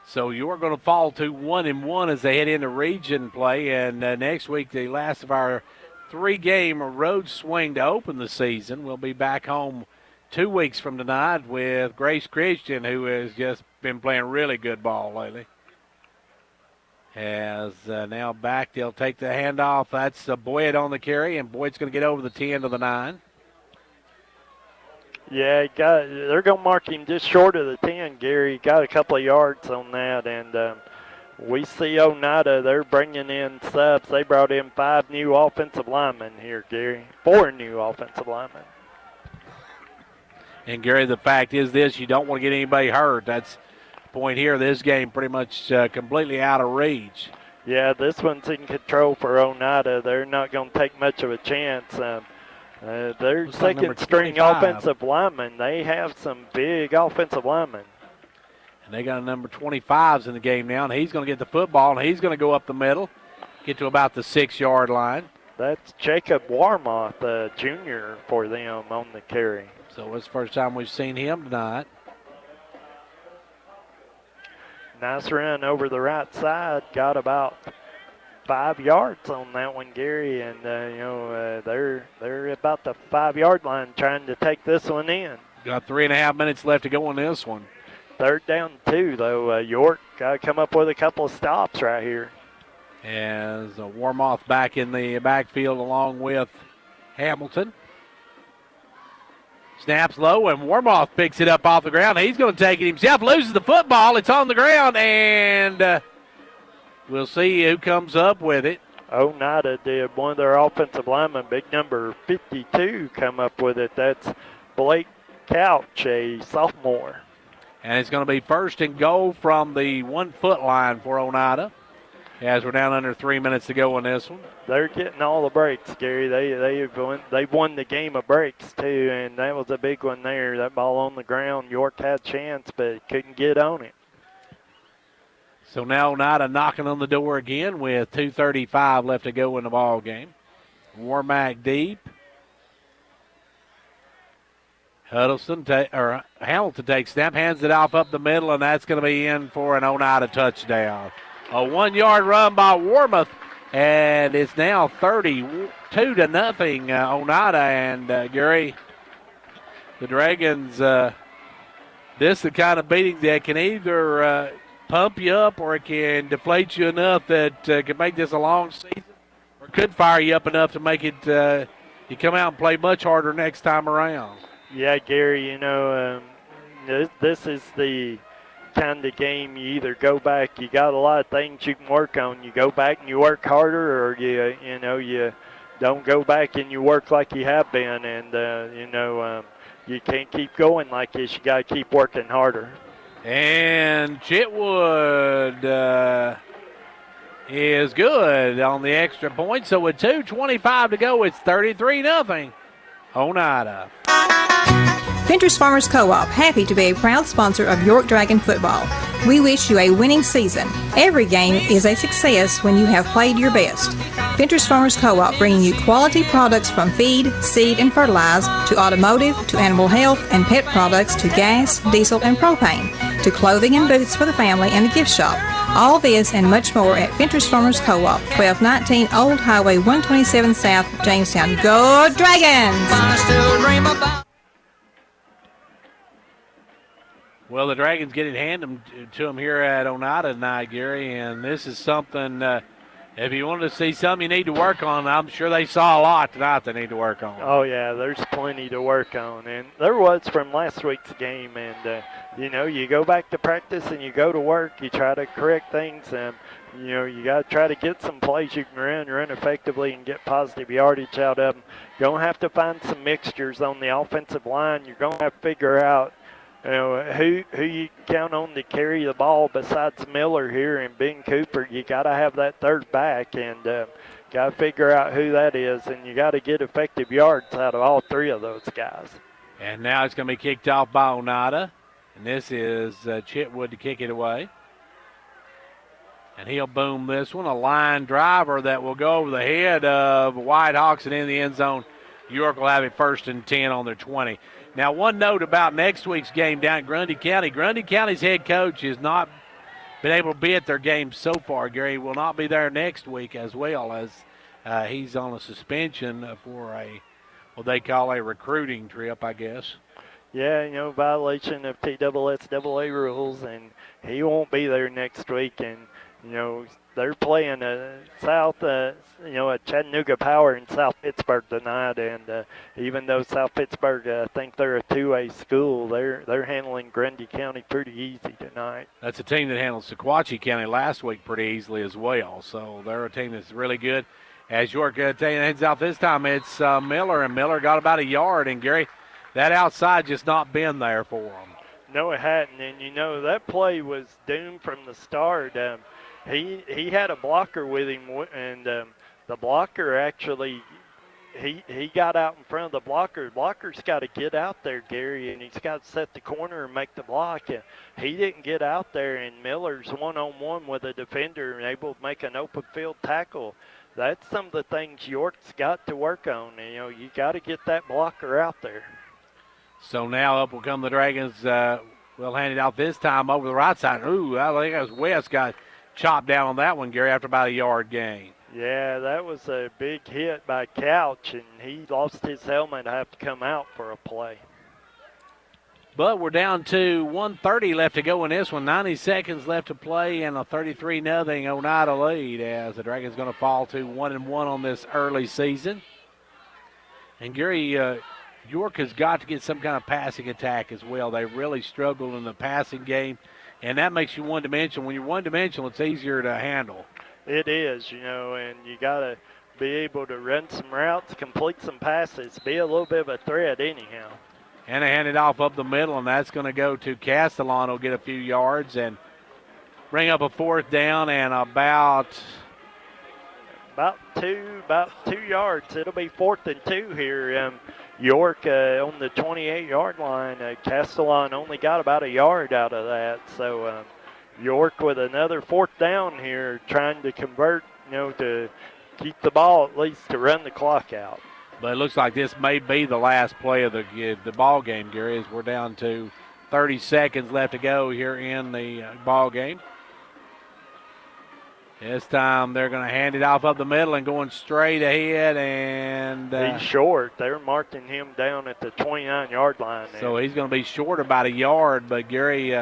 So you're going to fall to 1-1 as they head into region play, and next week, the last of our 3-game road swing to open the season. We'll be back home 2 weeks from tonight with Grace Christian, who has just been playing really good ball lately. As now back, they'll take the handoff. That's Boyd on the carry, and Boyd's going to get over the 10 to the 9. Yeah, they're going to mark him just short of the 10, Gary. He got a couple of yards on that, and we see Oneida. They're bringing in subs. They brought in 5 new offensive linemen here, Gary. 4 new offensive linemen. And, Gary, the fact is this, you don't want to get anybody hurt. That's point here. This game pretty much completely out of reach. Yeah, this one's in control for Oneida. They're not going to take much of a chance. Their second-string offensive linemen, they have some big offensive linemen. And they got a number 25s in the game now, and he's going to get the football, and he's going to go up the middle, get to about the 6-yard line. That's Jacob Warmoth, junior, for them on the carry. So it's the first time we've seen him tonight. Nice run over the right side. Got about 5 yards on that one, Gary, and they're about the 5-yard line trying to take this one in. Got 3.5 minutes left to go on this one. 3rd down 2, though. York got to come up with a couple of stops right here. As Warmoth back in the backfield along with Hamilton. Snaps low, and Warmoth picks it up off the ground. He's going to take it himself, loses the football. It's on the ground, and we'll see who comes up with it. Oneida did. One of their offensive linemen, big number 52, come up with it. That's Blake Couch, a sophomore. And it's going to be 1st and goal from the 1-foot line for Oneida, as we're down under 3 minutes to go on this one. They're getting all the breaks, Gary. They've won the game of breaks, too, and that was a big one there. That ball on the ground, York had a chance, but couldn't get on it. So now Oneida knocking on the door again with 2:35 left to go in the ball game. Warmack deep. Hamilton takes snap, hands it off up the middle, and that's going to be in for an Oneida touchdown. A 1-yard run by Warmoth, and it's now 32-0 Oneida. And Gary, the Dragons, this is the kind of beating that can either pump you up or it can deflate you enough that can make this a long season, or could fire you up enough to make it you come out and play much harder next time around. Yeah, Gary, this is the kind of game you either go back, you got a lot of things you can work on. You go back and you work harder, or you don't go back and you work like you have been, and you can't keep going like this. You got to keep working harder. And Chitwood is good on the extra point. So with 2:25 to go, it's 33-0 Oneida. Fentress Farmers Co-op, happy to be a proud sponsor of York Dragon football. We wish you a winning season. Every game is a success when you have played your best. Fentress Farmers Co-op, bringing you quality products from feed, seed, and fertilize, to automotive, to animal health and pet products, to gas, diesel, and propane, to clothing and boots for the family and the gift shop. All this and much more at Fentress Farmers Co-op, 1219 Old Highway 127 South, Jamestown. Go Dragons! Well, the Dragons getting handed to them here at Oneida tonight, Gary, and this is something, if you wanted to see something you need to work on, I'm sure they saw a lot tonight they need to work on. Oh, yeah, there's plenty to work on, and there was from last week's game, and, you go back to practice and you go to work, you try to correct things, and, you got to try to get some plays you can run effectively and get positive yardage out of them. You're going to have to find some mixtures on the offensive line. You're going to have to figure out who you count on to carry the ball besides Miller here and Ben Cooper? You got to have that third back, and got to figure out who that is, and you got to get effective yards out of all three of those guys. And now it's going to be kicked off by Oneida, and this is Chitwood to kick it away. And he'll boom this one, a line driver that will go over the head of Whitehawks and in the end zone. York will have it 1st and 10 on their 20. Now, one note about next week's game down at Grundy County. Grundy County's head coach has not been able to be at their game so far. Gary will not be there next week as well, as he's on a suspension for what they call a recruiting trip, I guess. Yeah, violation of TSSAA rules, and he won't be there next week. And they're playing Chattanooga Power in South Pittsburgh tonight, and even though South Pittsburgh think they're a 2A school, they're handling Grundy County pretty easy tonight. That's a team that handled Sequatchie County last week pretty easily as well, so they're a team that's really good. As York heads out this time, it's Miller, and Miller got about a yard, and Gary, that outside just not been there for him. No, it hadn't, and that play was doomed from the start. He had a blocker with him, and the blocker actually, he got out in front of the blocker. The blocker's got to get out there, Gary, and he's got to set the corner and make the block. He didn't get out there, and Miller's one-on-one with a defender and able to make an open field tackle. That's some of the things York's got to work on. You got to get that blocker out there. So now up will come the Dragons. We'll hand it out this time over the right side. Ooh, I think that was West got chopped down on that one, Gary, after about a yard gain. Yeah, that was a big hit by Couch, and he lost his helmet and have to come out for a play. But we're down to 1:30 left to go in this one. 90 seconds left to play, and a 33-0 Oneida lead as the Dragons going to fall to 1-1 on this early season. And Gary, York has got to get some kind of passing attack as well. They really struggled in the passing game, and that makes you one-dimensional. When you're one-dimensional, it's easier to handle. It is, and you got to be able to run some routes, complete some passes, be a little bit of a threat anyhow. And they hand it off up the middle, and that's going to go to Castellano. He'll get a few yards and bring up a 4th down and about 2 yards. It'll be 4th and 2 here. York on the 28-yard line. Castellano only got about a yard out of that. So York with another 4th down here, trying to convert, to keep the ball at least to run the clock out. But it looks like this may be the last play of the ball game, Gary, as we're down to 30 seconds left to go here in the ball game. This time they're going to hand it off up the middle and going straight ahead, and he's short. They're marking him down at the 29-yard line there. So he's going to be short about a yard, but Gary,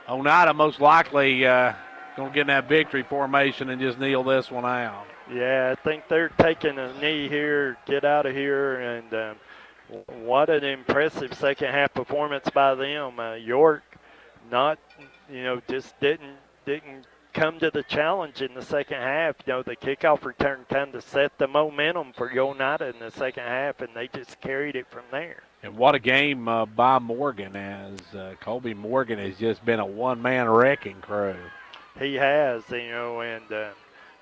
Oneida most likely going to get in that victory formation and just kneel this one out. Yeah, I think they're taking a knee here, get out of here, and what an impressive second-half performance by them. York not, just didn't come to the challenge in the second half. The kickoff return kind of set the momentum for Oneida in the second half, and they just carried it from there. And what a game by Morgan, as Colby Morgan has just been a one-man wrecking crew. He has, and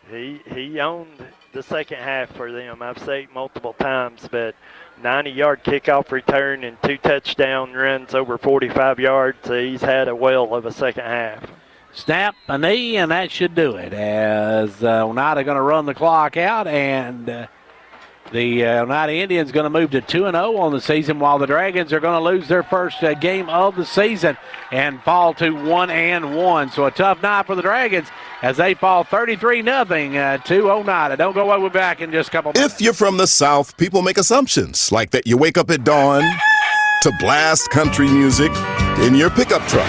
he owned the second half for them. I've said it multiple times, but 90-yard kickoff return and 2 touchdown runs over 45 yards. He's had a whale of a second half. Snap, a knee, and that should do it, as Oneida going to run the clock out, and the Oneida Indians going to move to 2-0 on the season, while the Dragons are going to lose their first game of the season and fall to 1-1. So a tough night for the Dragons as they fall 33-0 to Oneida. Don't go away. We're back in just a couple minutes. If you're from the South, people make assumptions like that you wake up at dawn to blast country music in your pickup truck.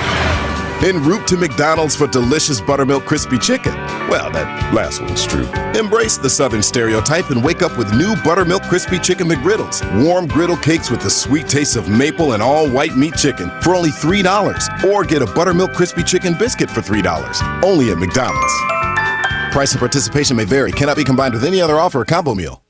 En route to McDonald's for delicious buttermilk crispy chicken. Well, that last one's true. Embrace the Southern stereotype and wake up with new buttermilk crispy chicken McGriddles. Warm griddle cakes with the sweet taste of maple and all white meat chicken for only $3. Or get a buttermilk crispy chicken biscuit for $3. Only at McDonald's. Price and participation may vary. Cannot be combined with any other offer or combo meal.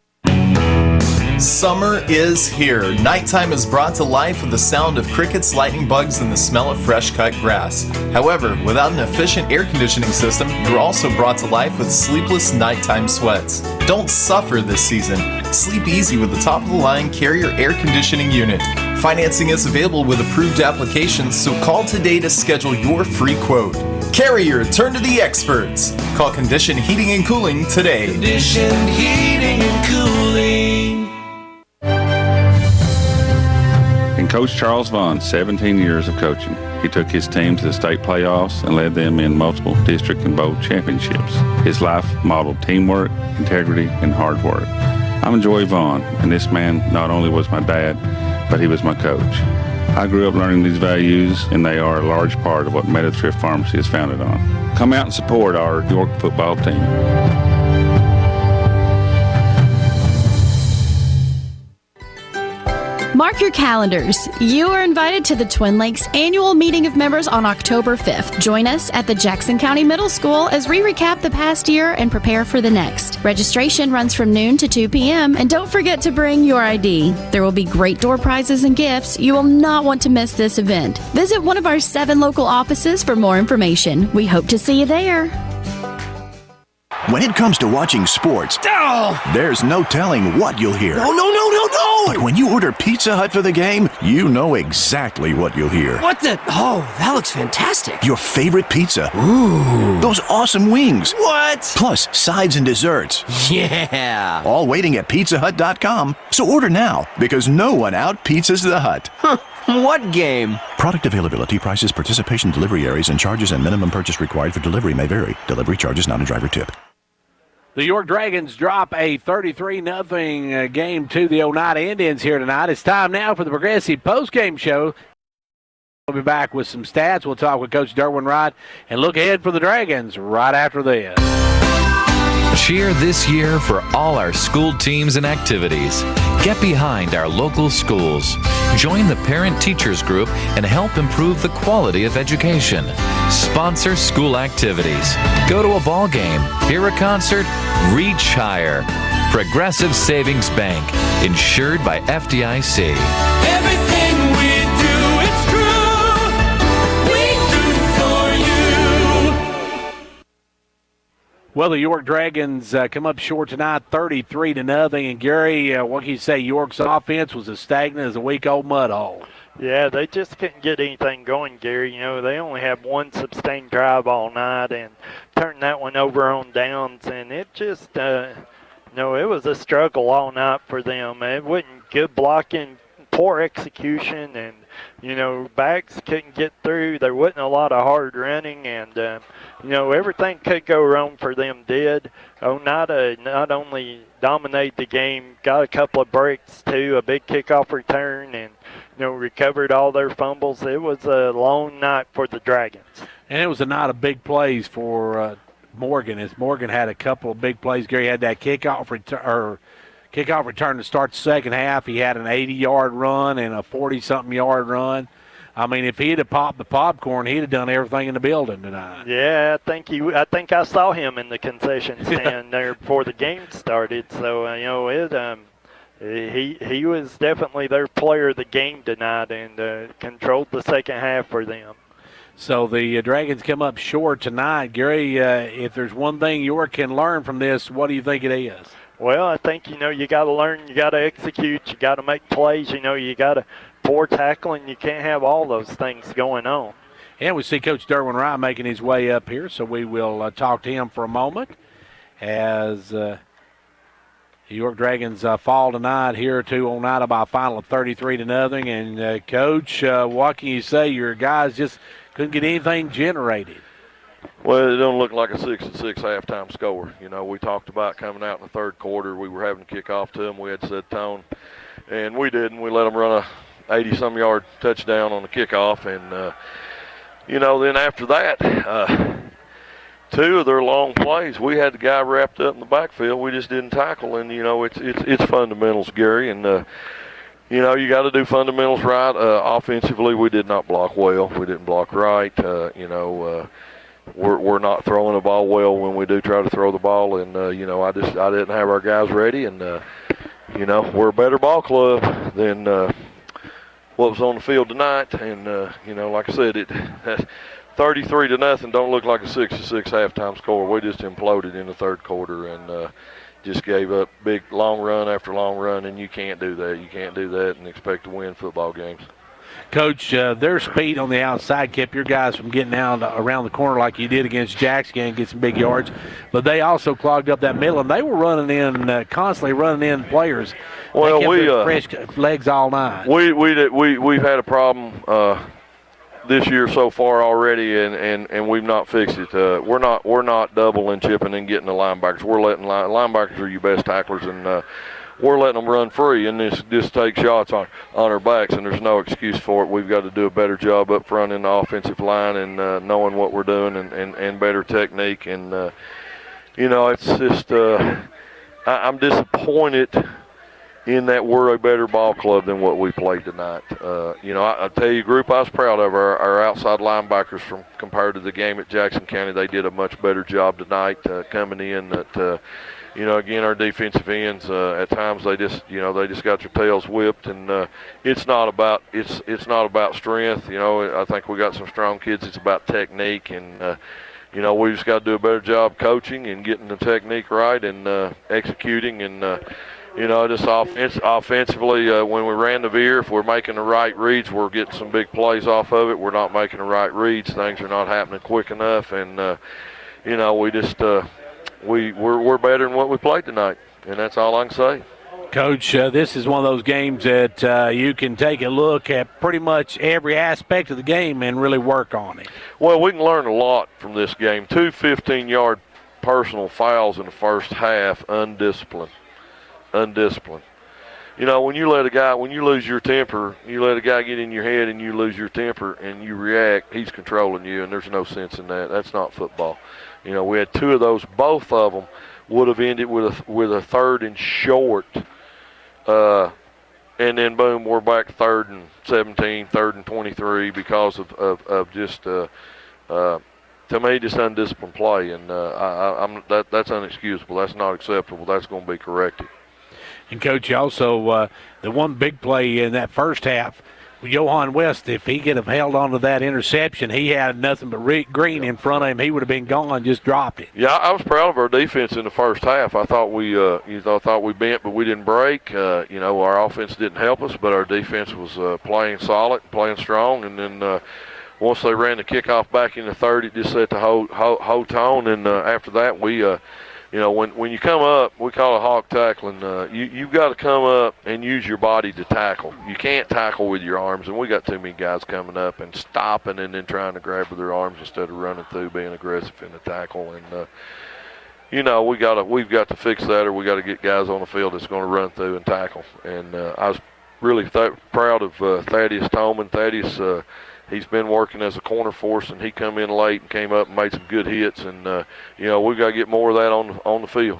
Summer is here. Nighttime is brought to life with the sound of crickets, lightning bugs, and the smell of fresh cut grass. However, without an efficient air conditioning system, you're also brought to life with sleepless nighttime sweats. Don't suffer this season. Sleep easy with the top-of-the-line Carrier air conditioning unit. Financing is available with approved applications, so call today to schedule your free quote. Carrier, turn to the experts. Call Condition Heating and Cooling today. Conditioned heating and cooling. And Coach Charles Vaughn, 17 years of coaching. He took his team to the state playoffs and led them in multiple district and bowl championships. His life modeled teamwork, integrity, and hard work. I'm Joey Vaughn, and this man not only was my dad, but he was my coach. I grew up learning these values, and they are a large part of what Meadow-Thrift Pharmacy is founded on. Come out and support our York football team. Mark your calendars. You are invited to the Twin Lakes annual meeting of members on October 5th. Join us at the Jackson County Middle School as we recap the past year and prepare for the next. Registration runs from noon to 2 p.m. and don't forget to bring your ID. There will be great door prizes and gifts. You will not want to miss this event. Visit one of our 7 local offices for more information. We hope to see you there. When it comes to watching sports, there's no telling what you'll hear. No! But when you order Pizza Hut for the game, you know exactly what you'll hear. What the? Oh, that looks fantastic. Your favorite pizza. Ooh. Those awesome wings. What? Plus sides and desserts. Yeah. All waiting at pizzahut.com. So order now, because no one out-pizzas the Hut. Huh. What game? Product availability, prices, participation, delivery areas, and charges and minimum purchase required for delivery may vary. Delivery charges not a driver tip. The York Dragons drop a 33-0 game to the Oneida Indians here tonight. It's time now for the Progressive postgame show. We'll be back with some stats. We'll talk with Coach Derwin Wright and look ahead for the Dragons right after this. Cheer this year for all our school teams and activities. Get behind our local schools. Join the parent-teachers group and help improve the quality of education. Sponsor school activities. Go to a ball game, hear a concert, reach higher. Progressive Savings Bank, insured by FDIC. Everything we do, it's true. We do for you. Well, the York Dragons come up short tonight, 33-0. And Gary, what can you say? York's offense was as stagnant as a week-old mud hole. Yeah, they just couldn't get anything going, Gary. You know, they only had one sustained drive all night and turned that one over on downs, and it just, it was a struggle all night for them. It wasn't good blocking, poor execution, and, backs couldn't get through. There wasn't a lot of hard running, and, everything could go wrong for them did. Oneida not only dominated the game, got a couple of breaks, too, a big kickoff return, and, recovered all their fumbles. It was a long night for the Dragons. And it was a night of big plays for Morgan, as Morgan had a couple of big plays. Gary had that kickoff return to start the second half. He had an 80-yard run and a 40-something-yard run. I mean, if he'd have popped the popcorn, he'd have done everything in the building tonight. Yeah, I think I saw him in the concession stand there before the game started. So, he was definitely their player of the game tonight and controlled the second half for them. So the Dragons come up short tonight. Gary, if there's one thing York can learn from this, what do you think it is? Well, I think, you got to learn, you got to execute, you got to make plays, you got to poor tackling. You can't have all those things going on. And we see Coach Derwin Wright making his way up here, so we will talk to him for a moment as the York Dragons fall tonight here to Oneida by a final of 33-0. And, Coach, what can you say? Your guys just couldn't get anything generated. Well, it don't look like a 6-6 halftime score. We talked about coming out in the third quarter. We were having to kick off to them. We had to set the tone, and we didn't. We let them run a 80-some-yard touchdown on the kickoff, and, then after that, two of their long plays, we had the guy wrapped up in the backfield. We just didn't tackle, and, it's fundamentals, Gary, and, you got to do fundamentals right. Offensively, we did not block well. We didn't block right. We're not throwing the ball well when we do try to throw the ball, and I didn't have our guys ready, and we're a better ball club than what was on the field tonight. And, like I said, it 33-0 don't look like a 6-6 halftime score. We just imploded in the third quarter and just gave up big long run after long run, and you can't do that. You can't do that and expect to win football games. Coach, their speed on the outside kept your guys from getting out around the corner like you did against Jackson and get some big yards. But they also clogged up that middle, and they were running in, constantly running in players. Well, we fresh legs all night. We've had a problem this year so far already, and we've not fixed it. We're not doubling, chipping, and getting the linebackers. We're letting linebackers are your best tacklers, and we're letting them run free and just take shots on our backs, and there's no excuse for it. We've got to do a better job up front in the offensive line and knowing what we're doing and better technique. And, it's just I'm disappointed in that we're a better ball club than what we played tonight. I tell you, group I was proud of, our outside linebackers compared to the game at Jackson County. They did a much better job tonight coming in. Again, our defensive ends at times they just got their tails whipped, and it's not about strength. I think we got some strong kids. It's about technique, and we just got to do a better job coaching and getting the technique right and executing. And just offensively, when we ran the veer, if we're making the right reads, we're getting some big plays off of it. We're not making the right reads. Things are not happening quick enough, and we just. We're better than what we played tonight, and that's all I can say. Coach, this is one of those games that you can take a look at pretty much every aspect of the game and really work on it. Well, we can learn a lot from this game. 2 15-yard personal fouls in the first half, undisciplined. When you lose your temper, you let a guy get in your head and you lose your temper and you react, he's controlling you, and there's no sense in that. That's not football. We had 2 of those. Both of them would have ended with a third and short. And then, boom, we're back 3rd and 17, 3rd and 23 because of just, to me, just undisciplined play. And that's unexcusable. That's not acceptable. That's going to be corrected. And, Coach, also the one big play in that first half, Johan West, if he could have held on to that interception, he had nothing but green in front of him. He would have been gone, just dropped it. Yeah, I was proud of our defense in the first half. I thought we bent, but we didn't break. Our offense didn't help us, but our defense was playing solid, playing strong. And then once they ran the kickoff back in the third, it just set the whole tone. And after that, we when you come up, we call it hawk tackling. You've got to come up and use your body to tackle. You can't tackle with your arms, and we got too many guys coming up and stopping and then trying to grab with their arms instead of running through, being aggressive in the tackle. And we've got to fix that, or we got to get guys on the field that's going to run through and tackle. And I was really proud of Thaddeus Tolman. Thaddeus. He's been working as a corner for us, and he come in late and came up and made some good hits. And, we've got to get more of that on the field.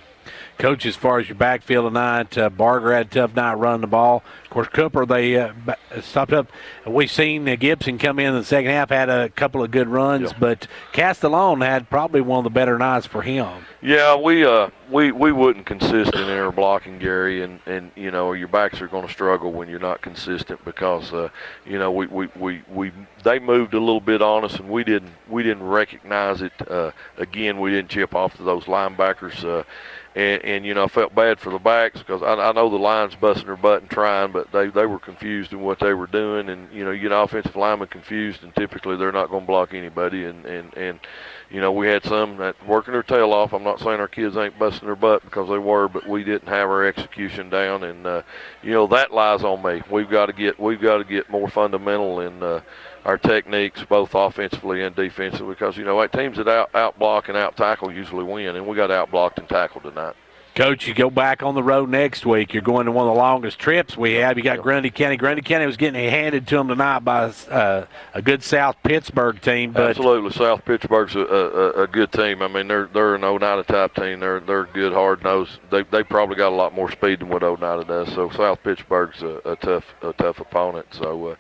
Coach, as far as your backfield tonight, Barger had a tough night running the ball. Of course, Cooper, they stopped up. We've seen Gibson come in the second half, had a couple of good runs, but Castellone had probably one of the better nights for him. Yeah, we wasn't consistent in our blocking, Gary, and your backs are going to struggle when you're not consistent because they moved a little bit on us and we didn't recognize it. Again, we didn't chip off to those linebackers. And I felt bad for the backs because I know the line's busting their butt and trying, but they were confused in what they were doing. And, you get offensive linemen confused, and typically they're not going to block anybody. And we had some that working their tail off. I'm not saying our kids ain't busting their butt because they were, but we didn't have our execution down. And, that lies on me. We've got to get more fundamental in our techniques, both offensively and defensively, because, teams that out-block and out-tackle usually win, and we got out-blocked and tackled tonight. Coach, you go back on the road next week. You're going to one of the longest trips we have. You got Grundy County. Grundy County was getting handed to them tonight by a good South Pittsburgh team. But absolutely, South Pittsburgh's a good team. I mean, they're an Oneida type team. They're good, hard nosed. They probably got a lot more speed than what Oneida does. So South Pittsburgh's a tough opponent. So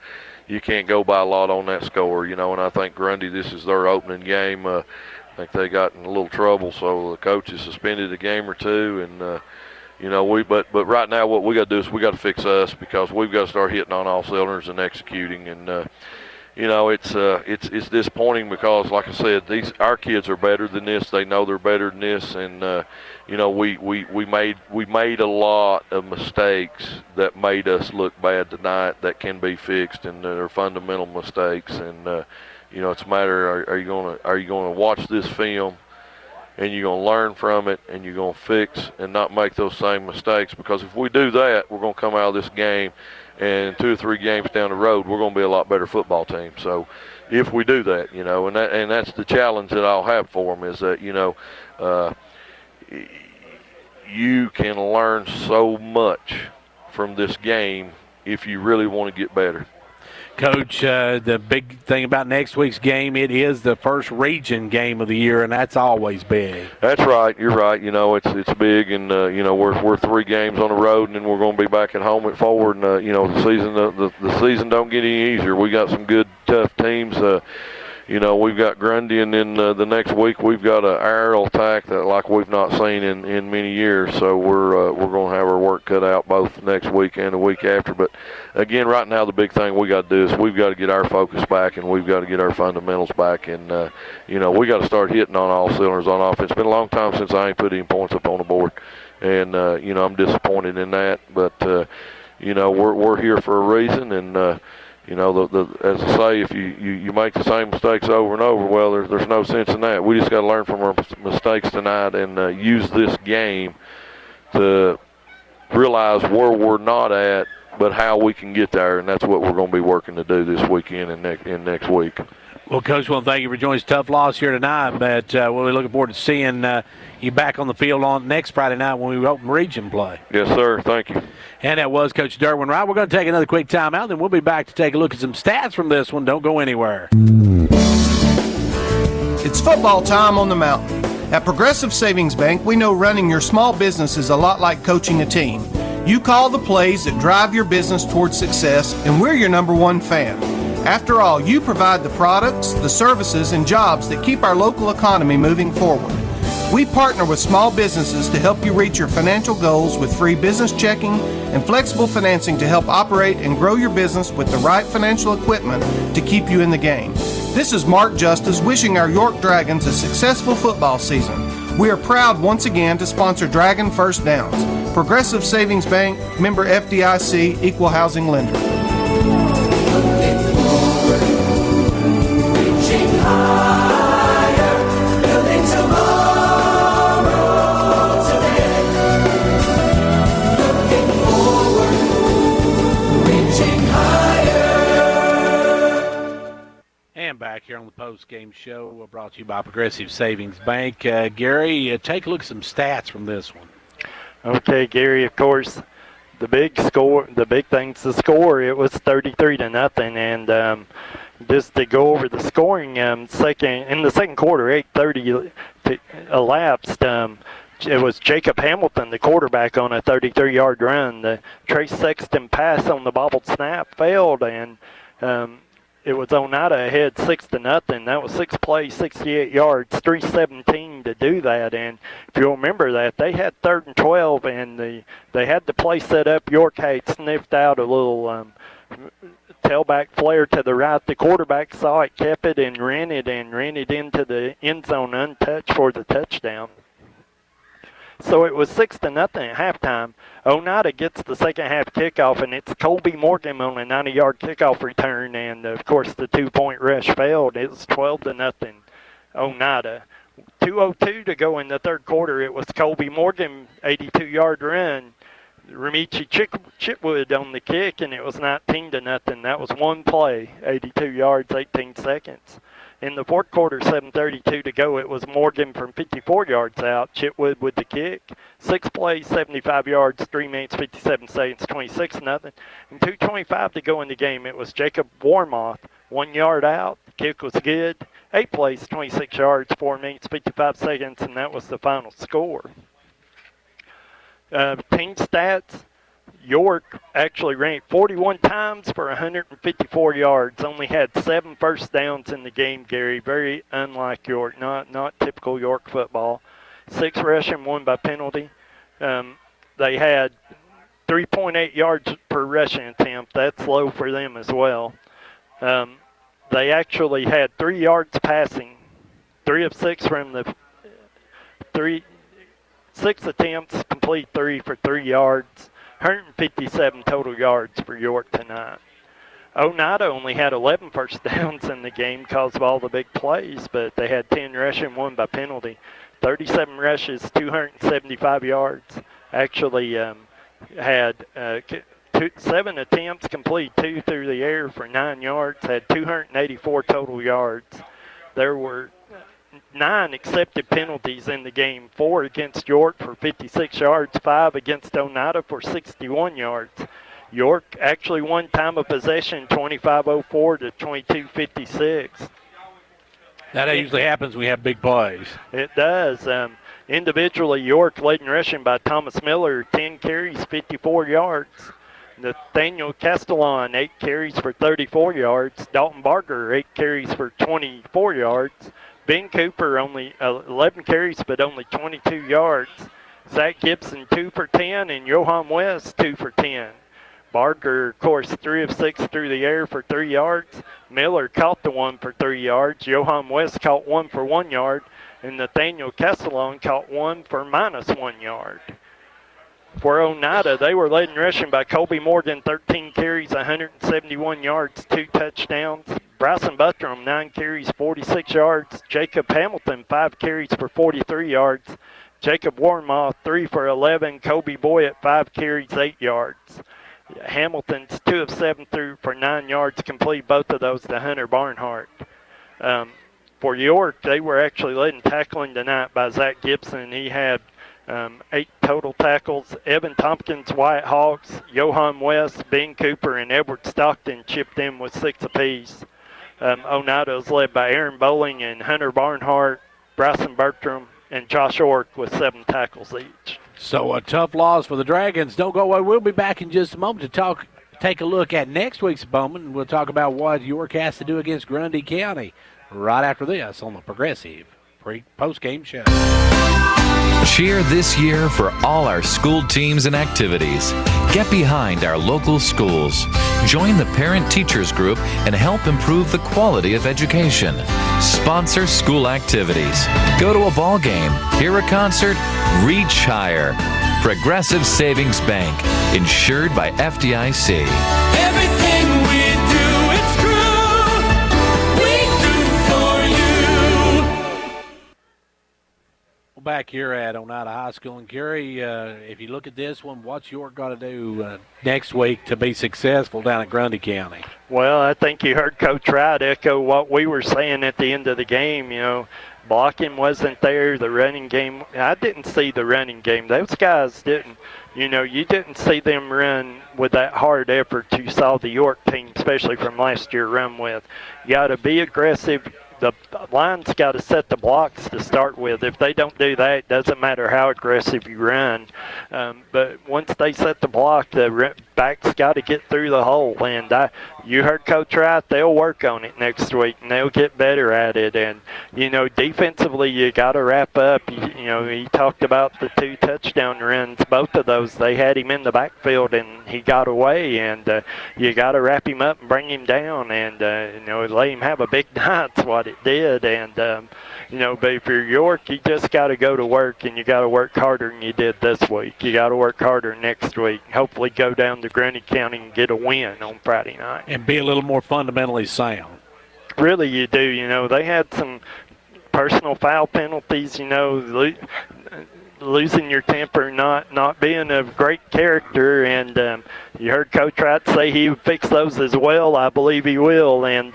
you can't go by a lot on that score, And I think Grundy, this is their opening game. I think they got in a little trouble, so the coach has suspended a game or two, and but right now what we got to do is we got to fix us, because we've got to start hitting on all cylinders and executing. And it's disappointing because, like I said, our kids are better than this. They know they're better than this, and we made a lot of mistakes that made us look bad tonight that can be fixed, and they're fundamental mistakes. And it's a matter, are you going to watch this film and you're going to learn from it, and you're going to fix and not make those same mistakes? Because if we do that, we're going to come out of this game, and 2 or 3 games down the road, we're going to be a lot better football team. So if we do that, and that's the challenge that I'll have for them, is that, you can learn so much from this game if you really want to get better. Coach, the big thing about next week's game, it is the first region game of the year, and that's always big. That's right. You're right. It's big, and we're 3 games on the road, and then we're going to be back at home at 4. And the season don't get any easier. We got some good, tough teams. We've got Grundy, and then the next week we've got an aerial attack that like we've not seen in many years. So we're going to have our work cut out both next week and the week after. But again, right now the big thing we got to do is we've got to get our focus back, and we've got to get our fundamentals back, and we got to start hitting on all cylinders on offense. It's been a long time since I ain't put any points up on the board, and I'm disappointed in that. But we're here for a reason, and. As I say, if you make the same mistakes over and over, well, there's no sense in that. We just got to learn from our mistakes tonight, and use this game to realize where we're not at, but how we can get there, and that's what we're going to be working to do this weekend and next week. Well, Coach, thank you for joining us. Tough loss here tonight, but we'll be looking forward to seeing you back on the field on next Friday night when we open region play. Yes, sir. Thank you. And that was Coach Derwin Wright. We're going to take another quick timeout, then we'll be back to take a look at some stats from this one. Don't go anywhere. It's football time on the mountain. At Progressive Savings Bank, we know running your small business is a lot like coaching a team. You call the plays that drive your business towards success, and we're your #1 fan. After all, you provide the products, the services, and jobs that keep our local economy moving forward. We partner with small businesses to help you reach your financial goals with free business checking and flexible financing to help operate and grow your business with the right financial equipment to keep you in the game. This is Mark Justice wishing our York Dragons a successful football season. We are proud once again to sponsor Dragon First Downs. Progressive Savings Bank, member FDIC, equal housing lender. Back here on the post-game show, brought to you by Progressive Savings Bank. Gary, take a look at some stats from this one. Okay, Gary, of course, the big thing's the score. It was 33-0, and just to go over the scoring, in the second quarter, 8:30 elapsed. It was Jacob Hamilton, the quarterback, on a 33-yard run. The Trace Sexton pass on the bobbled snap failed, and it was Oneida ahead 6-0. That was 6 plays, 68 yards, 3:17 to do that. And if you'll remember that, they had 3rd and 12, and they had the play set up. York had sniffed out a little tailback flare to the right. The quarterback saw it, kept it, and ran it into the end zone untouched for the touchdown. So it was 6-0 at halftime. Oneida gets the second half kickoff, and it's Colby Morgan on a 90-yard kickoff return, and of course the 2-point rush failed. It was 12-0 Oneida. 2:02 to go in the third quarter. It was Colby Morgan, 82-yard run. Remichi Chitwood on the kick, and it was 19-0. That was one play, 82 yards, 18 seconds. In the fourth quarter, 7:32 to go, it was Morgan from 54 yards out, Chitwood with the kick. 6 plays, 75 yards, 3 minutes, 57 seconds, 26-0. And 2:25 to go in the game, it was Jacob Warmoth, 1 yard out. The kick was good. 8 plays, 26 yards, 4 minutes, 55 seconds, and that was the final score. Team stats. York actually ran 41 times for 154 yards, only had 7 first downs in the game, Gary. Very unlike York, not typical York football. 6 rushing, 1 by penalty. they had 3.8 yards per rushing attempt. That's low for them as well. They actually had 3 yards passing, 3 of 6 from the 6 attempts, complete 3 for 3 yards, 157 total yards for York tonight. Oneida only had 11 first downs in the game because of all the big plays, but they had 10 rushing, 1 by penalty. 37 rushes, 275 yards. Actually had 7 attempts, complete 2 through the air for 9 yards, had 284 total yards. There were 9 accepted penalties in the game, 4 against York for 56 yards, 5 against Oneida for 61 yards. York actually won time of possession 25:04 to 22:56. That usually happens when we have big plays. It does. Individually, York led in rushing by Thomas Miller, 10 carries, 54 yards. Nathaniel Castellon, 8 carries for 34 yards. Dalton Barger, 8 carries for 24 yards. Ben Cooper, only 11 carries, but only 22 yards. Zach Gibson, 2 for 10, and Johan West, 2 for 10. Barger, of course, 3 of 6 through the air for 3 yards. Miller caught the 1 for 3 yards. Johan West caught 1 for 1 yard. And Nathaniel Castellon caught 1 for -1 yard. For Oneida, they were led in rushing by Colby Morgan, 13 carries, 171 yards, 2 touchdowns. Bryson Buttram, 9 carries, 46 yards. Jacob Hamilton, 5 carries for 43 yards. Jacob Warmoth, 3 for 11. Kobe Boyd, 5 carries, 8 yards. Hamilton's 2 of 7 through for 9 yards, complete both of those to Hunter Barnhart. For York, they were actually led in tackling tonight by Zach Gibson. He had 8 total tackles. Evan Tompkins, Wyatt Hawks, Johan West, Ben Cooper, and Edward Stockton chipped in with 6 apiece. Oneida was led by Aaron Bowling and Hunter Barnhart, Bryson Bertram, and Josh Ork with 7 tackles each. So a tough loss for the Dragons. Don't go away. We'll be back in just a moment to take a look at next week's opponent, and we'll talk about what York has to do against Grundy County right after this on the Progressive post-game show. Cheer this year for all our school teams and activities. Get behind our local schools. Join the parent teachers group and help improve the quality of education. Sponsor school activities. Go to a ball game, hear a concert, reach higher. Progressive Savings Bank, insured by FDIC. Everything we do, it's true. We do for you. Back here at Oneida High School. And Gary, if you look at this one, what's York got to do next week to be successful down at Grundy County? Well, I think you heard Coach Wright echo what we were saying at the end of the game. You know, blocking wasn't there. The running game, I didn't see the running game. Those guys didn't. You know, you didn't see them run with that hard effort you saw the York team, especially from last year, run with. You got to be aggressive. The line's got to set the blocks to start with. If they don't do that, it doesn't matter how aggressive you run. But once they set the block, the back's got to get through the hole. And you heard Coach Wright, they'll work on it next week, and they'll get better at it. And, you know, defensively, you got to wrap up. You know, he talked about the 2 touchdown runs. Both of those, they had him in the backfield, and he got away. And you got to wrap him up and bring him down and, you know, let him have a big night's what it did. And, you know, but if you're York, you just got to go to work, and you got to work harder than you did this week. You got to work harder next week. Hopefully go down to Grundy County and get a win on Friday night. And be a little more fundamentally sound. Really, you do. You know, they had some personal foul penalties, you know, losing your temper, not being a great character, and you heard Coach Wright say he would fix those as well. I believe he will, and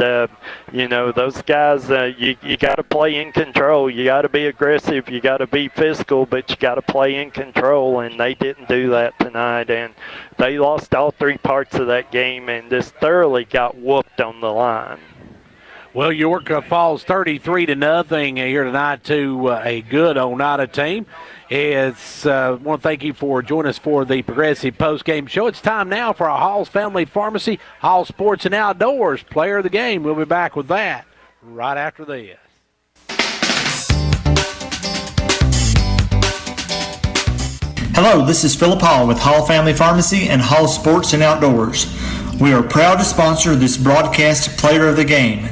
you know, those guys, you got to play in control. You got to be aggressive. You got to be physical, but you got to play in control, and they didn't do that tonight, and they lost all 3 parts of that game and just thoroughly got whooped on the line. Well, York falls 33-0 here tonight to a good Oneida team. I want to thank you for joining us for the Progressive Post-Game Show. It's time now for our Hall's Family Pharmacy, Hall Sports and Outdoors Player of the Game. We'll be back with that right after this. Hello, this is Philip Hall with Hall Family Pharmacy and Hall Sports and Outdoors. We are proud to sponsor this broadcast Player of the Game.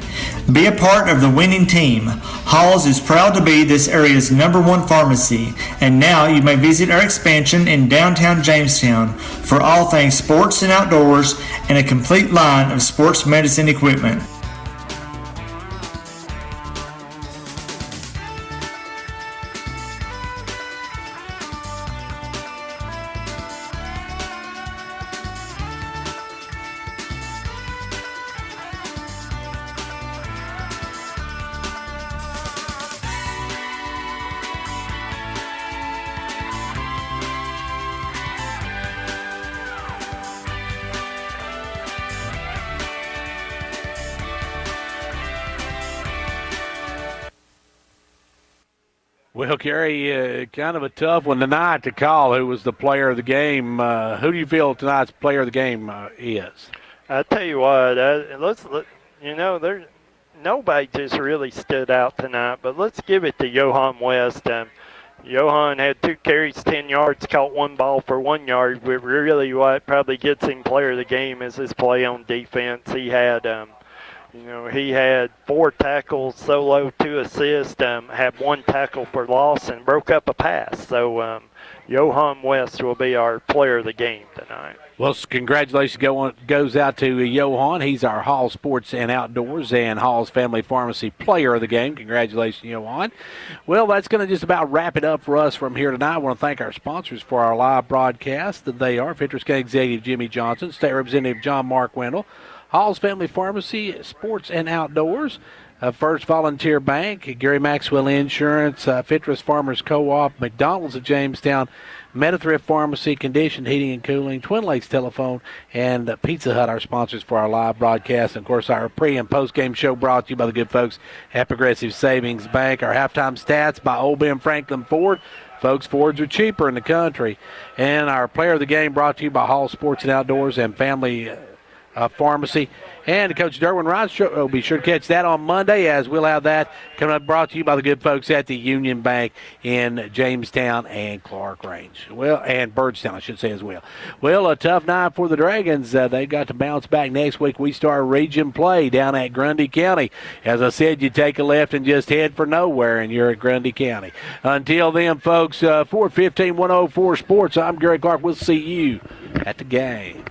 Be a part of the winning team. Halls is proud to be this area's #1 pharmacy, and now you may visit our expansion in downtown Jamestown for all things sports and outdoors and a complete line of sports medicine equipment. Well, Gary, kind of a tough one tonight to call who was the player of the game. Who do you feel tonight's player of the game is? I tell you what, nobody just really stood out tonight, but let's give it to Johan West. Johan had 2 carries, 10 yards, caught 1 ball for 1 yard. But really, what probably gets him player of the game is his play on defense. He had, he had 4 tackles, solo, 2 assists, had 1 tackle for loss, and broke up a pass. So Johan West will be our player of the game tonight. Well, congratulations goes out to Johan. He's our Hall Sports and Outdoors and Hall's Family Pharmacy player of the game. Congratulations, Johan. Well, that's going to just about wrap it up for us from here tonight. I want to thank our sponsors for our live broadcast. They are Fentress County Executive Jimmy Johnson, State Representative John Mark Wendell, Hall's Family Pharmacy, Sports and Outdoors, First Volunteer Bank, Gary Maxwell Insurance, Fentress Farmers Co-op, McDonald's of Jamestown, Metathrift Pharmacy, Conditioned Heating and Cooling, Twin Lakes Telephone, and Pizza Hut, our sponsors for our live broadcast. And, of course, our pre- and post-game show brought to you by the good folks at Progressive Savings Bank. Our halftime stats by Old Ben Franklin Ford. Folks, Fords are cheaper in the country. And our player of the game brought to you by Hall Sports and Outdoors and Family Pharmacy. And Coach Derwin Rice will be sure to catch that on Monday, as we'll have that coming up, brought to you by the good folks at the Union Bank in Jamestown and Clark Range. Well, and Birdstown, I should say, as well. Well, a tough night for the Dragons. They've got to bounce back next week. We start region play down at Grundy County. As I said, you take a left and just head for nowhere, and you're at Grundy County. Until then, folks, 415-104 Sports, I'm Gary Clark. We'll see you at the game.